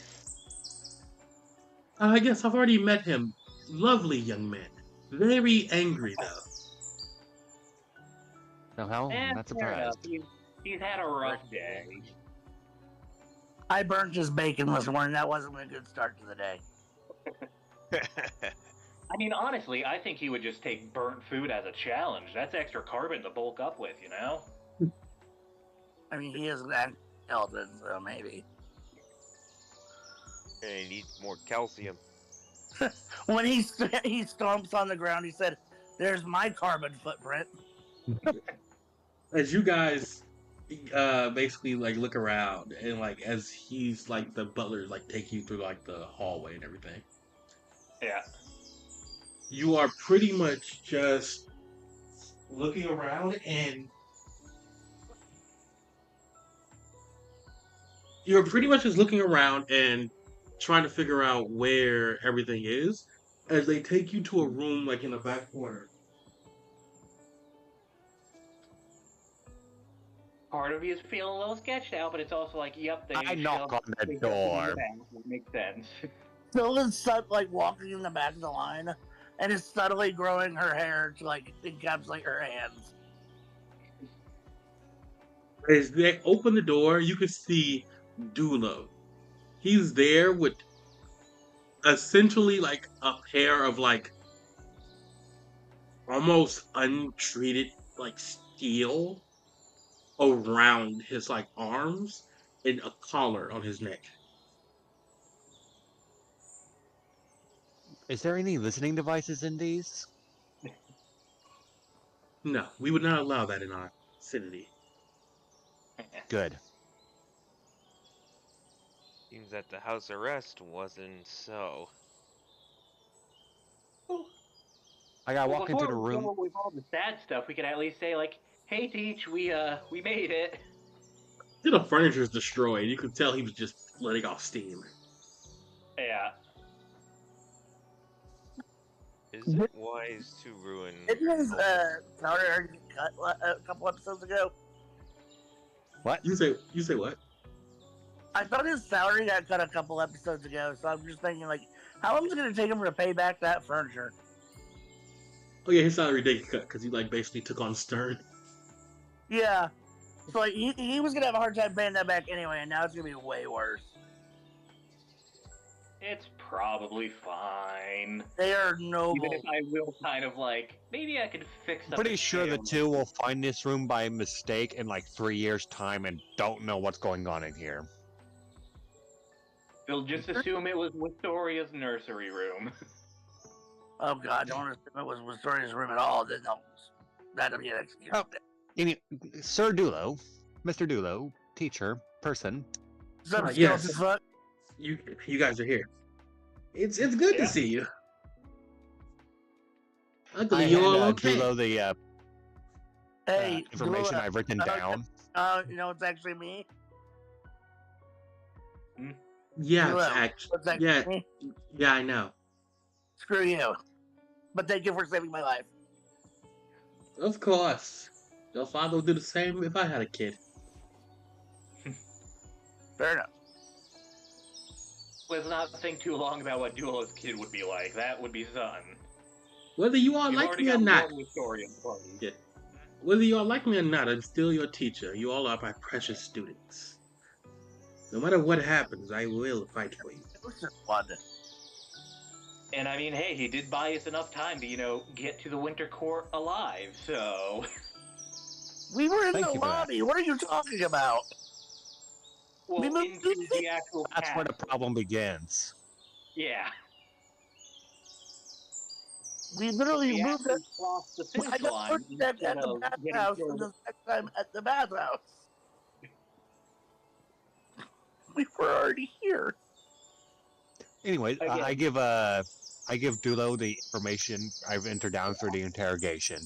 Yes, I've already met him. Lovely young man. Very angry, though. No, how? I'm not Fair enough. surprised. He's had a rough day. I burnt his bacon this morning. That wasn't a good start to the day. I mean, honestly, I think he would just take burnt food as a challenge. That's extra carbon to bulk up with, you know? I mean, he is an skeleton, so maybe. And he needs more calcium. When he stomps on the ground, he said, "There's my carbon footprint." As you guys basically like look around and like as he's like the butler like take you through like the hallway and everything, Yeah. you are pretty much just looking around and you're pretty much just looking around and trying to figure out where everything is as they take you to a room like in the back corner. Part of you is feeling a little sketched out, but it's also like, yep, they I knock on the they door. That makes sense. Sylvan's like walking in the back of the line and is subtly growing her hair to like encapsulate her hands. As they open the door, you can see Dulo. He's there with essentially like a pair of like almost untreated like steel around his like arms and a collar on his neck. Is there any listening devices in these? No, we would not allow that in our vicinity. Good. Seems that the house arrest wasn't so. I gotta Well, walk into the before we room. go with all the sad stuff, we could at least say like, "Hey, Teach, we made it." The furniture's destroyed. You could tell he was just letting off steam. Yeah. Is it wise to ruin? Didn't his salary already get cut a couple episodes ago? What? You say what? I thought his salary got cut a couple episodes ago, so I'm just thinking like, how long is it going to take him to pay back that furniture? Oh yeah, his salary did get cut because he like basically took on Stern. Yeah. So like he was gonna have a hard time paying that back anyway, and now it's gonna be way worse. It's probably fine. They are noble. Even if I will kind of like, maybe I could fix up Pretty the sure the scale. two will find this room by mistake in like 3 years' time and don't know what's going on in here. They'll just assume it was Wistoria's nursery room. Oh god, don't assume it was Wistoria's room at all. Then that'll be an excuse. Oh. Sir Dulo, Mr. Dulo, teacher, person. Some yes. skeleton fuck. You guys are here. It's good to see you. Luckily, you all okay. Dulo the Hey, information Dula, I've written down. you know it's actually me. Yeah, Dula, it's actually. it's actually me. Yeah, I know. Screw you. But thank you for saving my life. Of course. Your father would do the same if I had a kid. Fair enough. Let's not think too long about what Duelo's kid would be like. That would be son. Whether you all You've like already me or got not, more Wistoria party. yeah. Whether you all like me or not, I'm still your teacher. You all are my precious students. No matter what happens, I will fight for you. It was just fun. And I mean, hey, he did buy us enough time to, get to the Winter Court alive, so... We were in Thank the you for that. lobby. What are you talking about? Well, We moved into the actual That's where the castle. problem begins. Yeah. We literally We moved it. actually crossed the I finish got line looked at instead the of getting bathhouse killed. and the next time at the bathhouse. We were already here. Anyway, Again. I give Dulo the information I've entered down through the interrogation.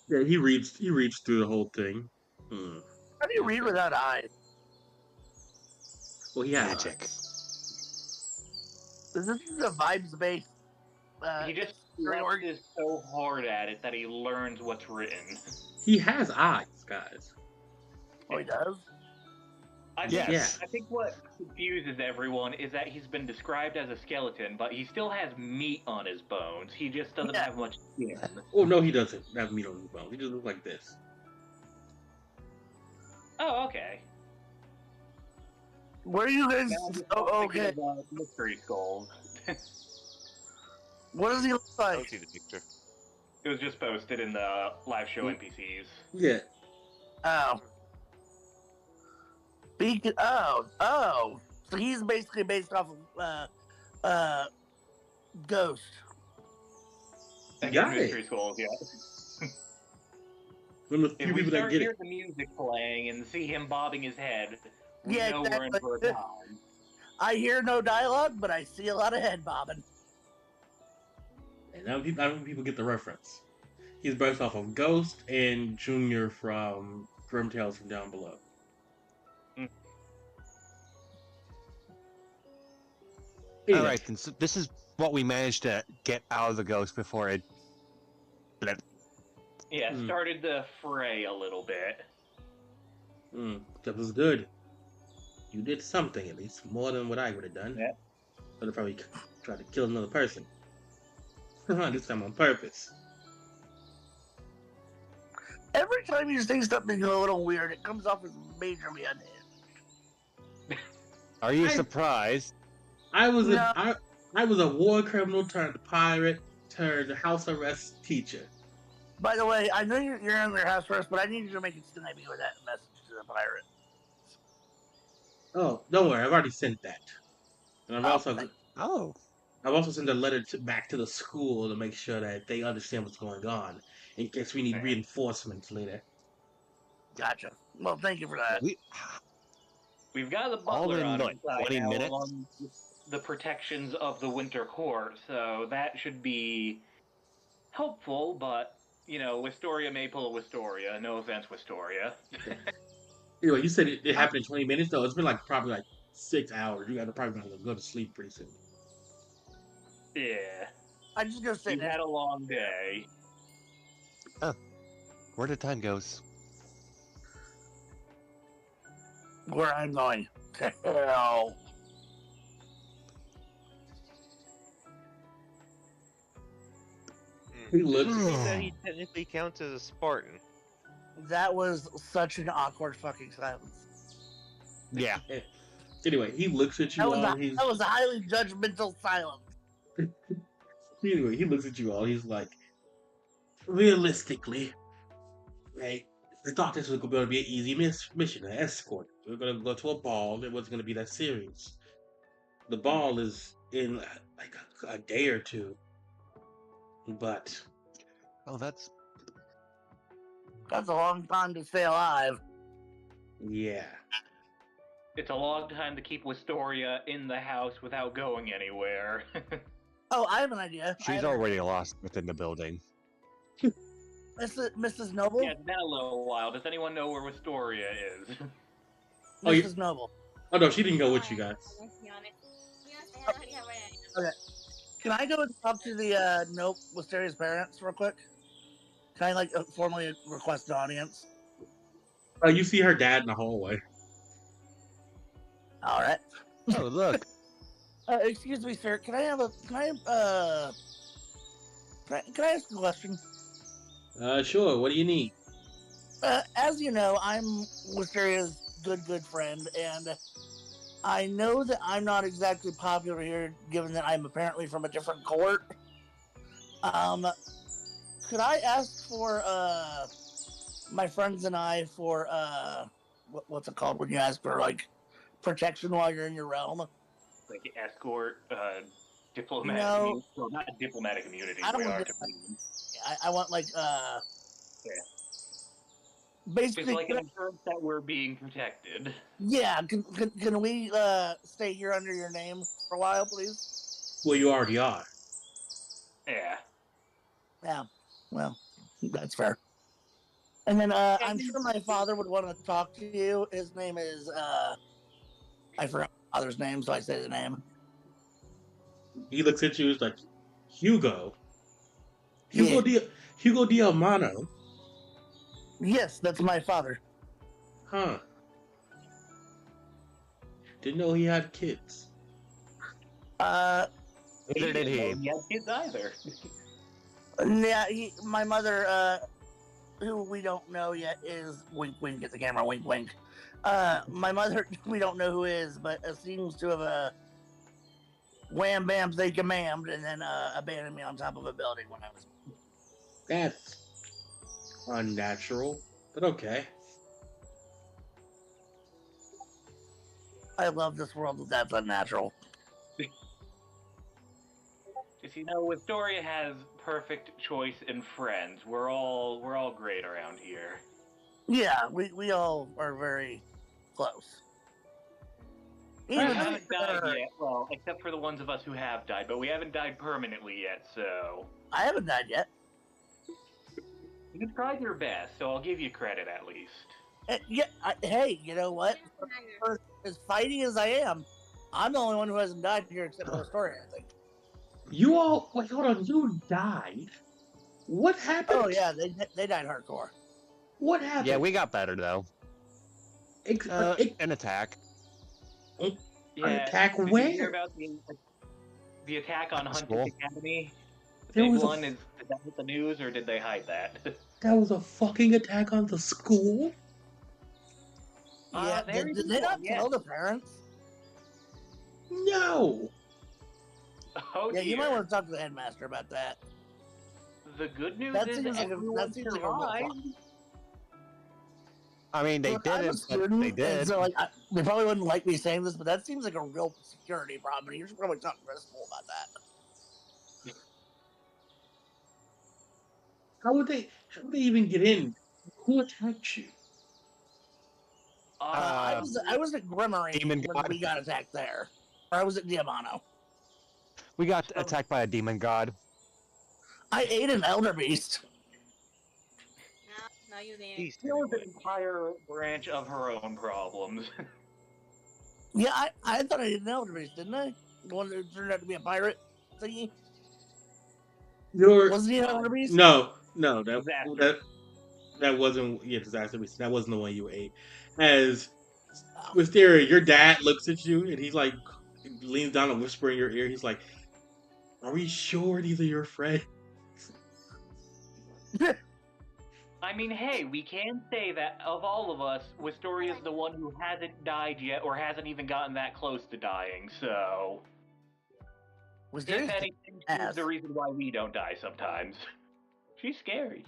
Yeah, he reads through the whole thing. How do you read without eyes? Well, he has Magic. eyes. This is a vibes based. He just reorg- is so hard at it that he learns what's written. He has eyes, guys. Oh, he does. Yes. I think what confuses everyone is that he's been described as a skeleton, but he still has meat on his bones. He just doesn't have much skin. Oh no, he doesn't have meat on his bones. He just looks like this. Oh, okay. Where are you guys? Now I'm just Oh, thinking okay. of, mystery skulls. What does he look I don't like? see the picture. It was just posted in the live show NPCs. Yeah. Oh. Beacon. Oh. So he's basically based off of Ghost. You got Mystery it. skulls, yeah. One of the If few we people that start get hear it. the music playing and see him bobbing his head, we Yeah, know we're in for a exactly. time. I hear no dialogue, but I see a lot of head bobbing. And now people get the reference. He's based off of Ghost and Junior from Grim Tales from Down Below. All right, then, so this is what we managed to get out of the ghost before it. Yeah, started the fray a little bit. That was good. You did something, at least more than what I would have done. Yeah. But if I tried to kill another person, this time on purpose. Every time you say something a little weird, it comes off as majorly unhinged. Are you surprised? I was No. I was a war criminal turned pirate turned house arrest teacher. By the way, I know you're in their house first, but I need you to make it snipey with that message to the pirate. Oh, don't worry, I've already sent that. And I've Oh. also sent a letter back to the school to make sure that they understand what's going on in case we need reinforcements later. Gotcha. Well, thank you for that. We've got the All butler in, on like, his side 20 now, minutes? along with the protections of the Winter Court, so that should be helpful, but, you know, Wistoria may pull a Wistoria. No offense, Wistoria. Anyway, you said it happened in 20 minutes, though. It's been probably 6 hours. You gotta probably go to sleep pretty soon. Yeah. I'm just gonna say You've had a long day. Where the time goes? where I'm going to hell. He looks. That he technically counts as a Spartan. That was such an awkward fucking silence. Yeah. Anyway, he looks at you all. That was a highly judgmental silence. Anyway, he looks at you all. He's like, realistically, right? I thought this was going to be an easy mission, an escort. We are going to go to a ball. It wasn't going to be that serious. The ball is in like a day or two. But Oh, that's a long time to stay alive. yeah. It's a long time to keep Wistoria in the house without going anywhere. Oh, I have an idea. she's already lost within the building. Mrs. Noble? Yeah, it's been a little while. Does anyone know where Wistoria is? Oh, you- Mrs. Noble. Oh no, she didn't go with you guys. Okay. Can I go and talk to the Nope Wisteria's parents real quick? Can I formally request an audience? You see her dad in the hallway. All right. Oh, look. Excuse me, sir. Can I ask a question? Sure. What do you need? As you know, I'm Wisteria's good friend, and I know that I'm not exactly popular here, given that I'm apparently from a different court. Could I ask for my friends and I for what's it called when you ask for protection while you're in your realm? Like escort, diplomatic No. immunity. Well, not diplomatic immunity. I don't We want are to- to I want Yeah. basically. It's like an insurance that we're being protected. Yeah, can we stay here under your name for a while, please? Well, you already are. Yeah. Yeah, well, that's fair. And then I'm sure my father would want to talk to you. His name is I forgot my father's name, so I say the name. He looks at you. He's like, Hugo. Yeah. Hugo Di Hugo Diamano. Yes, that's my father. Huh. Didn't know he had kids. Neither did didn't know he. he had kids either. Yeah, my mother, who we don't know yet, is wink wink at the camera, wink wink. My mother, we don't know who is, but seems to have wham bam they command and then abandoned me on top of a building when I was. That's unnatural, but okay. I love this world, but that's unnatural. Just Wisteria has perfect choice in friends. We're all great around here. Yeah, we all are very close. We Even haven't died yet. Well, except for the ones of us who have died, but we haven't died permanently yet. So I haven't died yet. you tried your best, so I'll give you credit at least. Yeah, hey, you know what? For as fighty as I am, I'm the only one who hasn't died here except for Astoria, I think. You all wait, hold on. You died. What happened? Oh yeah, they died hardcore. What happened? Yeah, we got better though. An attack. Yeah. Attack Did where? you hear about the attack on That's Huntick cool. Academy? The There big was a- one. Did that hit the news, or did they hide that? That was a fucking attack on the school. Yeah, very did they not yeah. tell the parents? No. Oh Yeah, dear. you might want to talk to the headmaster about that. The good news That is seems like everyone that seems like a real survived. problem. I mean, they Look, I'm a didn't, but student, they and did. so like they probably wouldn't like me saying this, but that seems like a real security problem. You should probably talk to the school about that. How would they even get in? Who attacked you? I was at Grimmery Demon when God. we got attacked there, or I was at Diamano. We got attacked by a demon god. I ate an elder beast. No, you didn't. He's She was an entire branch of her own problems. Yeah, I thought I ate an elder beast, didn't I? The one that turned out to be a pirate thingy. Wasn't he an elder beast? No, Disaster. that wasn't. Yeah, disaster. That wasn't the one you ate. As Wisteria, your dad looks at you and he's like leans down and whispers in your ear. He's like, "Are we sure these are your friends?" I mean, hey, we can say that of all of us, Wisteria is the one who hasn't died yet, or hasn't even gotten that close to dying. So, Was if anything, she's the reason why we don't die sometimes. She's scary.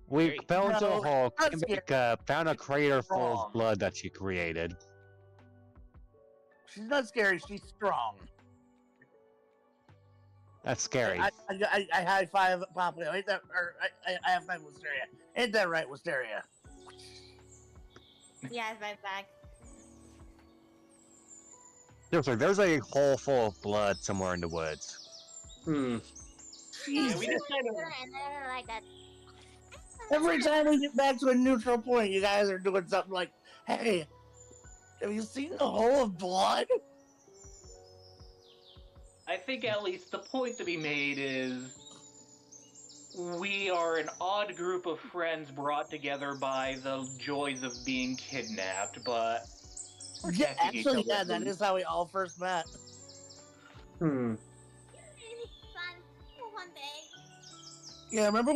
We Great. fell into a No, hole, not came scary. back, found a crater full Wrong. of blood that she created. She's not scary. She's strong. That's scary. I high five Poplio. Ain't that? Or I have five Wisteria. Ain't that right, Wisteria? Yeah, it's right back. There's a hole full of blood somewhere in the woods. Yeah, Jesus. we just kind of. And then like that. Every time we get back to a neutral point, you guys are doing something like, "Hey, have you seen the hole of blood?" I think at least the point to be made is we are an odd group of friends brought together by the joys of being kidnapped, but we're Yeah, testing each actually, other yeah, at that least. is how we all first met. Fun for one day. Yeah, remember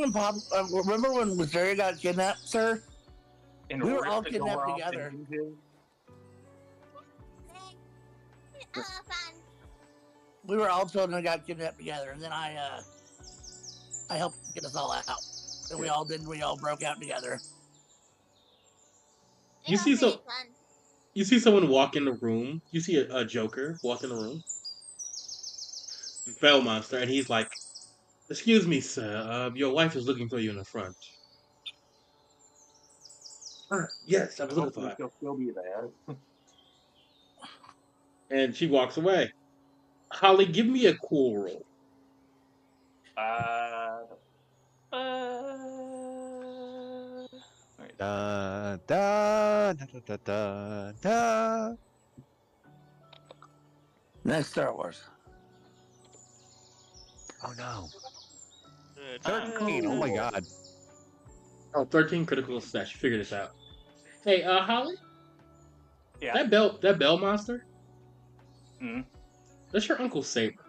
when Wisteria got kidnapped, sir? In we were order all to kidnapped go off together. and do Fun. We were all children that got kidnapped together, and then I helped get us all out. And we all broke out together. You It see was so- really fun. You see someone walk in the room. You see a Joker walk in the room. Bell monster, and he's like, "Excuse me, sir. Your wife is looking for you in the front." Yes, I was looking for hopefully her. she'll still be there. And she walks away. Holly, give me a cool roll. Where is it? Da da da da da da. Next Star Wars. Oh no. 13. Oh my Cool. god. Oh, 13 critical success. You figure this out. Hey, Holly, Yeah. that bell monster, Hmm. that's your Uncle Saber.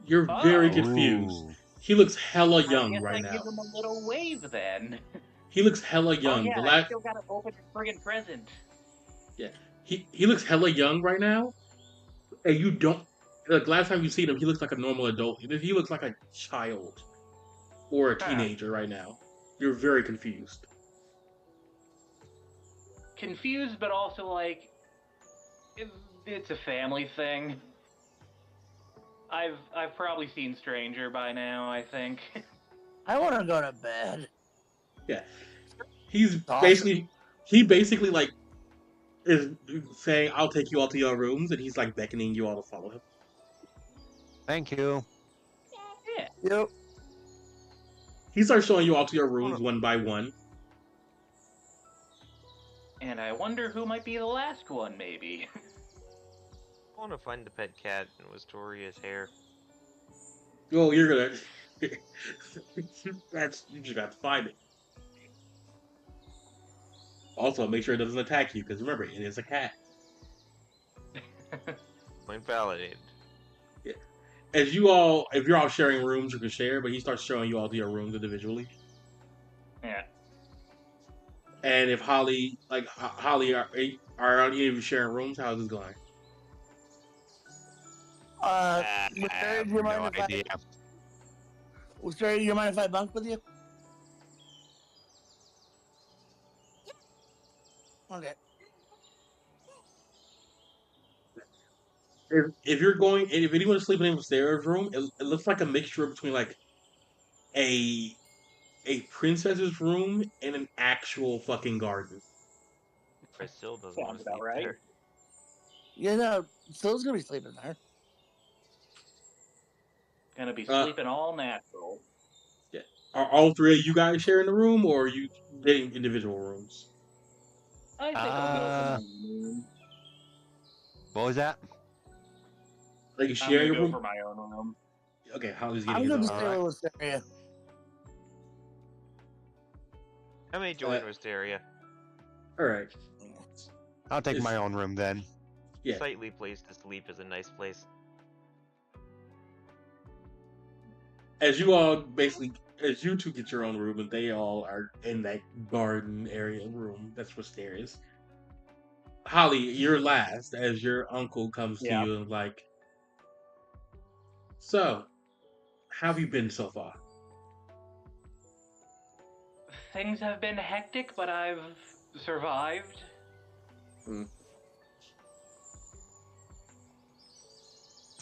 You're very Oh. confused. Ooh. He looks hella I young guess right I give now. him a little wave then. He looks hella Oh young. yeah, The I last, still gotta open the friggin' present. yeah, he looks hella young right now, and you don't. Like last time you seen him, he looks like a normal adult. He looks like a child or a Huh. teenager right now. You're very confused. Confused, but also like, it's a family thing. I've probably seen Stranger by now, I think. I want to go to bed. Yeah, he's Awesome. basically like is saying, "I'll take you all to your rooms," and he's like beckoning you all to follow him. Thank you. Yeah. Yep. He starts showing you all to your I rooms wanna, one by one. And I wonder who might be the last one, maybe. I wanna find the pet cat in Wistoria's hair. Oh, you're gonna. That's you just got to find it. Also, make sure it doesn't attack you, because remember, it is a cat. Point validated. Yeah. As you all, if you're all sharing rooms, you can share, but he starts showing you all to your rooms individually. Yeah. And if Holly, like Holly, are any of you sharing rooms? How's this going? I Wisterian, have do you mind no if idea. Wisterian, do you mind if I bunk with you? Okay. If you're going, if anyone's sleeping in the stairs room, it looks like a mixture between like a a princess's room and an actual fucking garden. Priscilla doesn't want Sounds to about sleep right. there. Yeah, no, Phil's gonna be sleeping there. Gonna be Uh, sleeping all natural. yeah. Are all three of you guys sharing the room, or are you getting individual rooms? I think I'll go for my own. What was that? Like you I'm share gonna your go room? for my own room. Okay, Holly's getting I'm his gonna own. stay Alright. with Wisteria. I may join Wisteria. All right. I'll take Is- my own room then. Yeah. Sightly place to sleep is a nice place. As you all basically, as you two get your own room, and they all are in that garden area room. That's what there is. Holly, you're last as your uncle comes to Yeah. you and like, so, how have you been so far? Things have been hectic, but I've survived.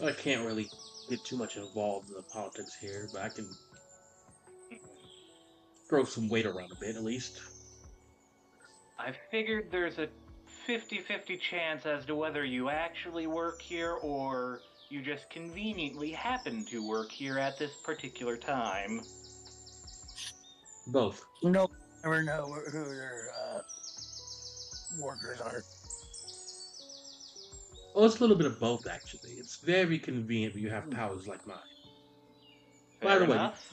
I can't really get too much involved in the politics here, but I can throw some weight around a bit at least. I figured there's a 50-50 chance as to whether you actually work here or you just conveniently happen to work here at this particular time. Both. No, never know who their workers are. Well, it's a little bit of both, actually. It's very convenient when you have powers like mine. By Fair the way, enough.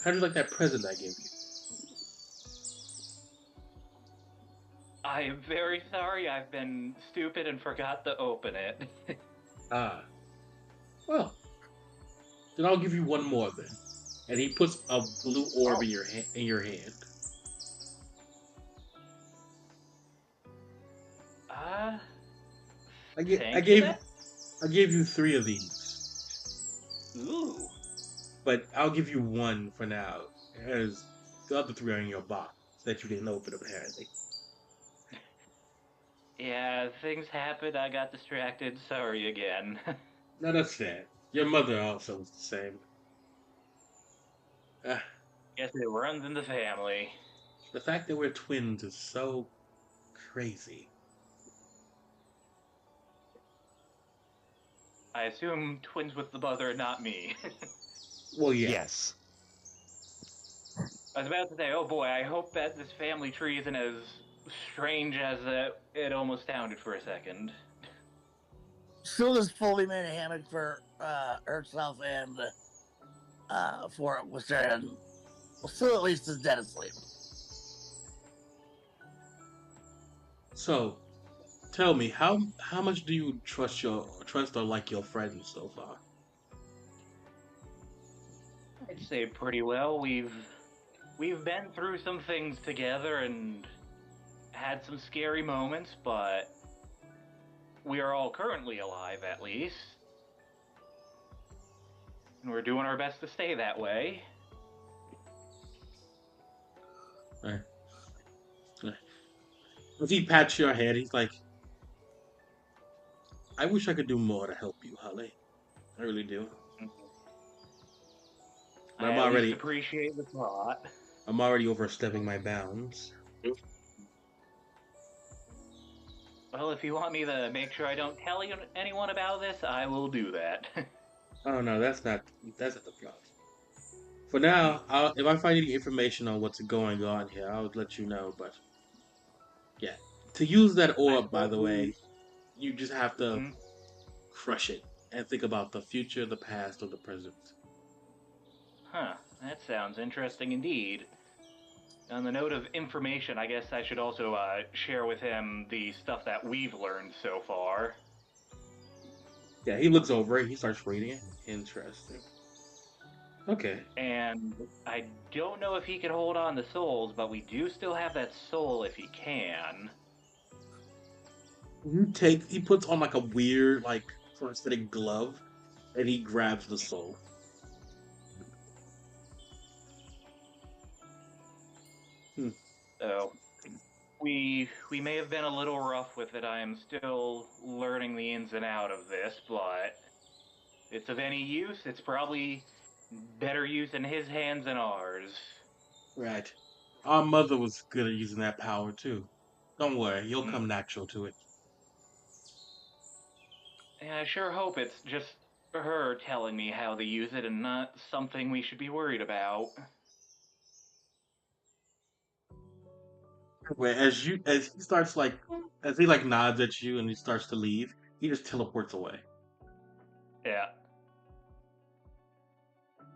how'd you like that present I gave you? I am very sorry I've been stupid and forgot to open it. Ah. Well, then I'll give you one more then. And he puts a blue orb in your hand. I thank gave you. I gave you 3 of these, Ooh. but I'll give you one for now, as the other 3 are in your box that you didn't open apparently. Yeah, things happened. I got distracted. Sorry again. No, that's fair. Your mother also was the same. Ah, Guess it runs in the family. the fact that we're twins is so crazy. I assume twins with the mother, not me. Well, yeah. Yes. I was about to say, oh boy, I hope that this family tree isn't as strange as it almost sounded for a second. Still just fully made a hammock for herself and for Wisteria, and still at least is dead asleep. So, tell me, how much do you trust or like your friends so far? I'd say pretty well. We've been through some things together and had some scary moments, but we are all currently alive at least. And we're doing our best to stay that way. Right. If he pats your head, he's like, "I wish I could do more to help you, Holly. I really do. But I at least appreciate the thought. I'm already overstepping my bounds." Well, if you want me to make sure I don't tell anyone about this, I will do that. Oh no, that's not the problem. For now, if I find any information on what's going on here, I'll let you know. But yeah, to use that orb, by the way, you just have to crush it and think about the future, the past, or the present. Huh, that sounds interesting indeed. On the note of information, I guess I should also share with him the stuff that we've learned so far. Yeah, he looks over it. He starts reading it. Interesting. Okay. And I don't know if he can hold on to souls, but we do still have that soul if he can. He puts on like a weird, like, prosthetic glove, and he grabs the soul. So we may have been a little rough with it. I am still learning the ins and out of this, but it's of any use. It's probably better use in his hands than ours. Right. Our mother was good at using that power too. Don't worry, you'll come natural to it. Yeah, I sure hope it's just her telling me how to use it and not something we should be worried about. Where as he like nods at you and he starts to leave, he just teleports away. Yeah.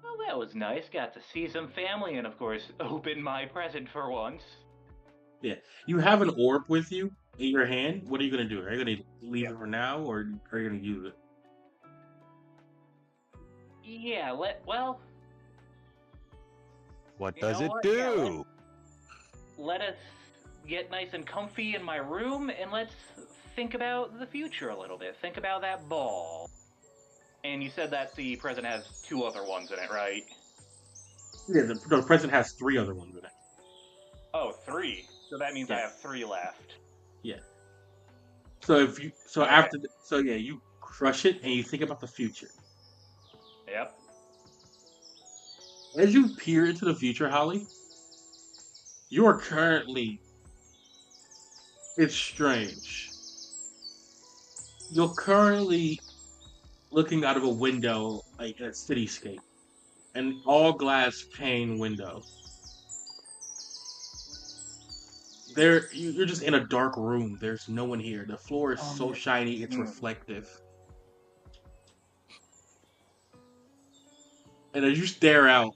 Well, that was nice. Got to see some family and, of course, open my present for once. Yeah. You have an orb with you in your hand. What are you gonna do? Are you gonna leave it for now, or are you gonna use it? Yeah, What You does know it what? do? let us get nice and comfy in my room and let's think about the future a little bit. Think about that ball. And you said that the present has 2 other ones in it, right? Yeah, the present has 3 other ones in it. Oh, 3. So that means I Yeah. have 3 left. Yeah. So you crush it and you think about the future. Yep. As you peer into the future, Holly, you are currently. It's strange. You're currently looking out of a window, like a cityscape, an all glass pane window. You're just in a dark room. There's no one here. The floor is so shiny, it's reflective. And as you stare out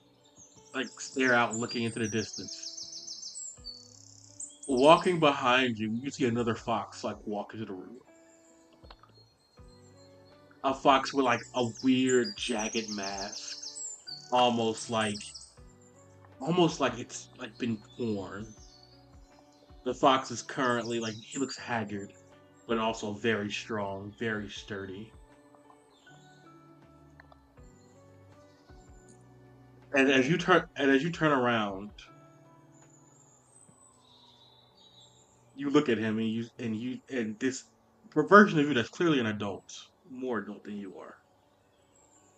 looking into the distance, walking behind you, you see another fox like walk into the room. A fox with like a weird jagged mask, almost like it's like been torn. The fox is currently like he looks haggard, but also very strong, very sturdy. And as you turn around, you look at him and this version of you that's clearly an adult, more adult than you are.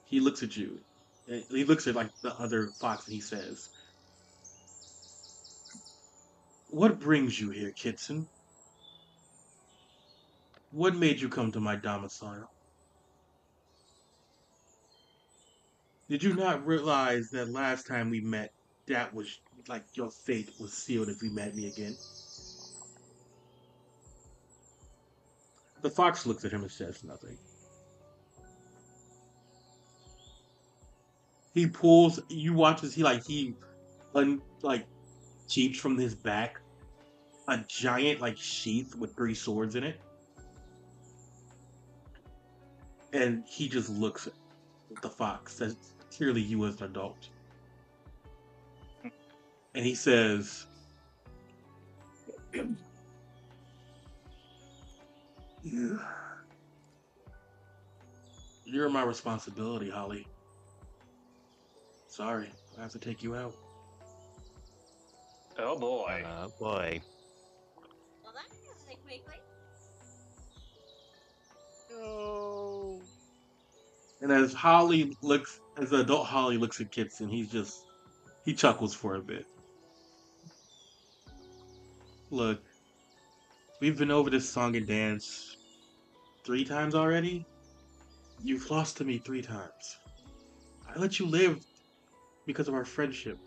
He looks at you. He looks at like the other fox and he says, "What brings you here, Kitson? What made you come to my domicile?" Did you not realize that last time we met, that was like your fate was sealed if you met me again? The fox looks at him and says nothing. He pulls. You watch as he cheats from his back a giant like sheath with three swords in it, and he just looks at the fox. Says clearly you as an adult, and he says, "You're my responsibility, Holly. Sorry, I have to take you out." Oh boy. Oh boy. Well, that happened quickly. No. And as the adult Holly looks at Kitson, he chuckles for a bit. Look, we've been over this song and dance 3 times already. You've lost to me 3 times. I let you live because of our friendship.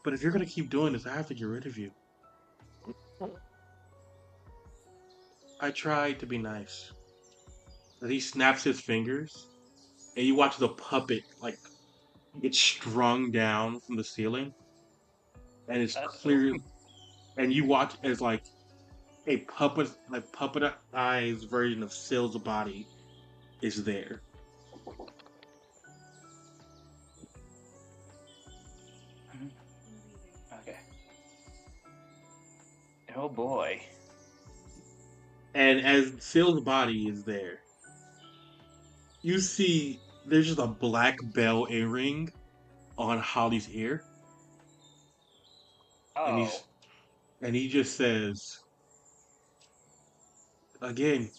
But if you're gonna keep doing this, I have to get rid of you. I tried to be nice. As he snaps his fingers, and you watch the puppet like get strung down from the ceiling, and it's That's clear. And you watch as like a puppetized version of Sill's body is there. okay. Oh boy. And as Sill's body is there, you see there's just a black bell earring on Holly's ear, and Oh. he just says, "Again,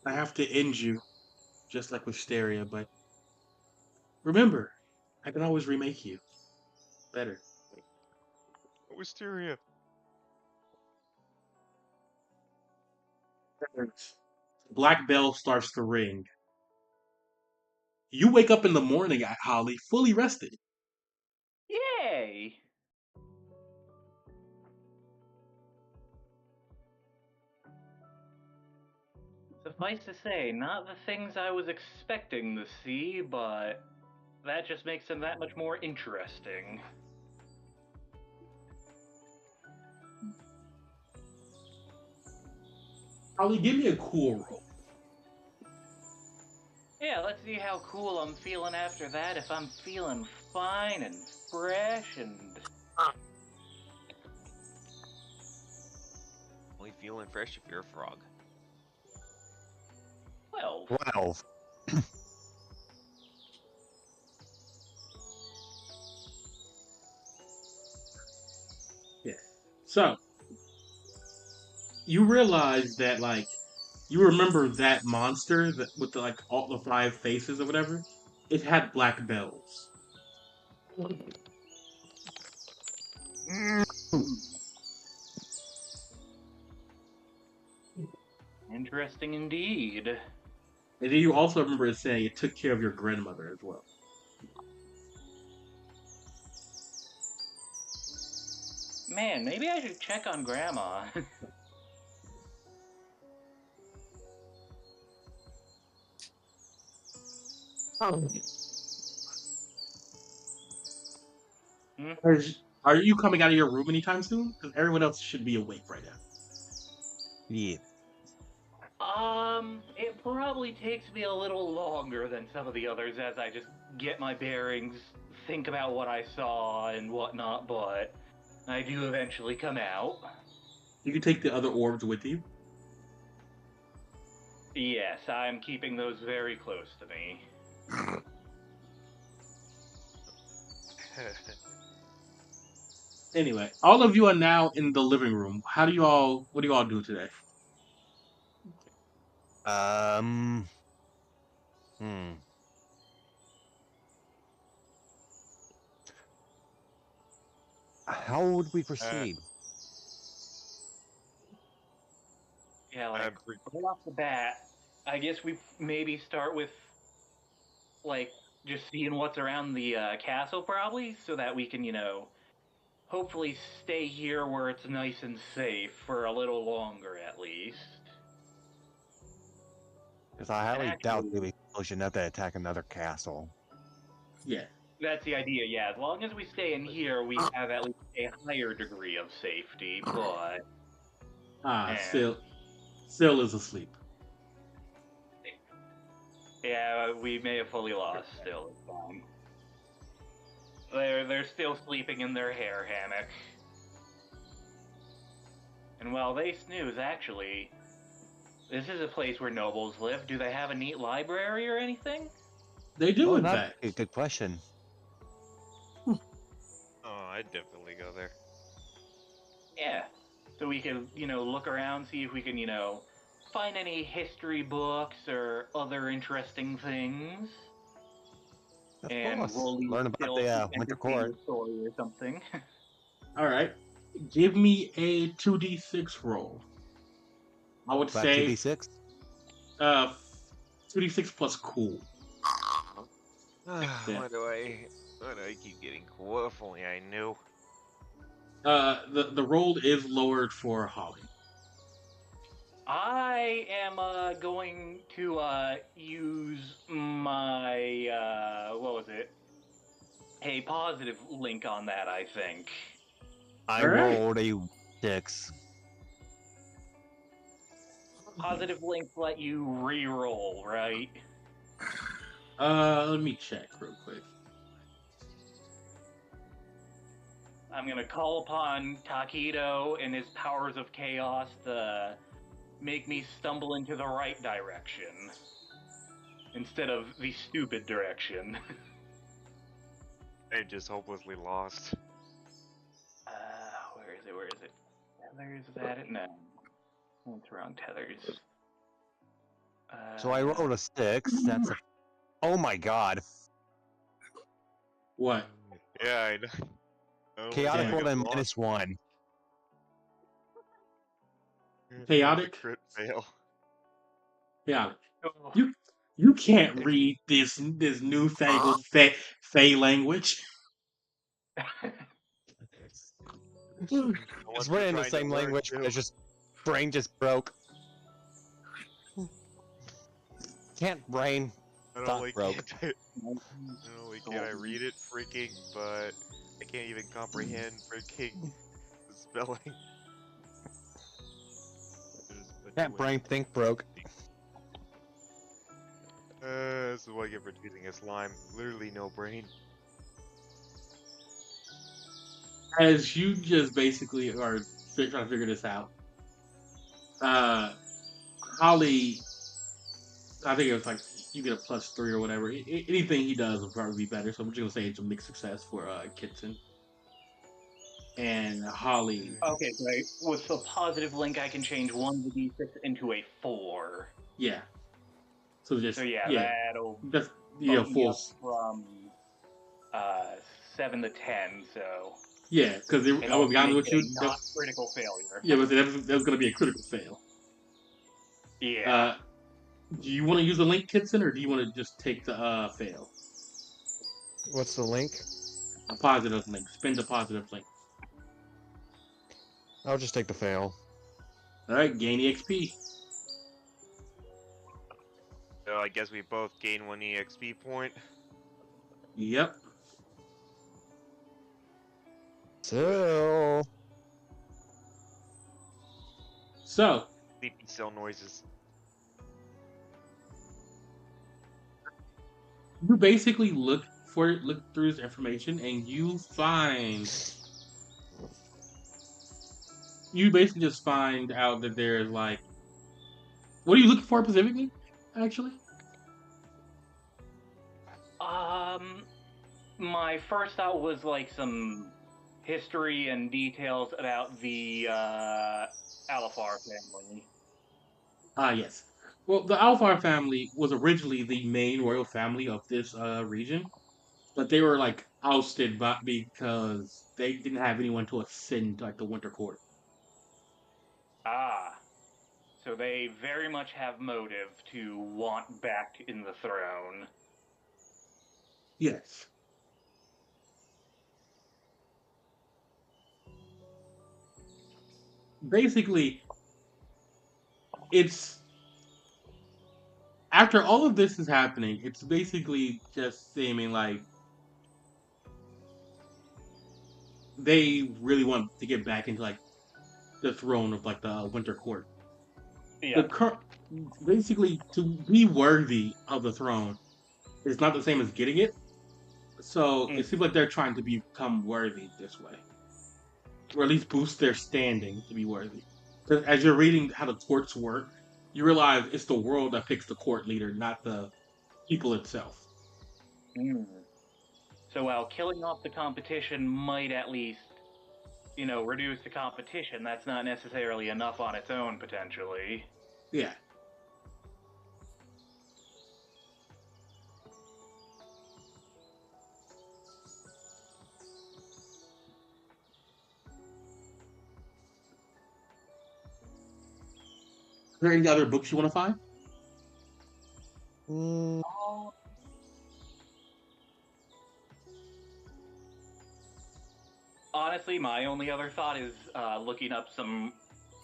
I have to end you, just like Wisteria, but remember, I can always remake you better." Wisteria. Black bell starts to ring. You wake up in the morning, Holly, fully rested. Yay! Suffice to say, not the things I was expecting to see, but that just makes them that much more interesting. Holly, give me a cool roll. Yeah, let's see how cool I'm feeling after that. If I'm feeling fine and fresh and... Only feeling fresh if you're a frog. Well, 12. Yeah. So, you realize that, like, you remember that monster that with the, like all the 5 faces or whatever? It had black bells. interesting indeed. And then you also remember it saying it took care of your grandmother as well. Man, maybe I should check on Grandma. Are you coming out of your room anytime soon? Because everyone else should be awake right now. Yeah. It probably takes me a little longer than some of the others as I just get my bearings, think about what I saw and whatnot, but I do eventually come out. You can take the other orbs with you. Yes, I'm keeping those very close to me. Anyway, all of you are now in the living room. What do you all do today? Um. Hmm. How would we proceed? Yeah, like, right off the bat, I guess we maybe start with like just seeing what's around the castle, probably, so that we can, hopefully stay here where it's nice and safe for a little longer, at least. Because I highly doubt Actually, they'll be foolish enough to attack another castle. Yeah. that's the idea. Yeah, as long as we stay in here, we have at least a higher degree of safety. But Still is asleep. yeah, we may have fully lost. Still, it's fine. They're still sleeping in their hair hammock. And while they snooze, actually, this is a place where nobles live. Do they have a neat library or anything? They do, Oh, in that's fact. a good question. Oh, I'd definitely go there. Yeah. So we can, look around, see if we can, find any history books or other interesting things. Of And course. we'll leave Learn about Phil the to Winter entertain Court. the story or something. All right. Give me a 2d6 roll. I would About say 2d6. 2d6 plus cool. Yeah. Why do I keep getting cool? If only I knew. The roll is lowered for Holly. I am going to use my what was it? A positive link on that, I think. I All right. rolled a 6. Positive links let you re-roll, right? Let me check real quick. I'm gonna call upon Takedo and his powers of chaos to make me stumble into the right direction instead of the stupid direction. I'm just hopelessly lost. Where is it? Where is it? Tethers, is that it? No. What's wrong, Tethers? So I rolled a 6. That's a. Oh my god. What? Yeah, I know. Oh, Chaotic damn. rolled a lost. -1. Chaotic? Crit fail. Yeah. Oh. You can't read this newfangled Fey language. Because we're in the same language, but it's just brain just broke. Can't brain. Not thought only broke. can't not only can I read it freaking, but I can't even comprehend freaking the spelling. Can't brain think broke. This is what I get for choosing a slime. Literally no brain. As you just basically are trying to figure this out, Holly, I think it was like you get a +3 or whatever. Anything he does will probably be better. So I'm just gonna say it's a mixed success for Kitson and Holly. Okay, so with the positive link, I can change one of the d6 into a 4. Yeah. So just So yeah, that'll that's bump me full. up from 7 to 10. So Yeah, because I I'll will be honest with make it you. a not critical failure. Yeah, but that was going to be a critical fail. Yeah. Do you want to use the link, Kitson, or do you want to just take the fail? What's the link? A positive link. Spend a positive link. I'll just take the fail. All right, gain EXP. So I guess we both gain 1 EXP point. Yep. So Sleepy cell noises. you basically look through this information, and you basically just find out that there's like, what are you looking for specifically? Actually, My first thought was like some history and details about the Alafar family. yes. Well, the Alfar family was originally the main royal family of this region, but they were like ousted because they didn't have anyone to ascend to like the Winter Court. Ah, so they very much have motive to want back in the throne. Yes. Basically, it's after all of this is happening, it's basically just seeming like they really want to get back into like the throne of like the Winter Court. Yeah. The current, basically, to be worthy of the throne is not the same as getting it. So it Mm. seems like they're trying to become worthy this way, or at least boost their standing to be worthy. Because as you're reading how the courts work, you realize it's the world that picks the court leader, not the people itself. Mm. So while killing off the competition might at least, reduce the competition, that's not necessarily enough on its own, potentially. Yeah. Are there any other books you want to find? Mm, Honestly, my only other thought is looking up some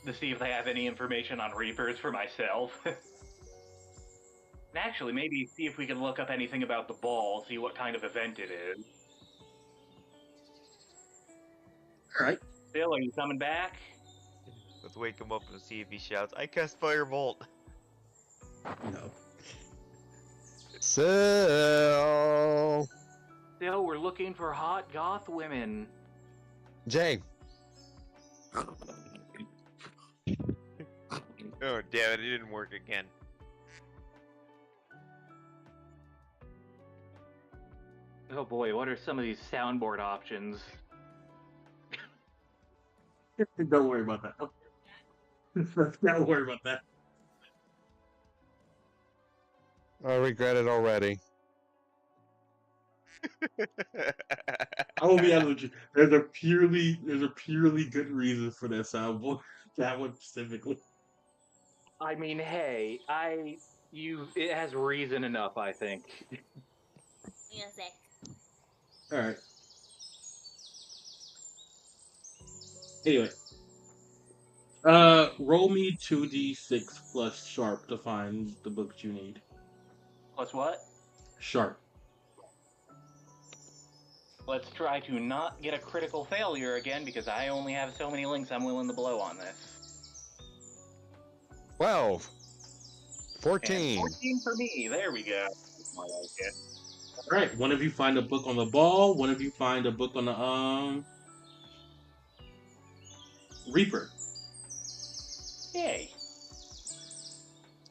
to see if they have any information on Reapers for myself. And actually, maybe see if we can look up anything about the ball, see what kind of event it is. All right. Bill, are you coming back? Let's wake him up and see if he shouts, "I cast Firebolt." No. so, Bill, we're looking for hot goth women. Jay, Oh damn it! It didn't work again. Oh boy, what are some of these soundboard options? Don't worry about that. Don't worry about that. I regret it already. I will be honest with you. There's a purely good reason for that soundboard. That one specifically. I mean, hey, it has reason enough, I think. Music. All right. Anyway, roll me 2d6 plus sharp to find the books you need. Plus what? Sharp. Let's try to not get a critical failure again, because I only have so many links I'm willing to blow on this. 12. 14. 14 for me. There we go. I like it. All right. One of you find a book on the ball. One of you find a book on the Reaper. Yay.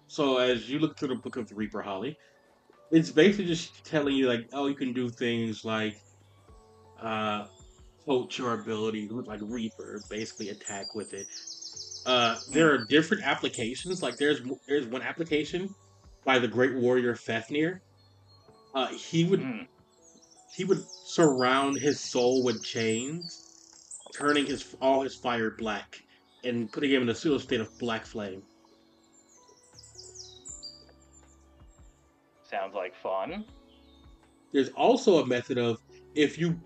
So as you look through the book of the Reaper, Holly, it's basically just telling you like, oh, you can do things like coach your ability with like Reaper, basically attack with it. There are different applications. Like there's one application by the great warrior Fafnir. He would Mm. he would surround his soul with chains, turning all his fire black and putting him in a pseudo state of black flame. Sounds like fun. There's also a method of if you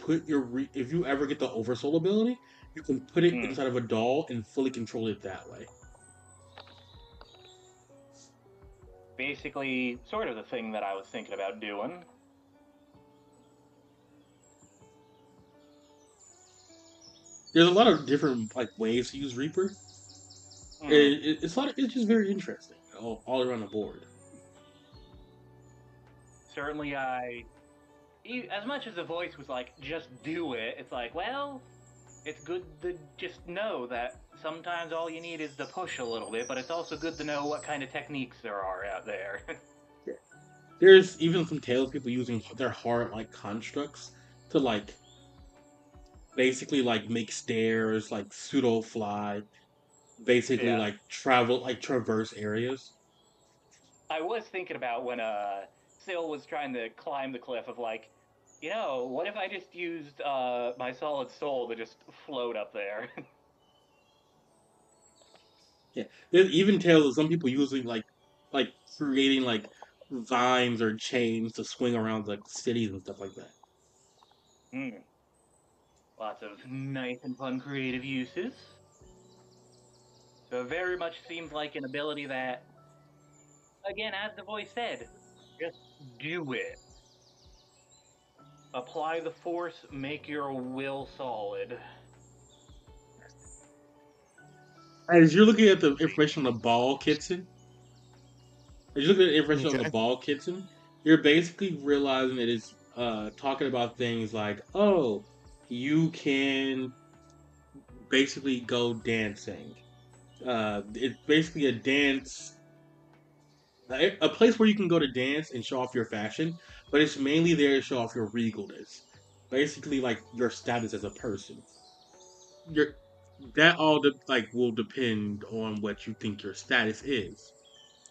ever get the oversoul ability, you can put it inside of a doll and fully control it that way. Basically, sort of the thing that I was thinking about doing. There's a lot of different like ways to use Reaper. It's just very interesting all around the board. Certainly, as much as the voice was like, just do it, it's like, well, it's good to just know that sometimes all you need is to push a little bit, but it's also good to know what kind of techniques there are out there. There's even some tales of people using their heart like constructs to like basically like make stairs, like pseudo fly, basically Yeah. like traverse areas. I was thinking about when Sil was trying to climb the cliff of like, what if I just used my solid soul to just float up there? Yeah, there's even tales of some people using like creating like vines or chains to swing around like cities and stuff like that. Lots of nice and fun creative uses. So it very much seems like an ability that, again, as the voice said, just do it. Apply the force, make your will solid. As you're looking at the information on the ball kitchen, as you're looking at the information on the Okay. ball kitchen, you're basically realizing that it's talking about things like, oh, you can basically go dancing. It's basically a dance, a place where you can go to dance and show off your fashion, but it's mainly there to show off your regalness. Basically, like your status as a person. Your that all like will depend on what you think your status is.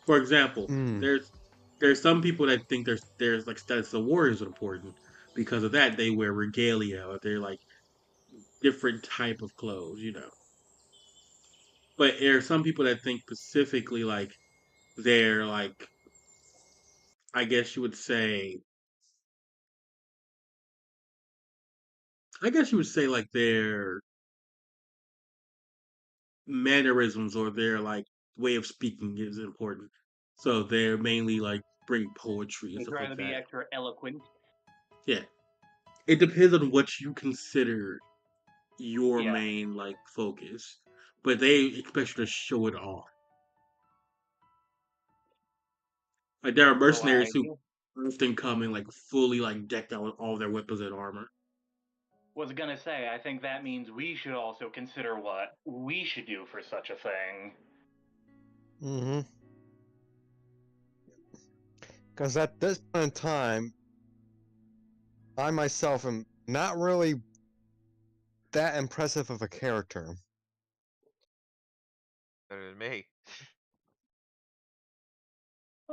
For example, Mm. there's some people that think there's like status of warriors important. Because of that, they wear regalia or they're like different type of clothes, you know. But there are some people that think specifically like they're like I guess you would say I guess you would say like their mannerisms or their like way of speaking is important. So they're mainly like bring poetry and They stuff try like to be that. extra eloquent. Yeah. It depends on what you consider your Yeah. main like focus. But they expect you to show it off. Like there are So mercenaries who often come in like fully like decked out with all their weapons and armor. was gonna say, I think that means we should also consider what we should do for such a thing. Mm-hmm. Because at this point in time, I myself am not really that impressive of a character. Better than me.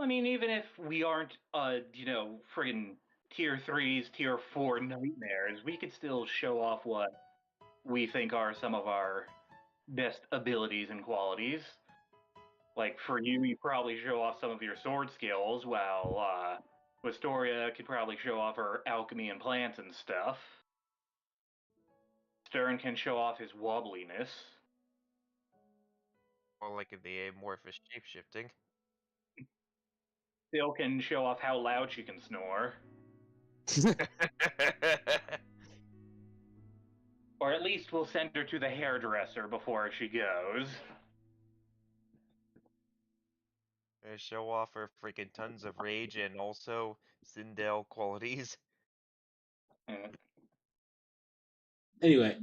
I mean, even if we aren't, friggin' tier 3s, tier 4 nightmares, we could still show off what we think are some of our best abilities and qualities. Like, for you, you probably show off some of your sword skills, while Wistoria could probably show off her alchemy and plants and stuff. Stern can show off his wobbliness. Or like in the amorphous shapeshifting. Phil can show off how loud she can snore. Or at least we'll send her to the hairdresser before she goes. Show off her freaking tons of rage and also Sindel qualities. Anyway,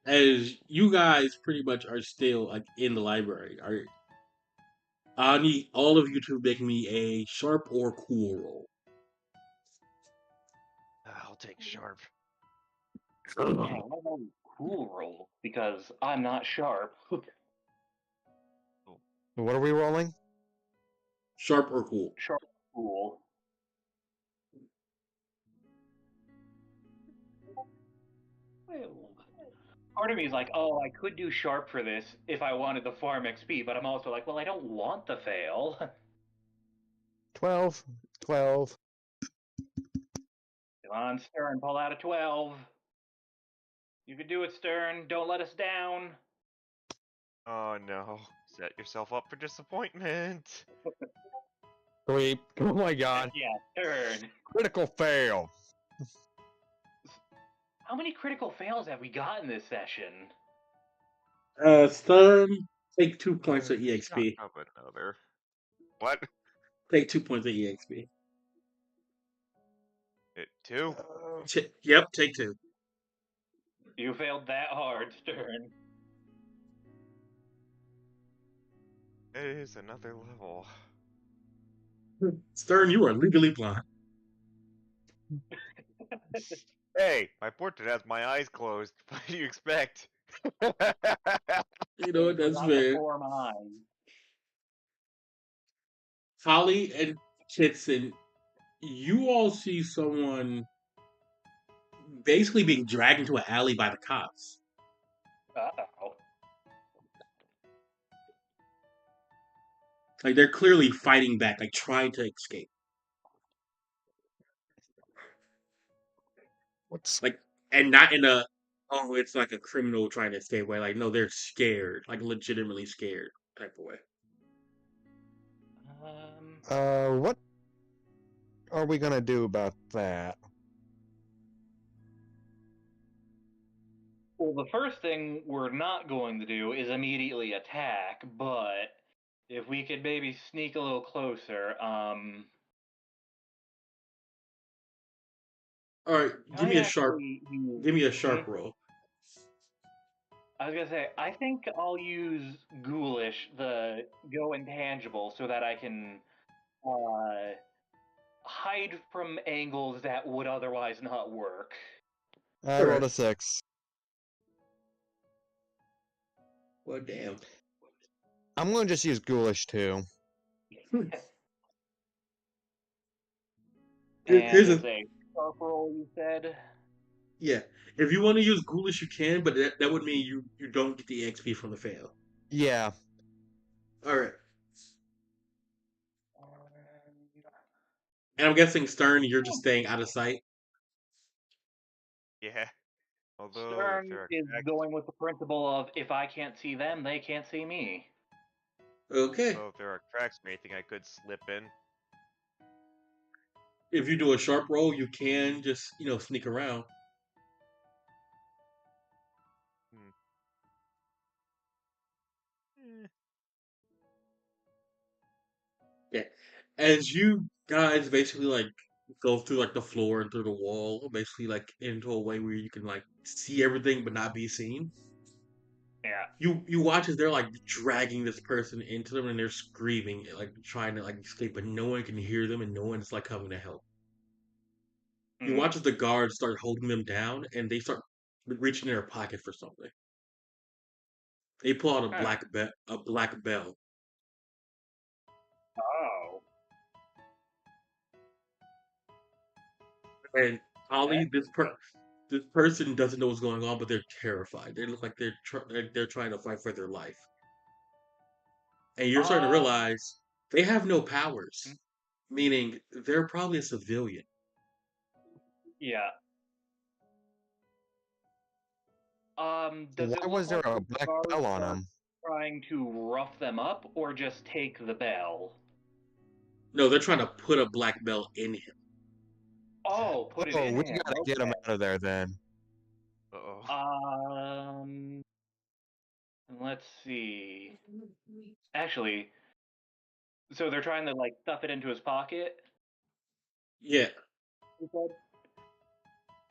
as you guys pretty much are still like in the library, are I need all of you to make me a sharp or cool roll. I'll take sharp. Yeah, cool roll because I'm not sharp. What are we rolling? Sharp or cool. Sharp cool. Part of me is like, oh, I could do sharp for this if I wanted the farm XP, but I'm also like, well, I don't want the fail. 12. 12. Come on, Stern, pull out a 12. You can do it, Stern. Don't let us down. Oh no. Set yourself up for disappointment. 3. Oh my god. Yeah, Stern. Critical fail. How many critical fails have we got in this session? Stern, take 2 points of EXP. Shut up another. What? Take 2 points of EXP. Two? Yep, take 2. You failed that hard, Stern. It is another level. Stern, you are legally blind. Hey, my portrait has my eyes closed. What do you expect? You know what? That's Not fair. before mine. Holly and Kitson, you all see someone basically being dragged into an alley by the cops. Uh-oh. Like they're clearly fighting back, like trying to escape. What's Like, and not in a, oh, it's like a criminal trying to escape way. Like, no, they're scared, like legitimately scared type of way. what are we gonna do about that? Well, the first thing we're not going to do is immediately attack, but if we could maybe sneak a little closer, All right, I might actually use. give me a sharp roll. I was gonna say, I think I'll use Ghoulish, the go intangible, so that I can hide from angles that would otherwise not work. I rolled a 6. Well, damn. I'm gonna just use Ghoulish too. Here's And a it's a sharp roll, you said? yeah. If you want to use ghoulish, you can, but that would mean you don't get the XP from the fail. Yeah. All right. And I'm guessing Stern, you're just staying out of sight. Yeah. Although if Stern there are is cracks, going with the principle of if I can't see them, they can't see me. Okay. well, if there are cracks or anything, I could slip in. If you do a sharp roll, you can just sneak around. Hmm. Eh. Yeah. As you guys basically like go through like the floor and through the wall, basically like into a way where you can like see everything but not be seen. Yeah. You watch as they're like dragging this person into them and they're screaming like trying to like escape, but no one can hear them and no one's like coming to help. You Hmm. watch as the guards start holding them down and they start reaching in their pocket for something. They pull out Huh. a black bell. Oh. And Ollie, That, this person doesn't know what's going on, but they're terrified. They look like they're trying to fight for their life. And you're starting to um. realize they have no powers, meaning they're probably a civilian. Yeah. Does Why it look was there like a the black guards bell on are him? trying to rough them up, or just take the bell? No, they're trying to put a black belt in him. Oh, put it Oh, in we him. gotta get him out of there then. Uh-oh. Okay. Let's see. Actually, so they're trying to like stuff it into his pocket. Yeah. You said?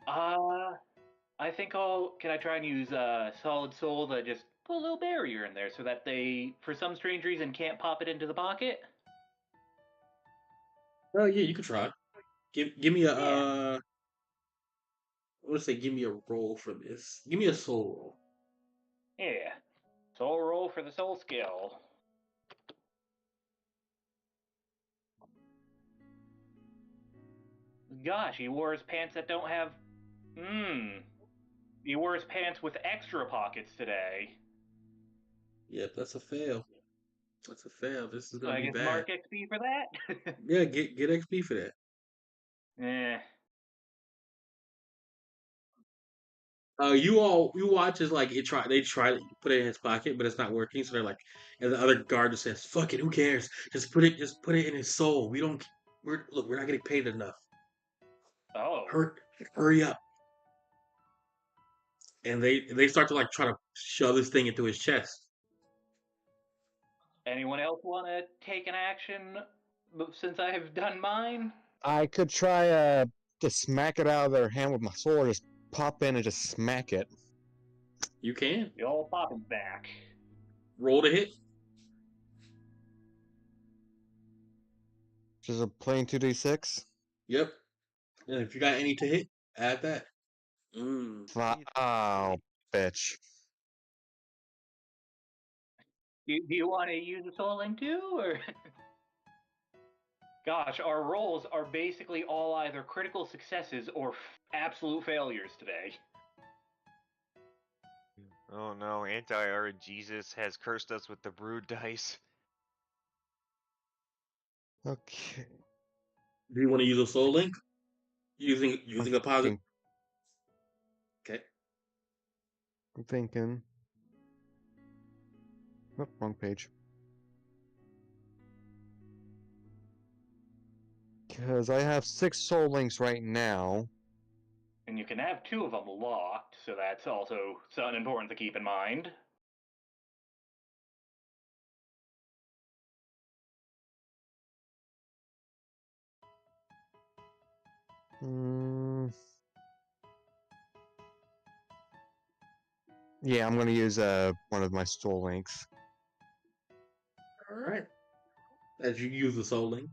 I think I'll. Can I try and use solid soul to just put a little barrier in there so that they, for some strange reason, can't pop it into the pocket? Oh yeah, you can try. Give me a Yeah. I want to say give me a roll for this. Give me a soul roll. Yeah. Soul roll for the soul skill. Gosh, he wore his pants that don't have. He wore his pants with extra pockets today. Yep, that's a fail. That's a fail. This is So gonna I be guess bad. mark XP for that. Yeah, get XP for that. Eh. You watch as like they try to put it in his pocket, but it's not working. So they're like, and the other guard just says, "Fuck it, who cares? Just put it in his soul. We're not getting paid enough. Oh. Hurry, hurry up!" And they start to like try to shove this thing into his chest. Anyone else want to take an action since I have done mine? I could try to smack it out of their hand with my sword, just pop in and just smack it. You can The old popping back. roll to hit. Just a plain 2d6. Yep. And if you got any to hit, add that. Mm. Oh, bitch. Do you want to use a soul link too, or? Gosh, our rolls are basically all either critical successes or absolute failures today. Oh no, anti-art Jesus has cursed us with the brood dice. Okay. Do you want to use a soul link? Using a positive. Think- Okay. I'm thinking. Oh, wrong page. Because I have 6 soul links right now. And you can have 2 of them locked, so that's also something important to keep in mind. Yeah, I'm gonna use one of my soul links. All right. As you use the soul link,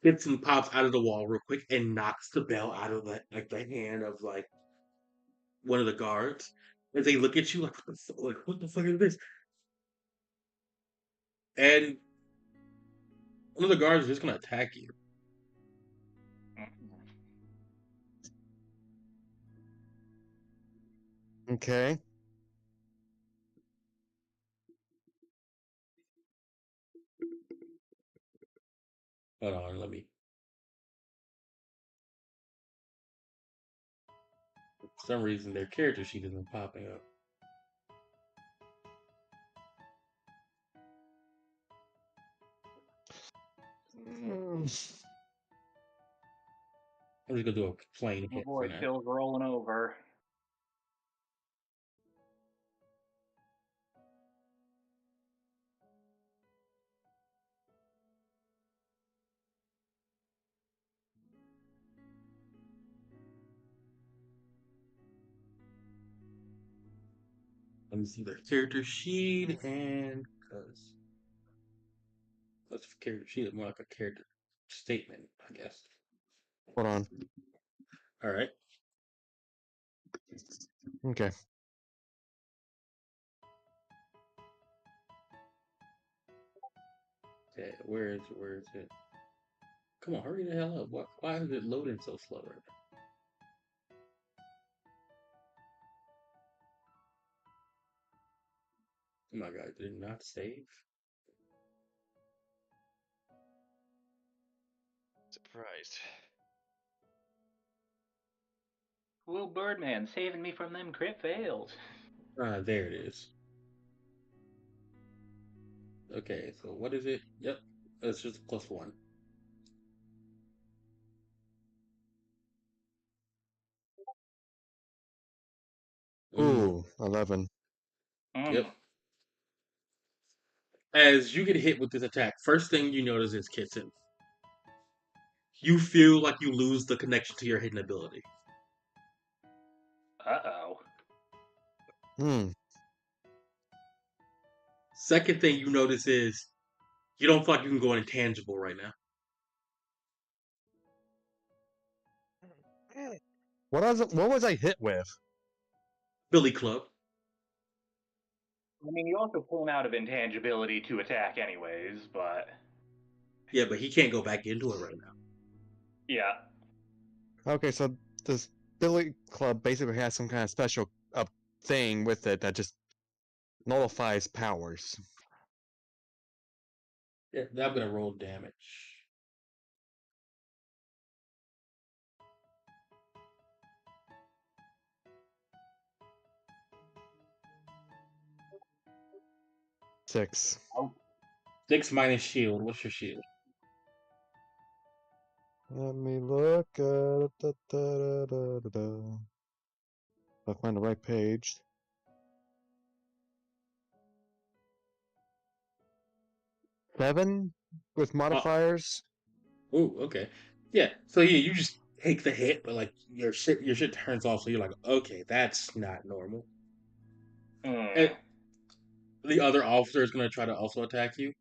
hits and pops out of the wall real quick and knocks the bell out of the hand of like one of the guards. As they look at you like what the fuck is this? And one of the guards is just gonna attack you. Okay. Hold on, let me. For some reason, their character sheet isn't popping up. I'm just gonna do a plain Oh hit boy, for now. Phil's rolling over. Let me see their character sheet and because that's character sheet is more like a character statement, I guess. Hold on. All right. Okay. Okay, where is it? Come on, hurry the hell up. Why is it loading so slow right now? Oh my god, did it not save? Surprised. Little Birdman saving me from them crit fails. There it is. Okay, so what is it? Yep, that's just a +1. Ooh, 11. Yep. As you get hit with this attack, first thing you notice is Kitson. You feel like you lose the connection to your hidden ability. Uh-oh. Hmm. Second thing you notice is you don't feel like you can go intangible right now. What was I hit with? Billy Club. I mean, you also pull him out of intangibility to attack anyways, but... Yeah, but he can't go back into it right now. Yeah. Okay, so this Billy Club basically has some kind of special thing with it that just nullifies powers. Yeah, I'm gonna roll damage. Six. 6 minus shield. What's your shield? Let me look. If I find the right page. 7 with modifiers. Oh, okay. Yeah. So yeah, you just take the hit, but like your shit turns off, so you're like, okay, that's not normal. And the other officer is gonna try to also attack you.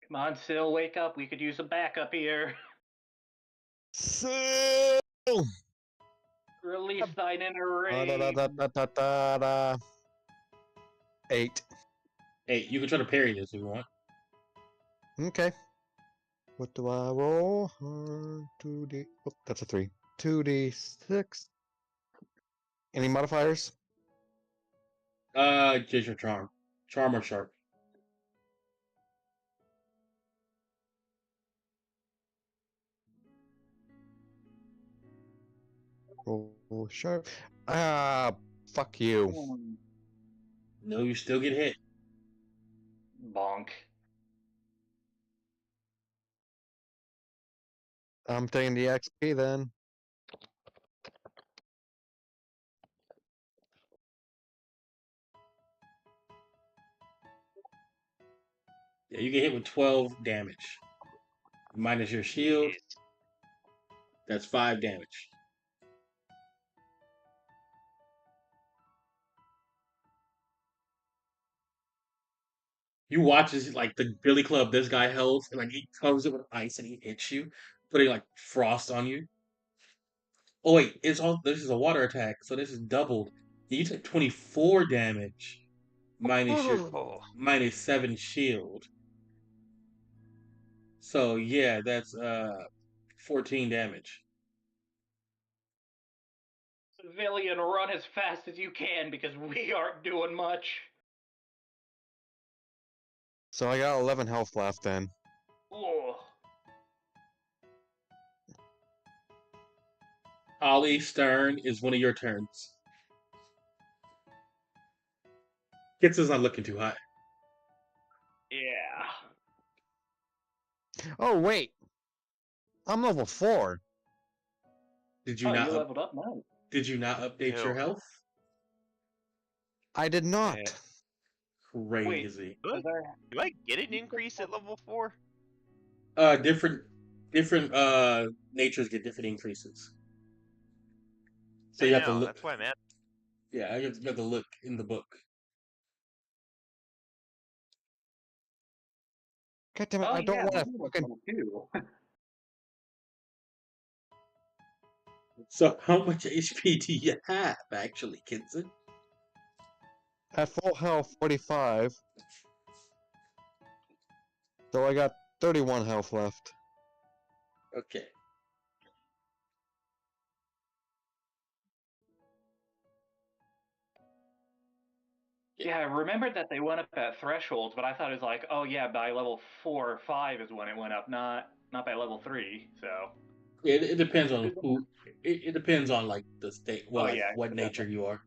Come on, Sil, wake up. We could use a backup here. So. Release thine inner Da, da, rage. da, da, da, da, da. 8. Hey, you can try to parry this if you want. Okay. What do I roll? 2d. Oh, that's a 3. 2d6. Any modifiers? Just your charm or sharp. Oh, sharp. Ah, fuck you. No, you still get hit. Bonk. I'm taking the XP then. Yeah, you get hit with 12 damage. Minus your shield, Jeez. that's 5 damage. You watch as like the billy club this guy holds, and like he covers it with ice and he hits you, putting like frost on you. Oh wait, it's all this is a water attack, so this is doubled. You take 24 damage minus your Oh, minus 7 shield. So yeah, that's 14 damage. Civilian, run as fast as you can because we aren't doing much. So I got 11 health left then. Ugh. Ollie Stern is one of your turns. Kitsu's not looking too hot. Yeah. Oh, wait. I'm level 4. Did you Oh, not you up, leveled up now. did you not update your ew. health? I did Eh, not. Wait, Crazy. do I, is there... do I get an increase at level 4? Different natures get different increases. So I you have to know, look. that's why I'm at. Yeah, you have to look in the book. God damn it, Oh, I don't yeah, want we to do have fucking... level 2. So how much HP do you have, actually, Kitsu? At full health, 45. So I got 31 health left. Okay. Yeah, I remembered that they went up at thresholds, but I thought it was like, oh yeah, by level 4 or 5 is when it went up, not by level 3. So. It depends on who. It depends on like the state. Well, Oh like yeah, what depends nature on. you are.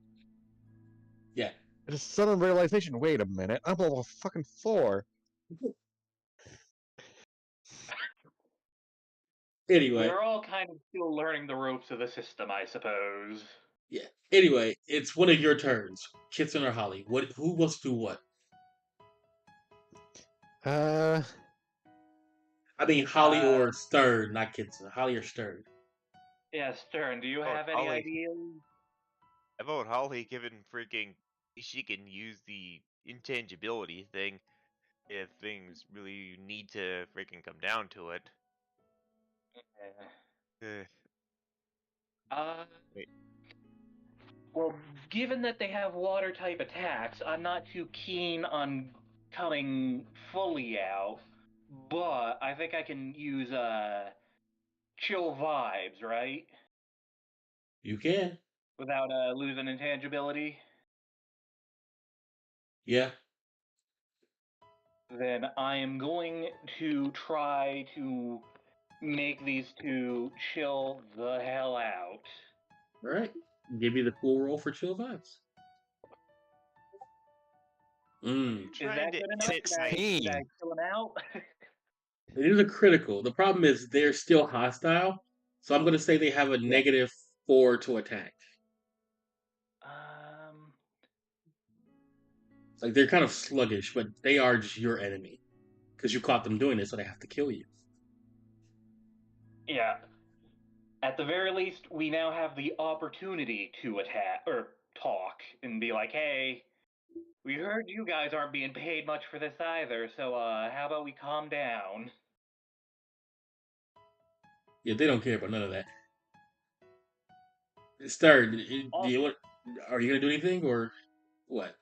Yeah. I just sudden realization, wait a minute, I'm level fucking 4. Anyway, We're all kind of still learning the ropes of the system, I suppose. yeah. Anyway, it's one of your turns, Kitsun or Holly. What? Who wants to do what? Uh, I mean, Holly Uh, or Stern, not Kitsun. Holly or Stern. yeah, Stern, do you Oh, have any Holly. ideas? How about Holly given freaking she can use the intangibility thing if things really need to freaking come down to it. Eh, Uh, wait, well, given that they have water type attacks, I'm not too keen on coming fully out, but I think I can use chill vibes, right? You can. Without losing intangibility. Yeah. Then I am going to try to make these two chill the hell out. All right. Give you the cool roll for chill vibes. I'm Is trying that to good enough? edit my. Did I 16. chill them out? It is a critical. The problem is they're still hostile, so I'm going to say they have a Yeah. -4 to attack. um. Like they're kind of sluggish, but they are just your enemy because you caught them doing it, so they have to kill you. Yeah. At the very least, we now have the opportunity to attack or talk and be like, "Hey, we heard you guys aren't being paid much for this either, so how about we calm down?" Yeah, they don't care about none of that. Star, do Also, you want? Are you going to do anything or what?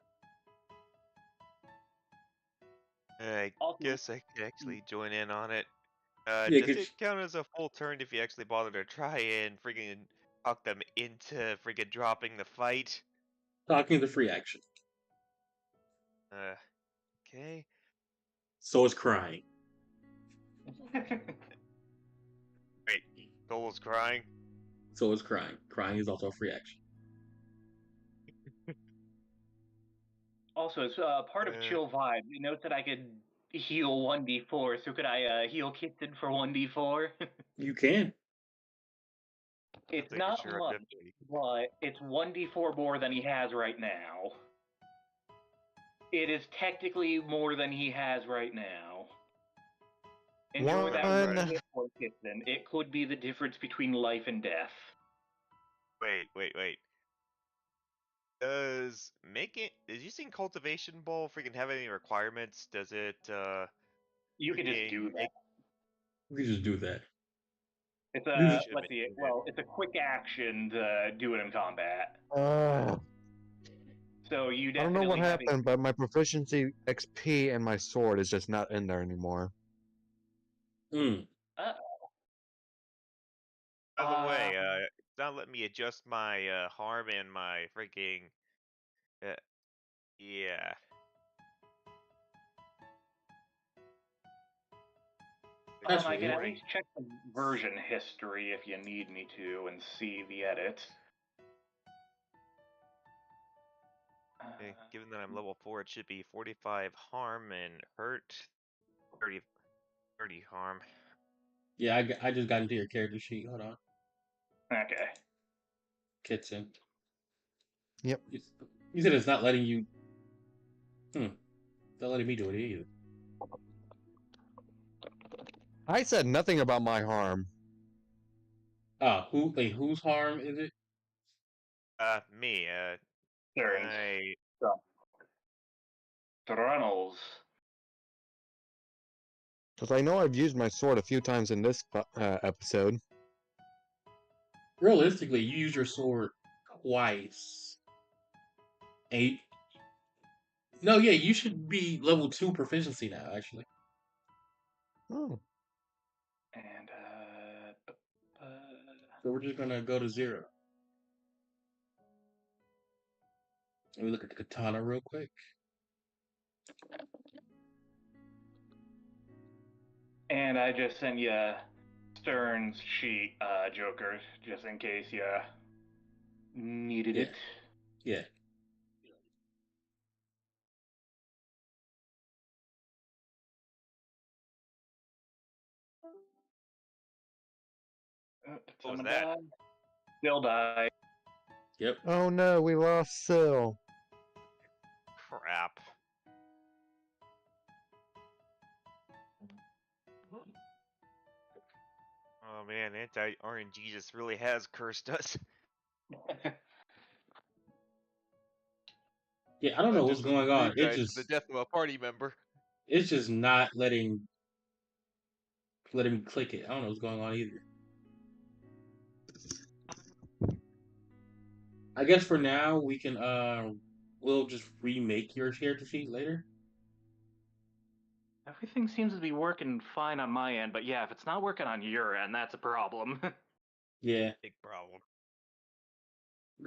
I also, guess I could actually join in on it. Yeah, Does because it count as a full turn if you actually bother to try and freaking talk them into freaking dropping the fight? talking is a free action. Uh, okay. So is crying. Wait, Dole's crying. So is crying. Crying is also a free action. Also, as part of Chill Vibe, you note that I could heal 1d4, so could I heal Kitten for 1d4? You can. It's take a not share of much, empty. but it's 1d4 more than he has right now. It is technically more than he has right now. Enjoy that One. one hit point, Kitten. It could be the difference between life and death. Wait. Is using cultivation bowl freaking have any requirements? Does it You can just do freaking that. You can just do that. It's You a just- let's see. Well, it's a quick action to do it in combat. I So you don't know definitely what have happened, but my proficiency XP and my sword is just not in there anymore. Mm. By the way, it's not letting me adjust my harm and my freaking yeah. That's I can weird. at least check the version history if you need me to and see the edits. Okay, given that I'm level 4, it should be 45 harm and hurt, 30 harm. Yeah, I just got into your character sheet. Hold on. Okay. Kitchen. Yep. You said it's not letting you. It's not letting me do it either. I said nothing about my harm. Whose harm is it? Me, Turns. I Reynolds. Because I know I've used my sword a few times in this episode. Realistically, you use your sword twice. No, yeah, you should be level 2 proficiency now, actually. Oh. And So we're just gonna go to 0. Let me look at the katana real quick. and I just sent you Stern's sheet, Joker, just in case you needed Yeah. it. Yeah. What was that? Still die. Yep. Oh no, we lost Syl. Crap. Oh man, anti-RNG just really has cursed us. Yeah, I don't know Not what's just with going the on. rude dice, but the death of a party member. It's just not letting me click it. I don't know what's going on either. I guess for now we can we'll just remake your character sheet later. Everything seems to be working fine on my end, but yeah, if it's not working on your end, that's a problem. Yeah. Big problem.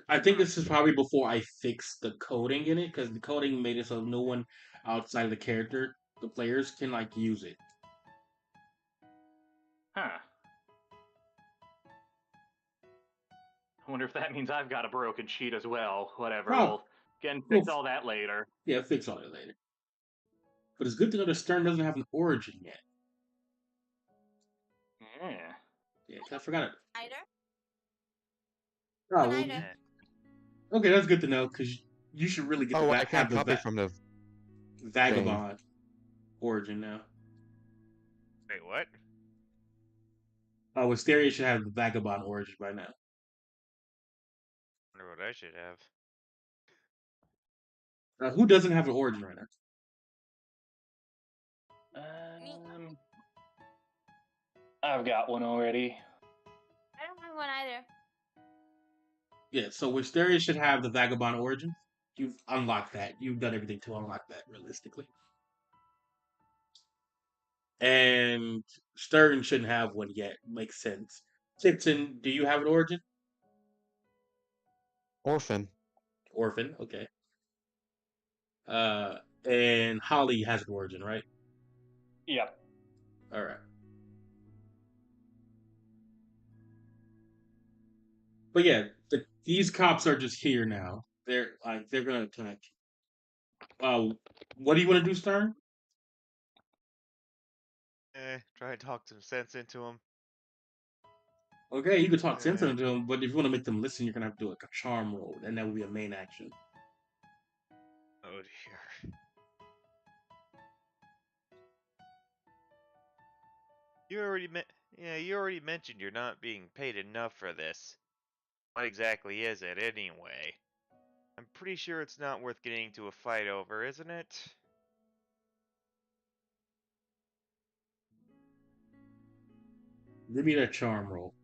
I think this is probably before I fixed the coding in it, because the coding made it so no one outside of the players can like use it. Huh. I wonder if that means I've got a broken sheet as well. Whatever, Prob- we'll fix Well, all that later. Yeah, fix all that later. But it's good to know the Stern doesn't have an origin yet. Yeah. Yeah, 'cause I forgot it. Either. Oh, well, Either. okay, that's good to know, because you should really get I can't have the copy from the Vagabond origin now. Wait, what? Oh, Wisteria should have the Vagabond origin by now. Wonder what I should have. Who doesn't have an origin right now? I've got one already. I don't have one either. Yeah, so Wisteria should have the Vagabond origin. You've unlocked that. You've done everything to unlock that, realistically. And Stern shouldn't have one yet. Makes sense. Tipton, do you have an origin? orphan. Orphan, okay. And Holly has an origin, right? Yep. All right. But yeah, these cops are just here now. They're gonna attack. What do you want to do, Stern? Try and talk some sense into him. Okay, you can talk sense Eh, into them, but if you want to make them listen, you're gonna have to do like a charm roll, and that will be a main action. oh dear. You already mentioned you're not being paid enough for this. What exactly is it anyway? I'm pretty sure it's not worth getting into a fight over, isn't it? Give me that charm roll.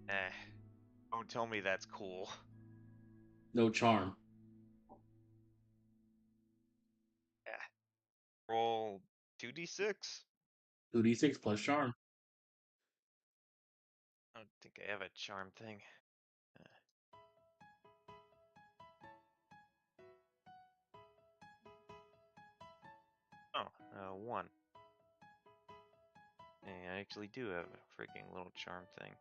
Eh, don't tell me that's cool. No charm. Eh, roll 2d6? 2d6 plus charm. I don't think I have a charm thing. Oh, 1. Yeah, I actually do have a freaking little charm thing.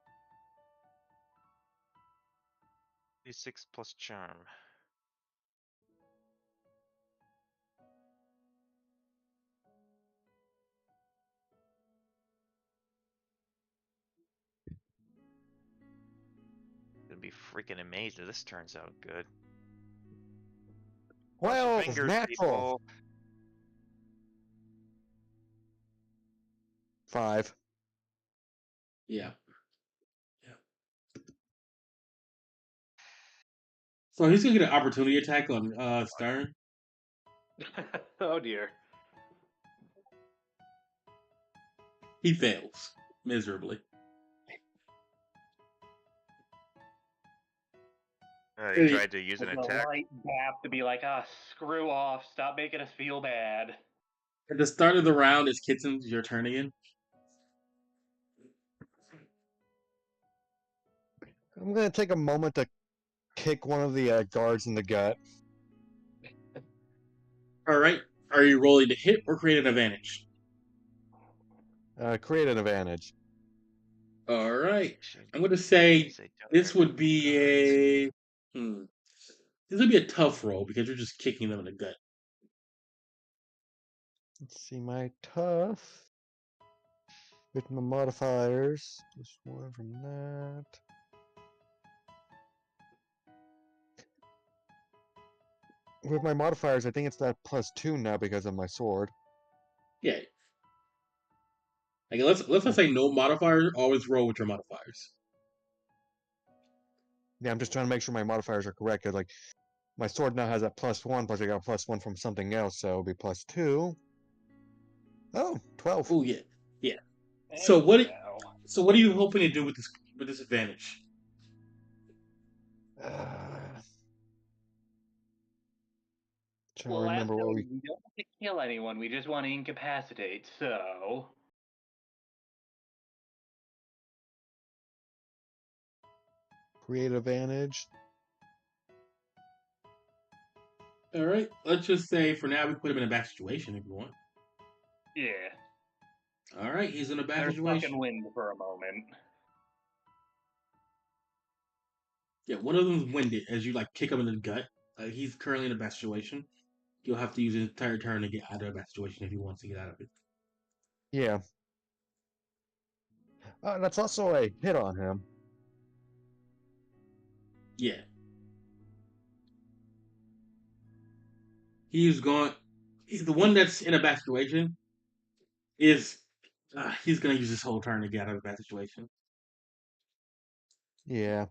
D6 plus charm. Gonna be freaking amazed if this turns out good. Cross your 12 fingers, natural. people. 5. Yeah. So he's gonna get an opportunity attack on Stern. Oh dear. He fails miserably. He tried to use an With a attack. light gap to be like, screw off, stop making us feel bad. At the start of the round, it's Kitten's your turn again. I'm going to take a moment to kick one of the guards in the gut. All right. Are you rolling to hit or create an advantage? Create an advantage. All right. Should I'm going to say say don't this hurt would any be guards. this would be a tough roll because you're just kicking them in the gut. Let's see my tough. With my modifiers. Just one from that. With my modifiers, I think it's that +2 now because of my sword. Yeah. Like let's not say no modifiers. Always roll with your modifiers. Yeah, I'm just trying to make sure my modifiers are correct. 'Cause, like, my sword now has that +1, plus I got +1 from something else, so it'll be +2. Oh, 12. Oh yeah, yeah. There So you what? go. So what are you hoping to do with this advantage? Trying to Well, last remember what time we we don't want to kill anyone, we just want to incapacitate, so... create advantage. All right. Let's just say for now we put him in a bad situation if you want. Yeah. All right. He's in a bad They're stuck situation. in wind for a moment. Yeah, one of them's winded as you like kick him in the gut. He's currently in a bad situation. You'll have to use his entire turn to get out of a bad situation if he wants to get out of it. Yeah. That's also a hit on him. Yeah. He's gone. The one that's in a bad situation is he's gonna use his whole turn to get out of a bad situation. Yeah.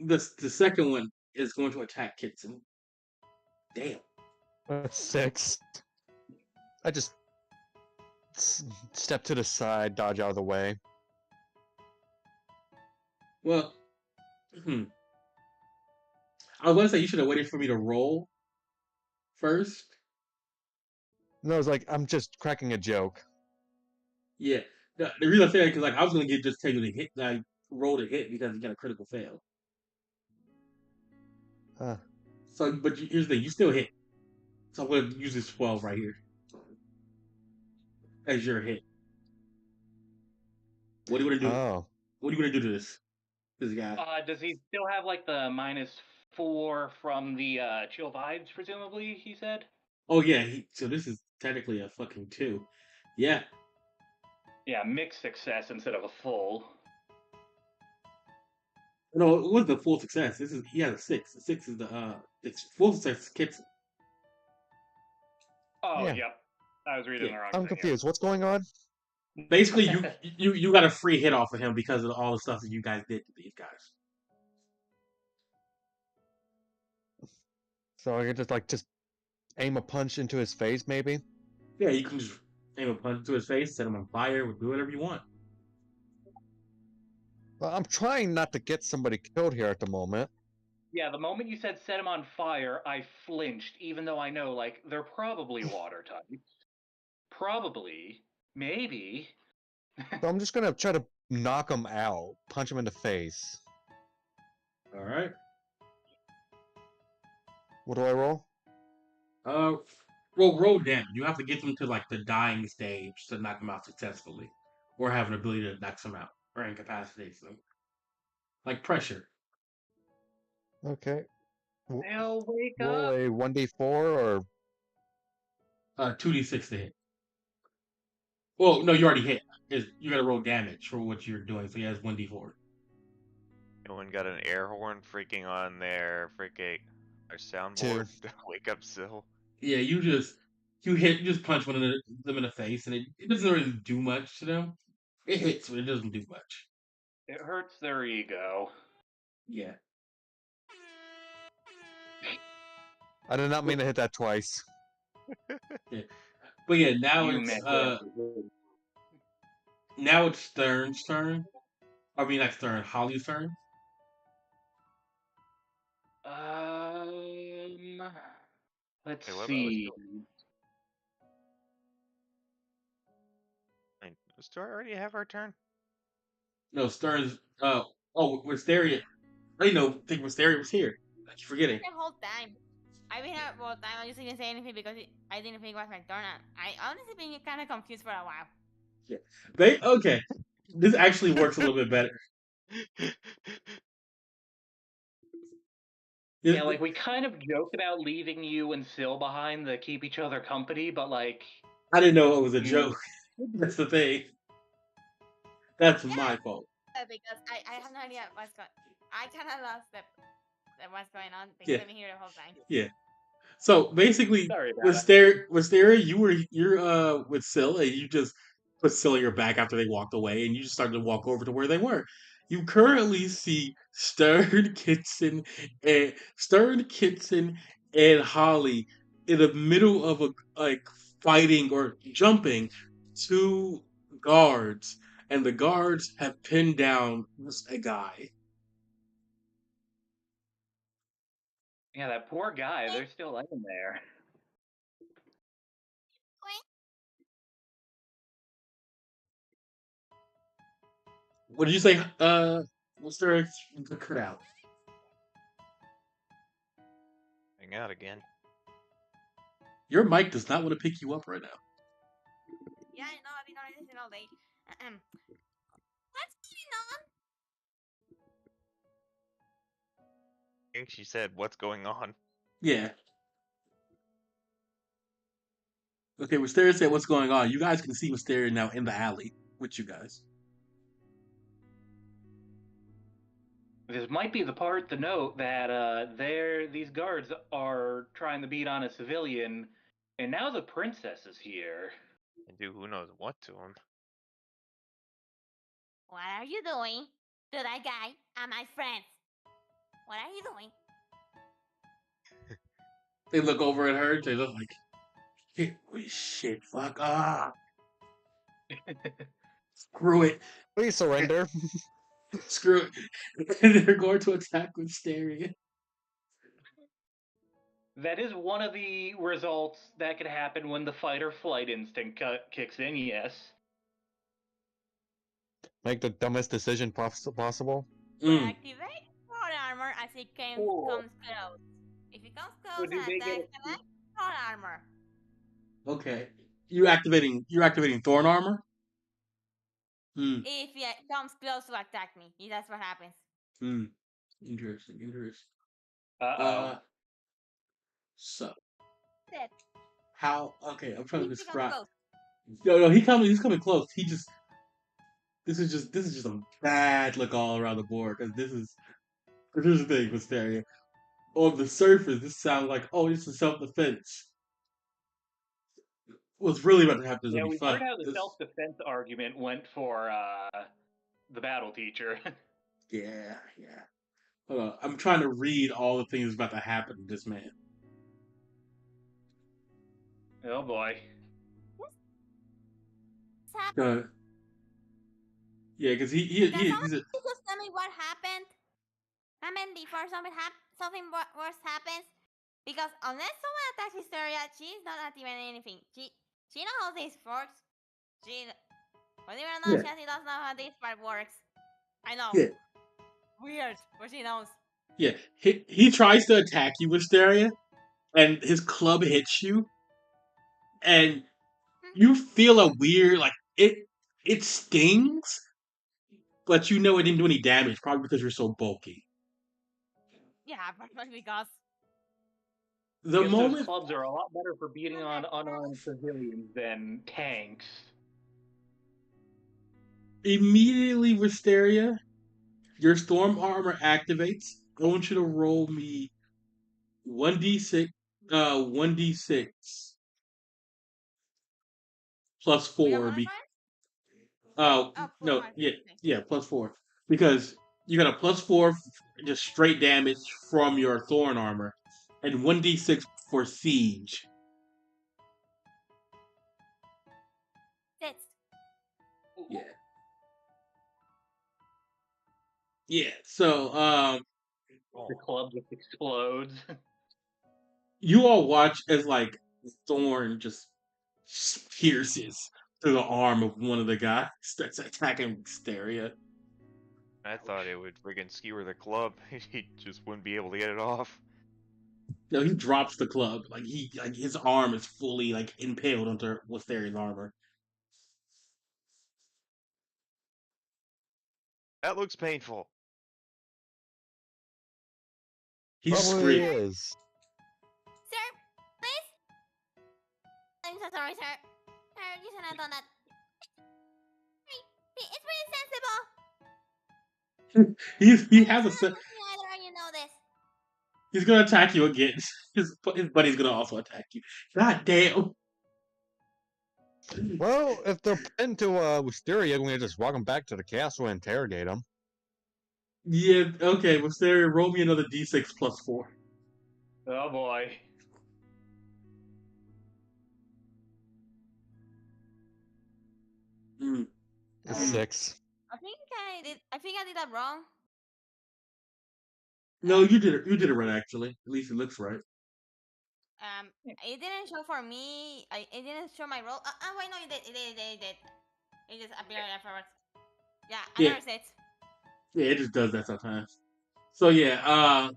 The second one is going to attack Kitson. Damn. That's 6. I just step to the side, dodge out of the way. Well, I was gonna say you should have waited for me to roll first. No, it's like I'm just cracking a joke. Yeah. The reason I say that because like I was gonna just tell you to hit, like roll to hit because you got a critical fail. So, but here's the thing: you still hit. So I'm gonna use this 12 right here as your hit. What are you gonna do? Oh. What are you gonna do to this? This guy. Does he still have like the -4 from the chill vibes? Presumably, he said. Oh yeah. So this is technically a fucking 2. Yeah. Yeah, mixed success instead of a full. No, it was the full success. He has a 6. The 6 is it's full success kits. Oh, Yeah. yep. I was reading Yeah. the wrong I'm thing. confused. What's going on? Basically, you got a free hit off of him because of all the stuff that you guys did to these guys. So I could just aim a punch into his face, maybe. Yeah, you can just aim a punch to his face, set him on fire, do whatever you want. Well, I'm trying not to get somebody killed here at the moment. Yeah, the moment you said set him on fire, I flinched, even though I know, like, they're probably water types. Probably. Maybe. So I'm just gonna try to knock him out, punch him in the face. All right. What do I roll? Roll damage. You have to get them to like the dying stage to knock them out successfully, or have an ability to knock them out or incapacitate them, like pressure. Okay. They'll wake Roll up. a 1d4 or 2d6 to hit. Well, no, you already hit. You got to roll damage for what you're doing, so he has 1d4. No one got an air horn freaking on their our 2. soundboard to wake up Syl. Yeah, you just punch one of them in the face, and it doesn't really do much to them. It hits, but it doesn't do much. It hurts their ego. Yeah. I did not mean to hit that twice. Yeah. But yeah, You meant it. now it's Stern's turn. I mean, not Stern, Holly's turn. Let's Hey, what about see. Do I already have our turn? No, Stern's. Wisteria. I didn't think Wisteria was here. I keep forgetting. The whole time. I've been here the whole time. I just didn't say anything because I didn't think it was my turn. I honestly been kind of confused for a while. Yeah. Okay. This actually works a little bit better. Yeah, like we kind of joked about leaving you and Syl behind to keep each other company, but like I didn't know it was a joke. That's the thing. That's my fault. Because I have no idea what's going. I kind of lost what's going on because Yeah. I've been here the whole time. Yeah. So basically, sorry about Wisteria, you're with Syl, and you just put Syl on your back after they walked away, and you just started to walk over to where they were. You currently see Stern Kitson and Holly in the middle of fighting or jumping two guards, and the guards have pinned down a guy. Yeah, that poor guy. They're still laying there. What did you say? Wisteria, cut out. Hang out again. Your mic does not want to pick you up right now. Yeah, I know. I've been on this all day. What's going on? I think she said, "What's going on?" Yeah. Okay, Wisteria said, "What's going on?" You guys can see Wisteria now in the alley with you guys. This might be the part to note that these guards are trying to beat on a civilian, and now the princess is here. And do who knows what to him. What are you doing to that guy and my friends? What are you doing? They look over at her. They look like, shit, fuck off. Screw it. Please surrender. Screw it. And they're going to attack Wisteria. That is one of the results that could happen when the fight or flight instinct kicks in, yes. Make the dumbest decision possible. Mm. Activate throat armor as it Cool. comes close. If it comes close Would you and make attacks it- the next throat armor. Okay. You're activating Thorn Armor? Hmm. If it comes close to attack me, that's what happens. Hmm. Interesting. Interesting. Uh-oh. Uh. So That how? Okay, I'm trying to he's become describe. close. No, no, he coming. He's coming close. He just. This is just a bad look all around the board because this is. Here's the thing, Mysteria. On the surface, this sounds like, oh, this is self defense. What's really about to happen is Yeah, gonna be we've fun. heard how the This, self-defense argument went for the battle teacher. yeah, yeah. Hold on, I'm trying to read all the things about to happen to this man. Oh boy. What's happened? Yeah, because Can he's a, someone just tell me what happened? I mean, before something worse happens. Because unless someone attacks Hysteria, she's not activating anything. She knows how this works. She, believe it or not, yeah, she actually does know how this part works. I know. yeah, Weird, but she knows. yeah. He tries to attack you, Wisteria, and his club hits you, and you feel a weird like it stings, but you know it didn't do any damage, probably because you're so bulky. Yeah, probably because. The I guess those moment clubs are a lot better for beating on unarmed civilians than tanks. immediately Wisteria, your storm armor activates. I want you to roll me 1d6 1d6 plus We are 4 be modifiers? Oh, plus no, 5. yeah, Okay. yeah, plus 4 because you got a plus 4 just straight damage from your thorn armor and 1d6 for siege. 6. Yeah. Yeah. So The club just explodes. you all watch as like thorn just pierces through the arm of one of the guys that's attacking Wisteria. I thought it would friggin' skewer the club. He just wouldn't be able to get it off. No, he drops the club. Like his arm is fully like impaled onto Wisteria's armor. That looks painful. He Probably screams. is. Sir, please? I'm so sorry, sir. Sir, you shouldn't have done that. It's pretty sensible. He And has it's a not se- attacking either, and you know this. he's gonna attack you again. His buddy's gonna also attack you. God damn. Well, if they're pinned to Wisteria, we can just walk them back to the castle and interrogate them. Yeah. Okay. Wisteria, roll me another d6 plus 4. Oh boy. Mm. A Mm. 6. I think I did that wrong. No, you did it. You did it right. Actually, at least it looks right. It didn't show for me. It didn't show my roll. Wait, no, it did. It did. It just appeared afterwards. Yeah, Yeah. another 6. Yeah. It just does that sometimes. So yeah.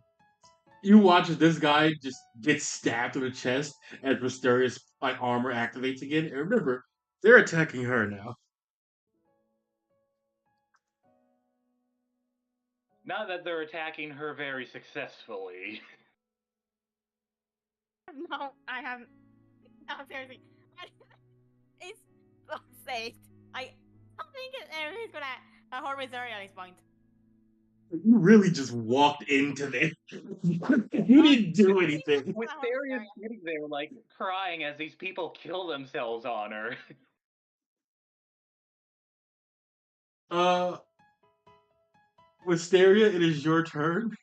You watch as this guy just gets stabbed in the chest as Mysterious like armor activates again. And remember, they're attacking her now. Not that they're attacking her very successfully. No, I haven't. No, seriously. It's so safe. I don't think anybody's gonna hold Missouri at this point. You really just walked into this. You didn't do anything. Wisteria's sitting there, like, crying as these people kill themselves on her. Uh, Wisteria, it is your turn.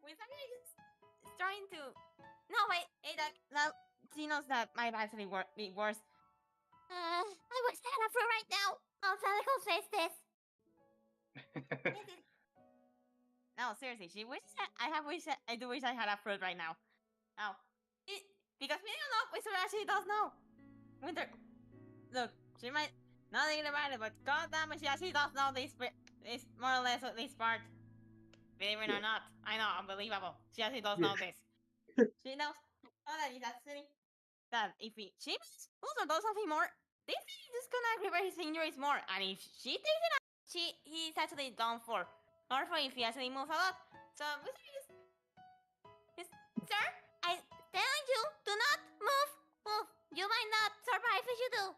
Missouri is trying to. No, wait. She knows that might actually be worse. I wish I had a fruit right now. I'll tentacle face this. No, seriously, she wishes I do wish I had a fruit right now. Now, because we don't know, Wizard actually does know. Winter, look, she might not think about it, but goddamn it, she actually does know this more or less this part. Believe it or not, I know, unbelievable. She actually does know this. She knows. Oh, that is actually that if she also does something more, this is just gonna aggravate his injuries more, and if she takes it he's actually done for. Or for if he actually moves a lot. So sir, I telling you, do not move. You might not survive if you do.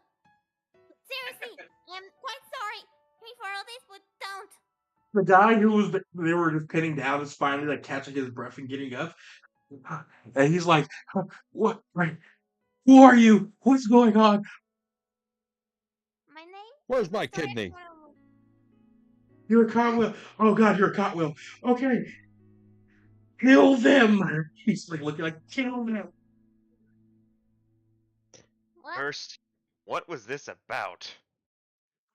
Seriously, I'm quite sorry for all this, but don't. The guy who was they were just pinning down is finally like catching his breath and getting up, and he's like, "What? Who are you? What's going on?" My name? Where's my Victoria kidney? Morrow. You're a cotwheel. Oh God, you're a cotwheel. Okay, kill them. He's like looking like kill them. What? First, what was this about?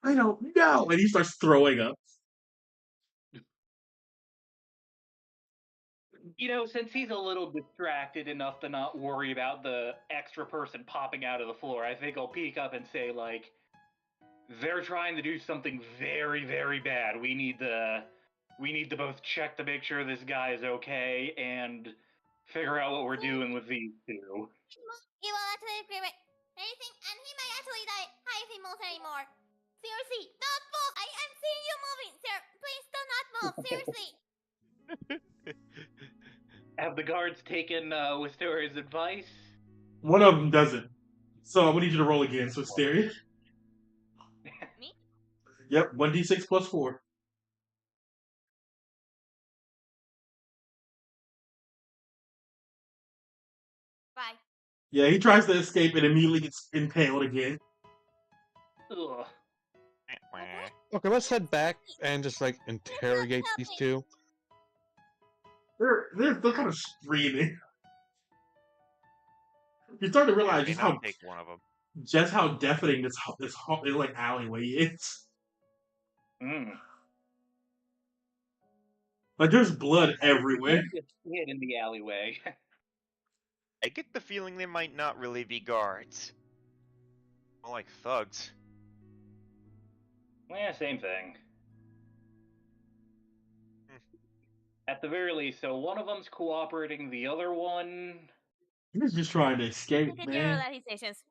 I don't know. And he starts throwing up. You know, since he's a little distracted enough to not worry about the extra person popping out of the floor, I think I'll peek up and say, like, they're trying to do something very, very bad. We need to both check to make sure this guy is okay and figure out what we're doing with these two. He will actually agree with anything, and he may actually die if he moves anymore. Seriously, don't move! I am seeing you moving, sir. Please do not move. Seriously. Have the guards taken Wisteria's advice? One of them doesn't. So I'm gonna need you to roll again. So Hysteria. Me? Yep, 1d6 plus 4. Bye. Yeah, he tries to escape and immediately gets impaled again. Ugh. Okay, let's head back and just like interrogate these two. They're kind of screaming. You start to realize May not take one of them. just how deafening this like alleyway is. Mm. Like there's blood everywhere. Just hid in the alleyway. I get the feeling they might not really be guards. More like thugs. Yeah, same thing. At the very least, so one of them's cooperating, the other one. He's just trying to escape, Look at your man. realizations.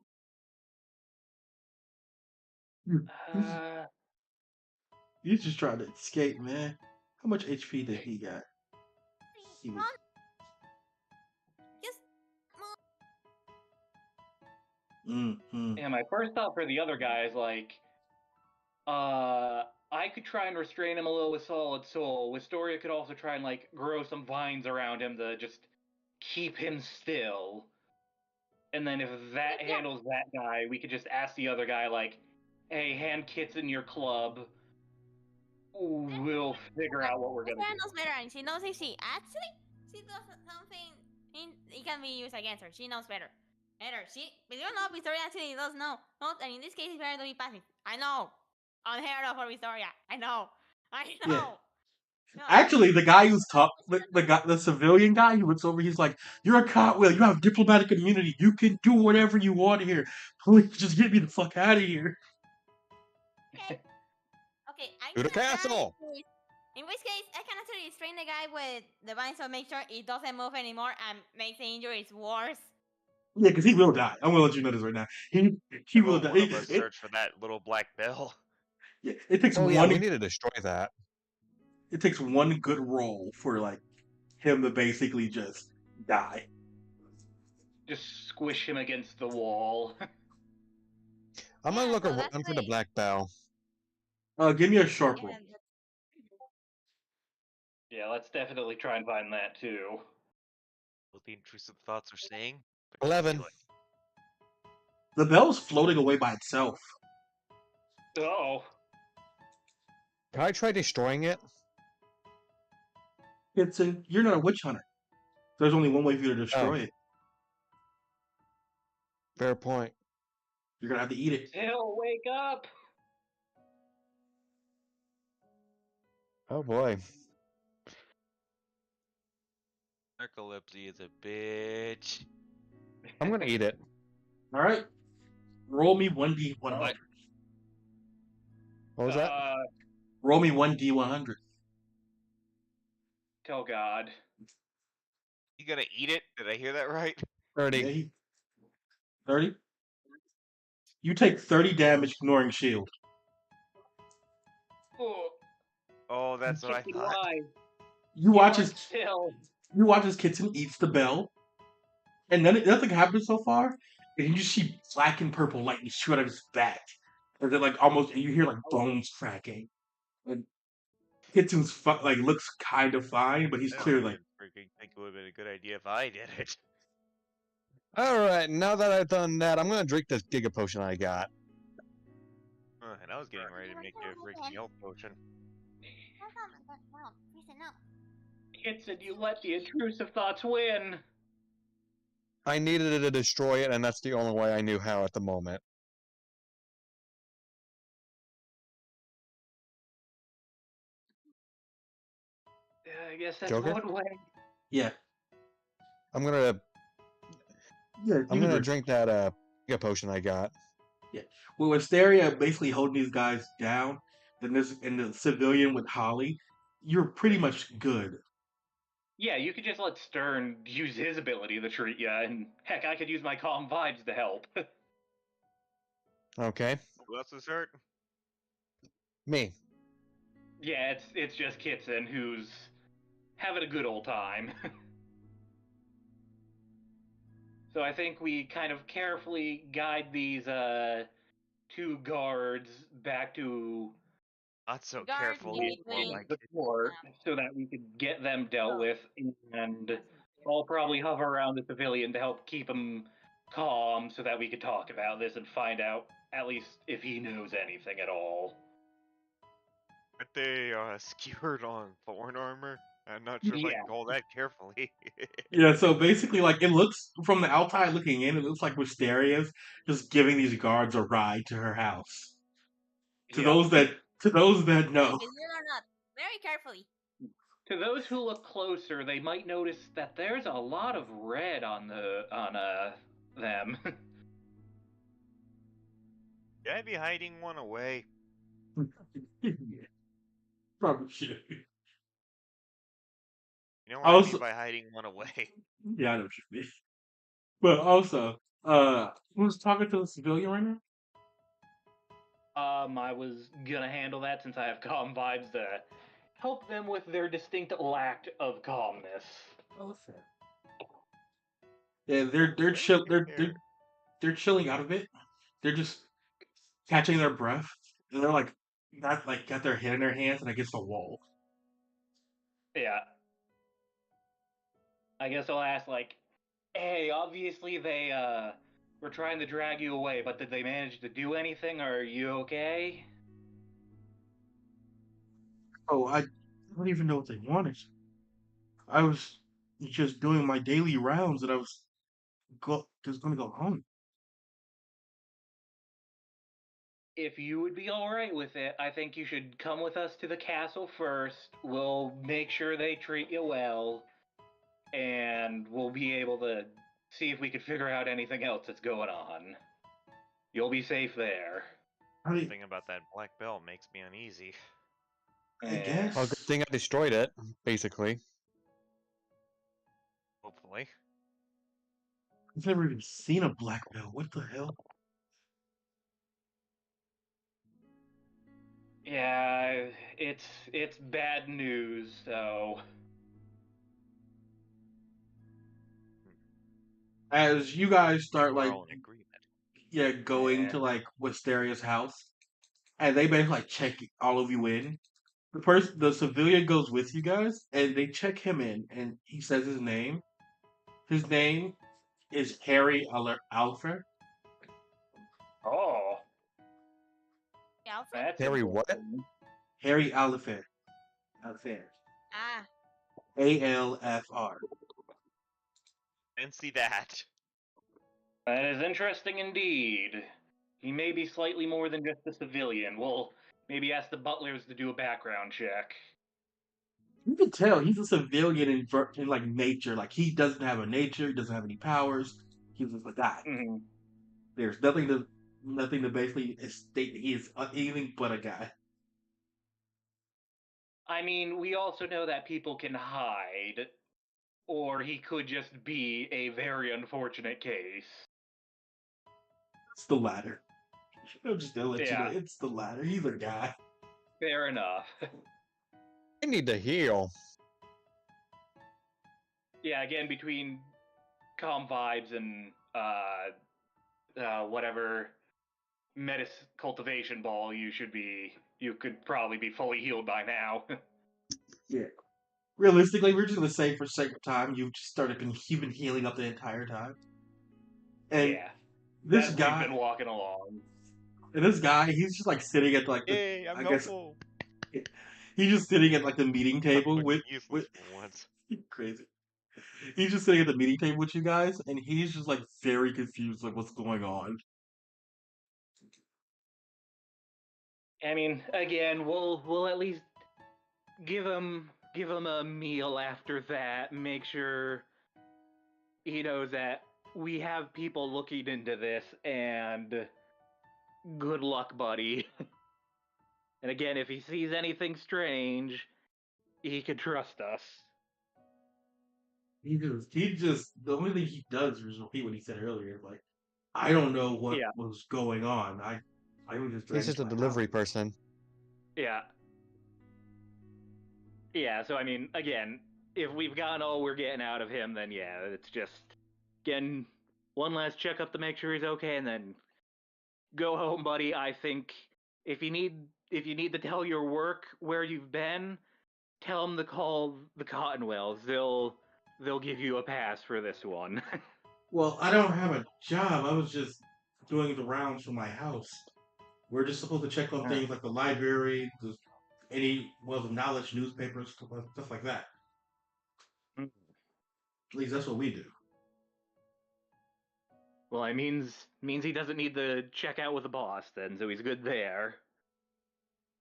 He's just trying to escape, man. How much HP did he got? He was... Just move. Yeah, my first thought for the other guy is like, I could try and restrain him a little with Solid Soul. Wistoria could also try and like grow some vines around him to just keep him still. And then if that handles that guy, we could just ask the other guy like, "Hey, hand kits in your club. We'll figure out what we're gonna Sarah do." knows better, and she knows if she does something, it can be used against her. She knows better. But you know, Victoria actually does know. And in this case, it's better to be passive. I know. Unheard of for Victoria. I know. Yeah. Actually, the guy who's the civilian guy who looks over, he's like, "You're a cotwheel. You have diplomatic immunity. You can do whatever you want here. Please, just get me the fuck out of here." Okay, I'm To the gonna castle! In which case, I can actually restrain the guy with the vine so make sure it doesn't move anymore and makes the injuries worse. Yeah, because he will die. I'm gonna let you know this right now. He will die. One of us search for that little black bell. Yeah, it takes Oh yeah, one. we need to destroy that. It takes one good roll for like him to basically just die. Just squish him against the wall. I'm gonna look around for the black bell. Give me a sharp roll. Yeah, let's definitely try and find that too. What the intrusive thoughts are saying? 11. The bell's floating away by itself. Oh. Can I try destroying it? You're not a witch hunter. There's only one way for you to destroy it. Fair point. You're gonna have to eat it. Hill, wake up! Oh boy. Narcolepsy is a bitch. I'm gonna eat it. All right. Roll me 1d100. What was that? Roll me 1d100. Oh God. You gonna eat it? Did I hear that right? 30. Yeah, 30? You take 30 damage ignoring shield. Oh. Oh, that's what I Kitten, thought. why? You You watch aren't as still. you watch as Kitten eats the bell, and then nothing happens so far, and you just see black and purple lightning shoot out of his back, and then like almost, and you hear like bones cracking, and Kitten's like looks kind of fine, but he's I don't clearly like, even freaking think it would have been a good idea if I did it. All right, now that I've done that, I'm gonna drink this Giga Potion I got. And I was getting ready to make you a freaking health potion. No, listen up. Kitson, you let the intrusive thoughts win. I needed to destroy it, and that's the only way I knew how at the moment. I guess that's Joker? one way. yeah, I'm gonna yeah, I'm gonna drink that Giga Potion I got. Yeah. Well, Wisteria basically holding these guys down, then this and the civilian with Holly, you're pretty much good. Yeah, you could just let Stern use his ability to treat you, and heck, I could use my calm vibes to help. Okay, Who else is hurt? me. Yeah, it's just Kitson who's having a good old time. So I think we kind of carefully guide these two guards back to Not so Guard carefully. Oh gateway. my the god. fort so that we could get them dealt with, and I'll probably hover around the civilian to help keep him calm so that we could talk about this and find out at least if he knows anything at all. Aren't they skewered on thorn armor? I'm not sure if I Yeah. can call that carefully. Yeah, so basically, like it looks from the outside looking in, it looks like Wisteria's just giving these guards a ride to her house. To Yeah. those that know, Believe it or not, very carefully. To those who look closer, they might notice that there's a lot of red on them. Should I be hiding one away? yeah, probably should. You know what I mean Also, by hiding one away. yeah, I know what you mean. But also, who's talking to the civilian right now? I was gonna handle that since I have calm vibes to help them with their distinct lack of calmness. Oh, fair. Yeah, they're chill. Here. They're chilling out of it. They're just catching their breath, and they're like not like got their head in their hands and against the wall. Yeah. I guess I'll ask, like, hey, obviously they were trying to drag you away, but did they manage to do anything? Are you okay? Oh, I don't even know what they wanted. I was just doing my daily rounds, and I was just gonna go home. If you would be alright with it, I think you should come with us to the castle first. We'll make sure they treat you well, and we'll be able to see if we could figure out anything else that's going on. You'll be safe there. I mean, Something about that black belt makes me uneasy. I Yeah. Well, good guess thing I destroyed it, basically. Hopefully. I've never even seen a black belt. What the hell? Yeah, it's bad news, so As you guys start We're like, all in agreement. yeah, going yeah. to like Wisteria's house, and they basically like check all of you in. The civilian goes with you guys, and they check him in, and he says his name. His name is Harry Alfred. Oh, Alfred? that's Harry, what? interesting. Harry Alfred. Alfred. Ah, ALFR. And see that. That is interesting indeed. He may be slightly more than just a civilian. We'll maybe ask the butlers to do a background check. You can tell he's a civilian in like nature. Like he doesn't have a nature. He doesn't have any powers. He's just a guy. Hmm. There's nothing to basically state that he is anything but a guy. I mean, we also know that people can hide, or he could just be a very unfortunate case. It's the latter. I'm just gonna let you know Yeah, it's the latter. He's a guy. fair enough. I need to heal. Yeah, again, between calm vibes and whatever metis cultivation ball, you could probably be fully healed by now. Yeah. Realistically, we're just gonna say for sake of time, you've been healing up the entire time. And Yeah, this as we've been guy, walking along. he's just like sitting at like the, Yay, I'm I guess helpful. he's just sitting at like the meeting table Fucking with useless for once. crazy. He's just sitting at the meeting table with you guys, and he's just like very confused, like what's going on. I mean, again, we'll at least give him a meal after that. Make sure he knows that we have people looking into this, and good luck, buddy. And again, if he sees anything strange, he can trust us. The only thing he does is repeat what he said earlier. Like, I don't know what Yeah, was going on. I was just He's dragged just to a my delivery house. person. yeah, yeah. So I mean, again, if we've gotten all we're getting out of him, then yeah, it's just again one last checkup to make sure he's okay, and then go home, buddy. I think if you need to tell your work where you've been, tell them to call the Cottonwells. They'll give you a pass for this one. Well, I don't have a job. I was just doing the rounds for my house. We're just supposed to check on things like the library, any wealth of knowledge, newspapers, stuff like that. At least that's what we do. Well, it means he doesn't need to check out with the boss then, so he's good there.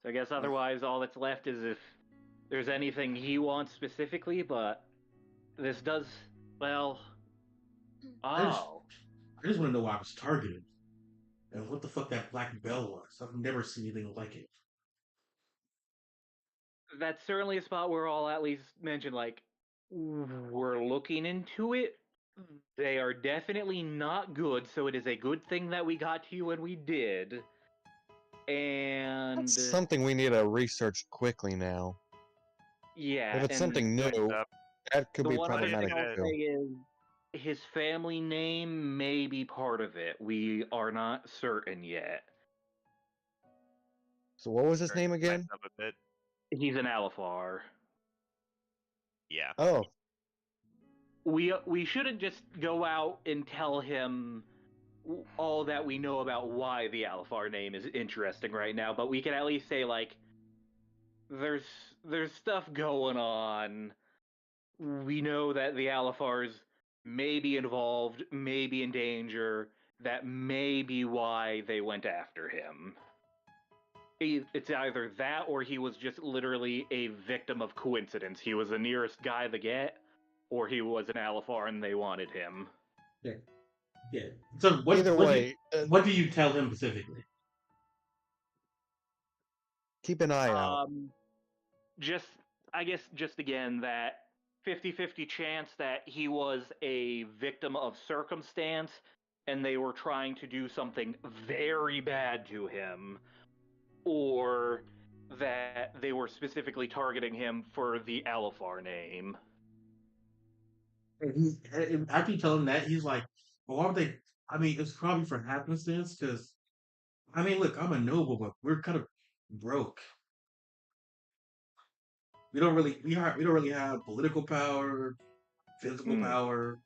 So I guess otherwise all that's left is if there's anything he wants specifically, but this does well. I just, Oh, I just want to know why I was targeted and what the fuck that black bell was. I've never seen anything like it. that's certainly a spot where I'll at least mention like we're looking into it. They are definitely not good, so it is a good thing that we got to you when we did. And That's something we need to research quickly now. yeah, If it's and something new, Up. that could the be one other thing problematic I'll too. say is his family name may be part of it. We are not certain yet. So what was his name Lighten again? up a bit. He's an Alifar. Yeah. Oh, We shouldn't just go out and tell him all that we know about why the Alifar name is interesting right now, but we can at least say like there's stuff going on. We know that the Alifars may be involved, may be in danger. That may be why they went after him. It's either that or he was just literally a victim of coincidence. He was the nearest guy to get, or he was an Alifar and they wanted him. Yeah. Yeah. So either way, what do you tell him specifically? keep an eye out. Just, I guess, just again, that 50-50 chance that he was a victim of circumstance and they were trying to do something very bad to him, or that they were specifically targeting him for the Alifar name. And after you tell him that, he's like, well, why would they? I mean, it's probably for happenstance because, I mean, look, I'm a noble, but we're kind of broke. We don't really have political power, physical power,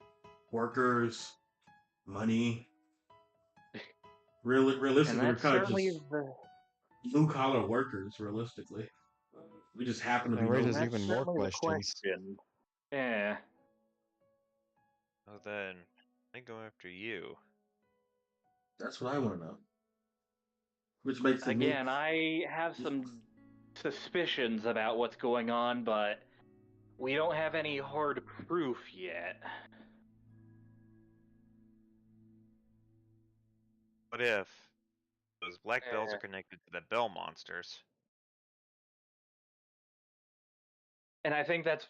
workers, money. And Realistically, we're that kind of certainly just is the blue collar workers. Realistically, we just happen to That be raises noble. that's even more certainly the questions. question. Yeah. Well then, I go after you. That's what I want to know. Which makes it me. Again, I have some suspicions about what's going on, but we don't have any hard proof yet. What if those black bells are connected to the bell monsters? And I think that's,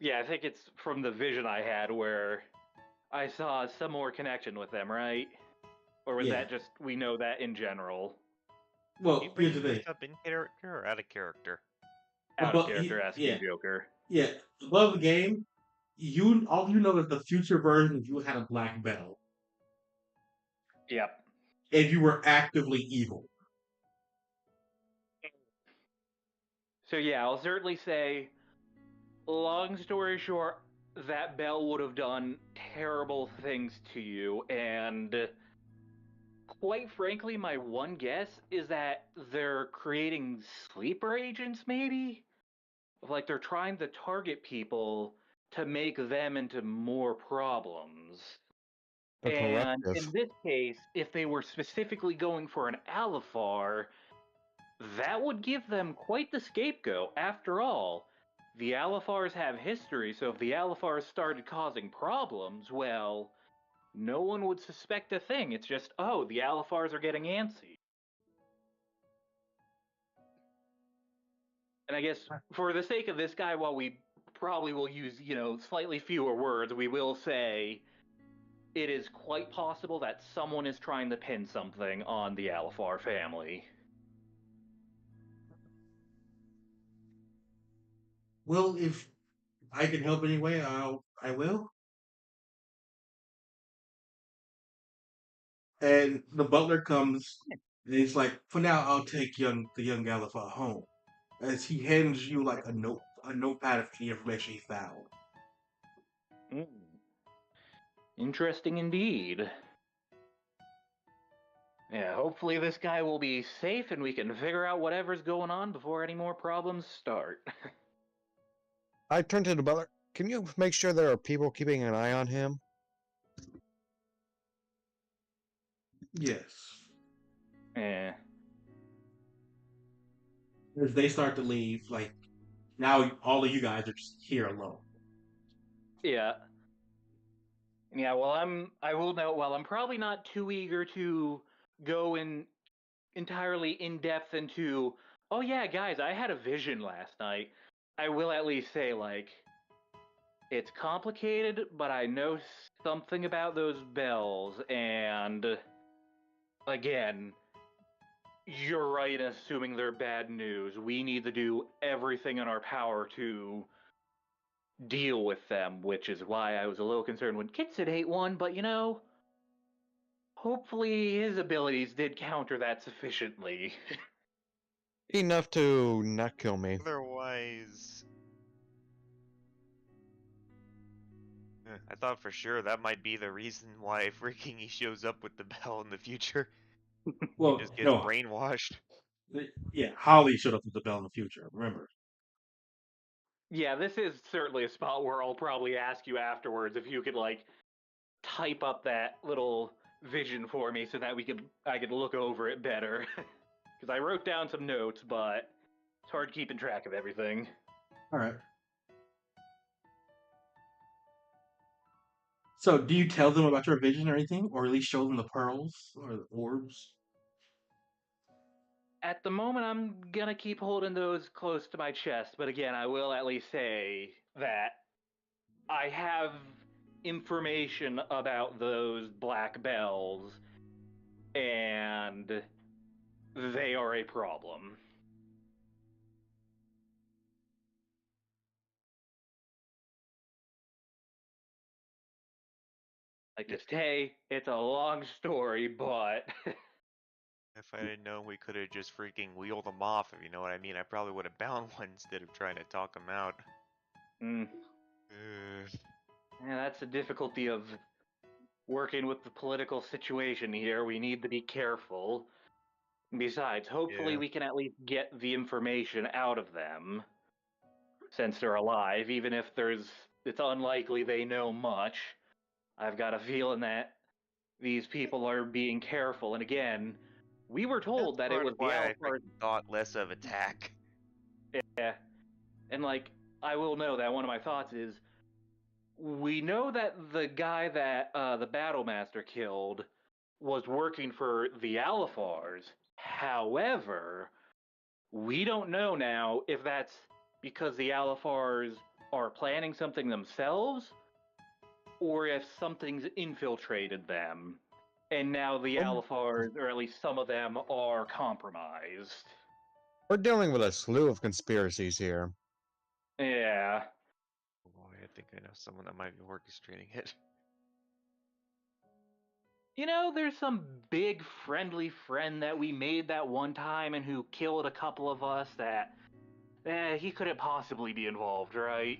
yeah, I think it's from the vision I had where I saw a similar connection with them, right? Or was Yeah. that just we know that in general? Well, You here's bringing the this thing. up in character or out of character? out of character asking yeah, Joker. yeah. Above the game, all you know is the future version of you had a black belt Yep. and you were actively evil. So yeah, I'll certainly say, long story short, that bell would have done terrible things to you, and quite frankly, my one guess is that they're creating sleeper agents, maybe? Like they're trying to target people to make them into more problems. The And corrective. in this case, if they were specifically going for an Alifar, that would give them quite the scapegoat. After all, the Alifars have history, so if the Alifars started causing problems, well, no one would suspect a thing. It's just, oh, the Alifars are getting antsy. And I guess for the sake of this guy, while we probably will use, slightly fewer words, we will say it is quite possible that someone is trying to pin something on the Alifar family. Well, if I can help anyway, I will. And the butler comes and he's like, "For now, I'll take the young Gallifar home." As he hands you like a notepad of the information he found. Mm. Interesting indeed. Yeah, hopefully this guy will be safe and we can figure out whatever's going on before any more problems start. I turned to the butler. Can you make sure there are people keeping an eye on him? Yes. Eh. As they start to leave, like now all of you guys are just here alone. Yeah. Yeah, well, I will note, while I'm probably not too eager to go entirely in depth into, oh yeah, guys, I had a vision last night, I will at least say, like, it's complicated, but I know something about those bells, and again, you're right in assuming they're bad news. We need to do everything in our power to deal with them, which is why I was a little concerned when Kit said ate one, but hopefully his abilities did counter that sufficiently. Enough to not kill me. Otherwise, I thought for sure that might be the reason why freaking he shows up with the bell in the future. He Well, just gets no, brainwashed. yeah, Holly showed up with the bell in the future. Remember? Yeah, this is certainly a spot where I'll probably ask you afterwards if you could type up that little vision for me so that I could look over it better. Because I wrote down some notes, but it's hard keeping track of everything. All right. So, do you tell them about your vision or anything, or at least show them the pearls or the orbs? At the moment, I'm gonna keep holding those close to my chest, but again, I will at least say that I have information about those black bells, and they are a problem. Like, just, hey, it's a long story, but If I didn't know, we could have just freaking wheeled them off, if you know what I mean. I probably would have bound one instead of trying to talk them out. yeah, that's the difficulty of working with the political situation here. We need to be careful. Besides, hopefully Yeah. we can at least get the information out of them since they're alive, even if it's unlikely they know much. I've got a feeling that these people are being careful, and again, we were told That's that it part was of the why I Alphars. freaking thought less of attack. Yeah, and I will know that one of my thoughts is, we know that the guy that the Battle Master killed was working for the Alphars. However, we don't know now if that's because the Alphars are planning something themselves or if something's infiltrated them. And now the Oh. Alphars, or at least some of them, are compromised. We're dealing with a slew of conspiracies here. Yeah. Oh boy, I think I know someone that might be orchestrating it. You know, there's some big friendly friend that we made that one time and who killed a couple of us that he couldn't possibly be involved, right?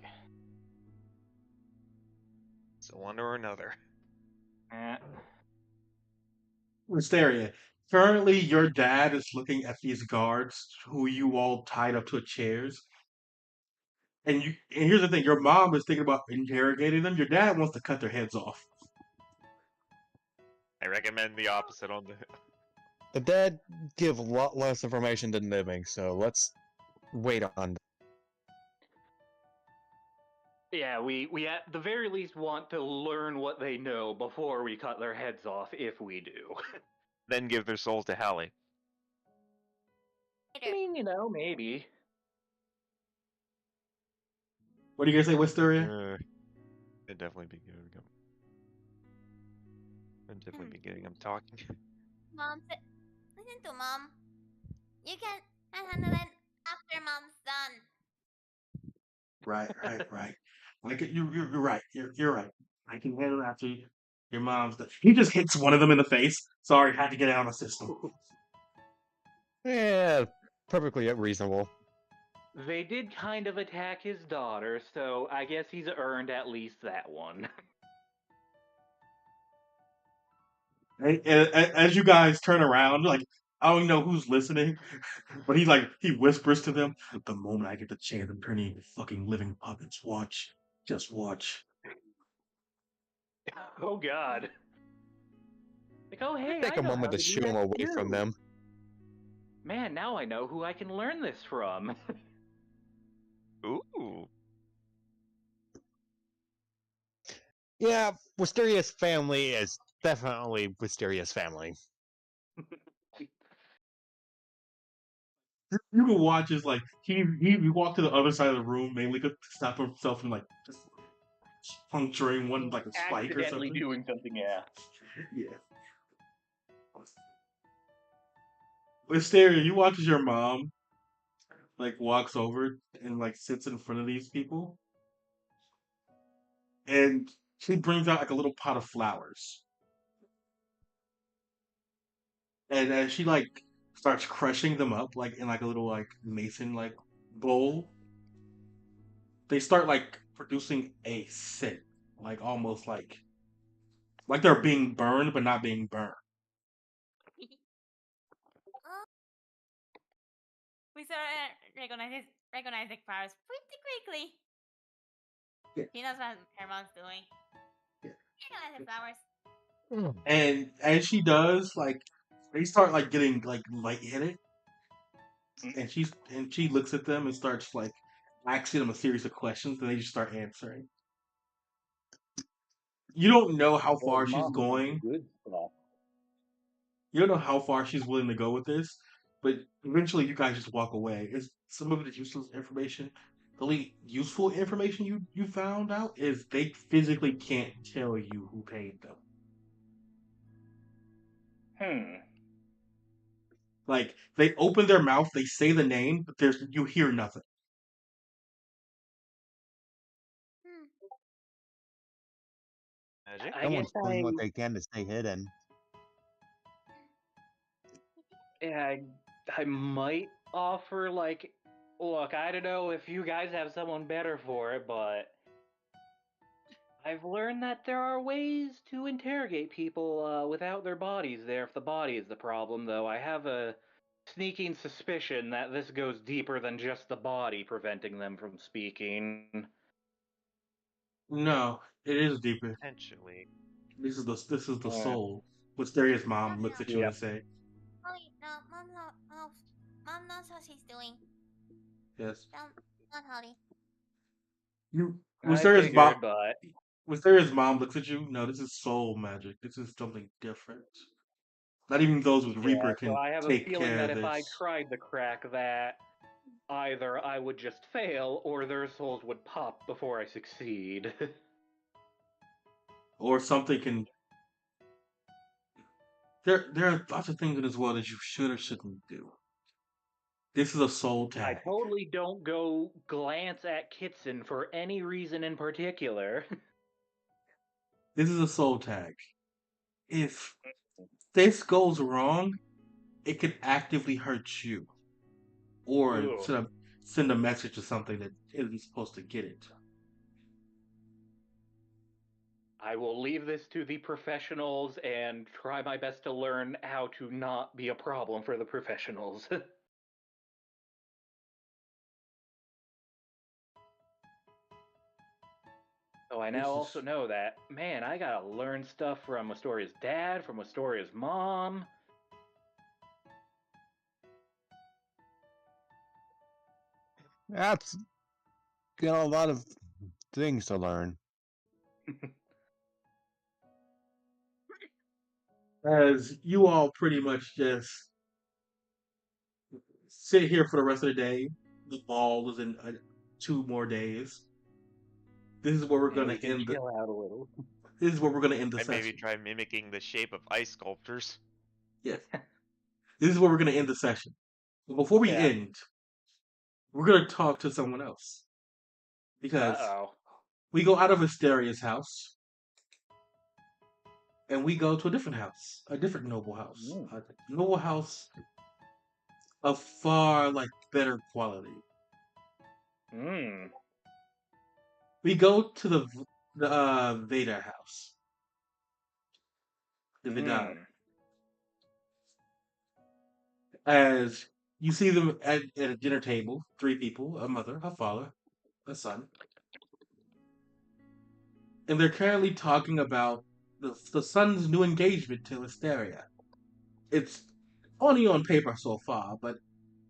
So one or another. Eh. Wisteria. Currently, your dad is looking at these guards who you all tied up to chairs. And here's the thing: your mom is thinking about interrogating them. Your dad wants to cut their heads off. I recommend the opposite on the. The dead give a lot less information than living, so let's wait on. Yeah, we at the very least want to learn what they know before we cut their heads off, if we do. Then give their souls to Hallie. I mean, you know, maybe. What do you guys say, Wisteria? It'd definitely be good. I'd definitely be getting them talking. Mom, listen to mom. You can handle it after mom's done. Right. Like you're right. You're right. I can handle it after your mom's done. He just hits one of them in the face. Sorry, had to get it out of my system. Yeah, perfectly reasonable. They did kind of attack his daughter, so I guess he's earned at least that one. As you guys turn around, like I don't know who's listening, but he whispers to them, "The moment I get the chance, I'm turning into fucking living puppets. Watch, just watch." Oh god. Like, oh hey, Take I a know how moment to to do shoo them that away from too. them. Man, now I know who I can learn this from. Ooh. Yeah, Wisteria's family is definitely Wisteria's family. You can watch as like he walked to the other side of the room mainly to stop himself from like just puncturing one like a spike or Accidentally something. doing something, yeah. Yeah. Wisteria, you watch as your mom like walks over and like sits in front of these people, and she brings out like a little pot of flowers. And as she like starts crushing them up like in like a little like mason like bowl, they start like producing a scent, like almost like they're being burned but not being burned. Oh, we sort of recognize the flowers pretty quickly. Yeah. She knows what her mom's doing. Yeah. Recognize the flowers. And as she does, like they start like getting like lightheaded, and she looks at them and starts like asking them a series of questions, and they just start answering. You don't know how Well, far she's mom knows the going. good stuff. You don't know how far she's willing to go with this, but eventually you guys just walk away. Is some of it is useless information. The only useful information you found out is they physically can't tell you who paid them. Like they open their mouth, they say the name, but there's you hear nothing. Hmm. Magic? I guess Someone's doing what they can to stay hidden. yeah, I might offer, like, look, I don't know if you guys have someone better for it, but I've learned that there are ways to interrogate people without their bodies there if the body is the problem, though I have a sneaking suspicion that this goes deeper than just the body preventing them from speaking. No, it is deeper. Potentially. This is the Yeah. soul. Wisteria's No, mom no, looks no. at you and say, Holly, no, mom knows what she's doing. "Yes." Don't Holly. You I Wisteria's mom figured, but Wisteria's mom looks at you. No, this is soul magic. This is something different. Not even those with yeah, Reaper so can I have a take feeling care that of if I this. tried to crack that, either I would just fail or their souls would pop before I succeed. Or something can. There are lots of things in this world that you should or shouldn't do. This is a soul I tag. totally don't go glance at Kitson for any reason in particular. This is a soul tag. If this goes wrong, it could actively hurt you, or Ooh. send a message or something that isn't supposed to get it. I will leave this to the professionals and try my best to learn how to not be a problem for the professionals. So I This now is also know that, man, I gotta learn stuff from Astoria's dad, from Astoria's mom. That's got a lot of things to learn. as you all pretty much just sit here for the rest of the day. The ball is in 2 more days. This is where we're And gonna we can end the. chill out a little. This is where we're gonna end the I maybe session. try mimicking the shape of ice sculptures. Yes, this is where we're gonna end the session. But before we Yeah. end, we're gonna talk to someone else because Uh-oh. we go out of Asteria's house and we go to a different house, a different noble house, Mm. a noble house of far better quality. Mm. We go to the Veda house, the Vidal, Mm. as you see them at a dinner table. 3 people: a mother, a father, a son, and they're currently talking about the son's new engagement to Asteria. It's only on paper so far, but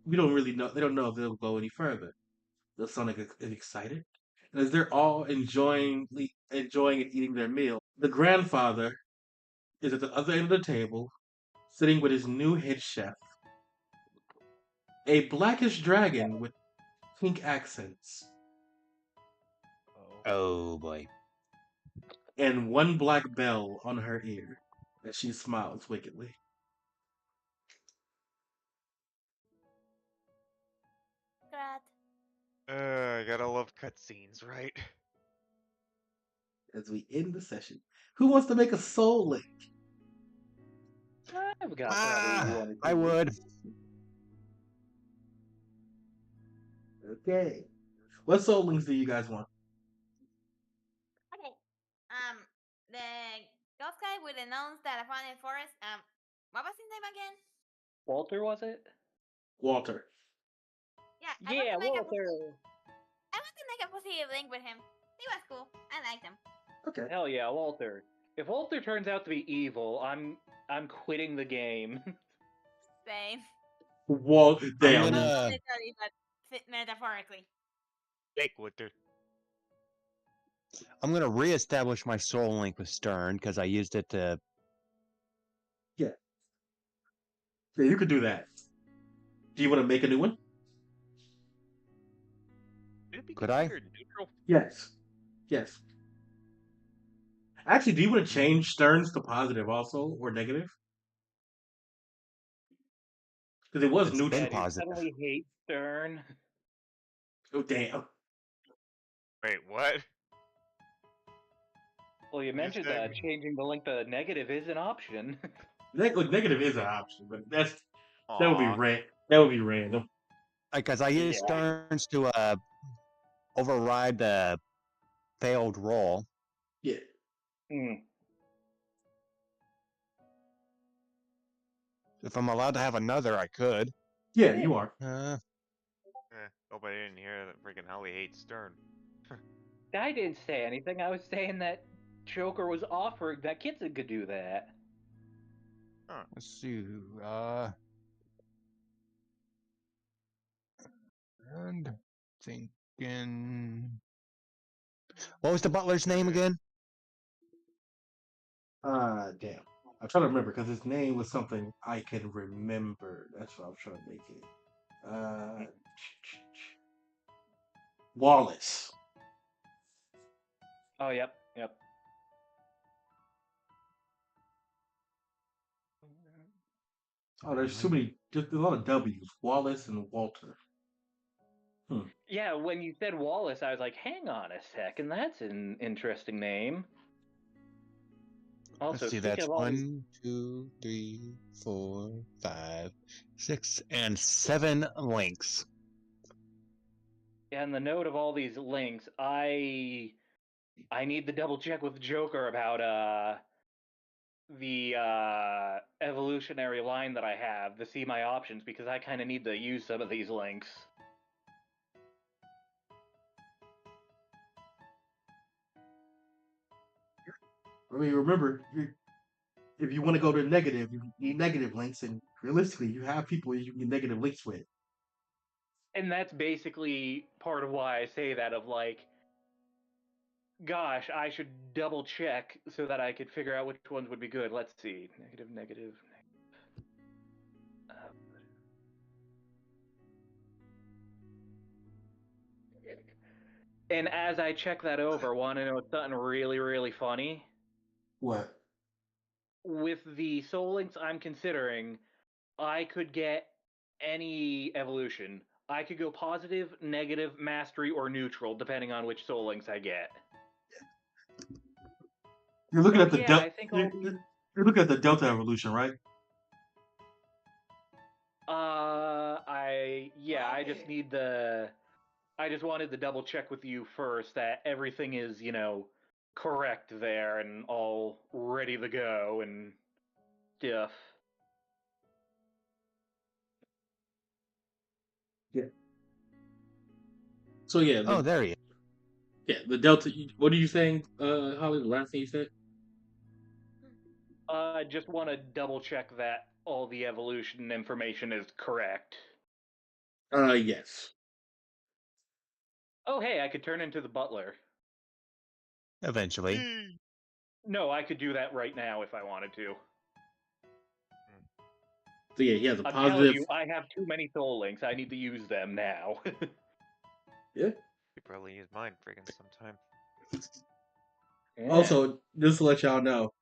we don't really know. They don't know if they'll go any further. The son is excited, and as they're all enjoying and eating their meal, the grandfather is at the other end of the table, sitting with his new head chef, a blackish dragon with pink accents, Oh. Oh boy. and one black bell on her ear, as she smiles wickedly. Grat. I gotta love cutscenes, right? As we end the session, who wants to make a soul link? I've got probably one or I two. would. Okay, what soul links do you guys want? Okay. The ghost guy with the nose that I found in the forest. What was his name again? Walter, was it? Walter. Yeah, Yeah, Walter. I want to make a positive link with him. He was cool. I liked him. Okay. Hell yeah, Walter. If Walter turns out to be evil, I'm quitting the game. Same. Walt. Damn. gonna- Not literally, but metaphorically. Fake Winter. I'm gonna reestablish my soul link with Stern because I used it to. Yeah, you could do that. Do you want to make a new one? Would it be Could I? considered neutral? Yes. Yes. Actually, do you want to change Stearns to positive also, or negative? Because it was It's neutral. been Yeah, do you positive. suddenly hate Stern? Oh, damn. Wait, what? Well, you mentioned said- that changing the link to negative is an option. Negative is an option, but that would be Aw. That would be random. Because I used Yeah. Stearns to override the failed roll. Yeah. Hmm. If I'm allowed to have another, I could. Yeah, you are. Hope I didn't hear that freaking Holly hates Stern. I didn't say anything. I was saying that Joker was offering that Kitson could do that. Let's see. And thinking. What was the butler's name again? Damn. I'm trying to remember because his name was something I can remember. That's what I'm trying to make it. Wallace. Oh, yep. Oh, there's too many Just a lot of W's. Wallace and Walter. Yeah, when you said Wallace, I was like, hang on a second, that's an interesting name. Also, Let's see, speaking that's of all these, 1, 2, 3, 4, 5, 6, and 7 links. and the note of all these links, I need to double check with Joker about the evolutionary line that I have to see my options because I kind of need to use some of these links. I mean, remember, if you want to go to negative, you need negative links, and realistically, you have people you can get negative links with. And that's basically part of why I say that of like, gosh, I should double check so that I could figure out which ones would be good. Let's see. Negative, negative, negative. And as I check that over, want to know something really, really funny? What? With the soul links I'm considering, I could get any evolution. I could go positive, negative, mastery, or neutral, depending on which soul links I get. You're looking So at the yeah, I think all these. you're looking at the Delta evolution, right? I just need I just wanted to double check with you first that everything is, correct there and all ready to go and stuff. Yeah. So yeah, Oh, there he is. the Delta. What are you saying, Holly? The last thing you said? I just want to double check that all the evolution information is correct. Yes. Oh, hey, I could turn into the butler. Eventually. No, I could do that right now if I wanted to. So yeah, he has a I'm telling positive. you, I have too many soul links. I need to use them now. Yeah. You probably use mine friggin' sometime. Yeah. Also, just to let y'all know,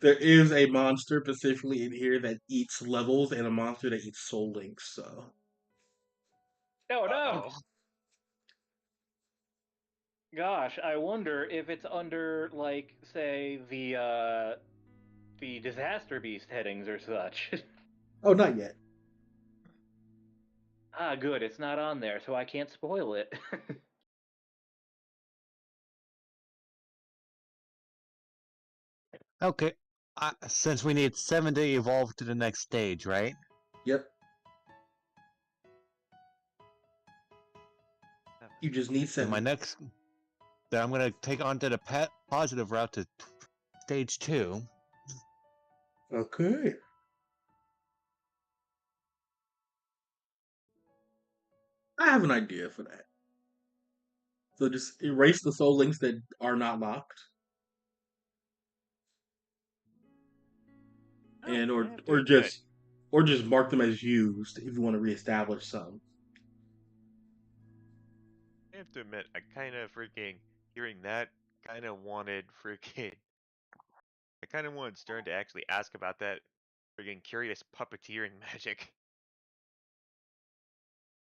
there is a monster specifically in here that eats levels and a monster that eats soul links. So Oh no! Uh-oh. Gosh, I wonder if it's under, like, say, the disaster beast headings or such. oh, not yet. Ah, good, it's not on there, so I can't spoil it. Okay. Since we need 7 to evolve to the next stage, right? Yep. You just need Then 7. then I'm gonna take on to the positive route to stage 2. Okay. I have an idea for that. So just erase the soul links that are not locked, and I have to admit, or just mark them as used if you want to reestablish some. I kind of freaking hearing that kind of wanted freaking. I kind of wanted Stern to actually ask about that freaking curious puppeteering magic.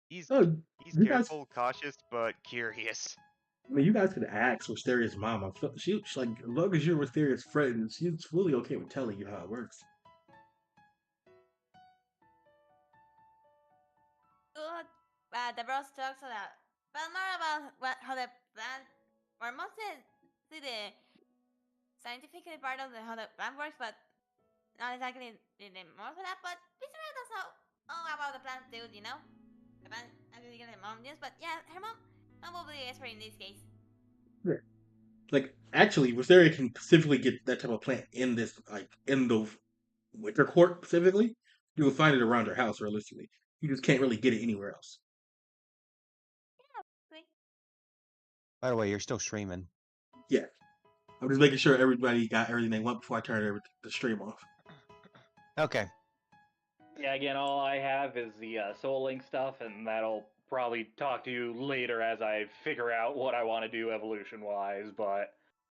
He's Oh, he's you guys. careful, cautious, but curious. I mean, you guys could ask Wisteria's mom. She's like, as long as you're Wisteria's friend, she's fully okay with telling you how it works. Good. The bros talks about, but more about how the plant, or mostly see the scientific part of how the plant works, but not exactly the more for that. But Victoria does know all about the plant too, you know. The plant actually get the mom news, but yeah, her mom will be the expert in this case. Yeah. Like, actually, Wisteria can specifically get that type of plant in this, like, in the winter court specifically. You will find it around her house, realistically. You just can't really get it anywhere else. Sweet. By the way, you're still streaming. Yeah. I'm just making sure everybody got everything they want before I turn the stream off. Okay. Yeah, again, all I have is the Soul Link stuff, and that'll probably talk to you later as I figure out what I want to do evolution-wise, but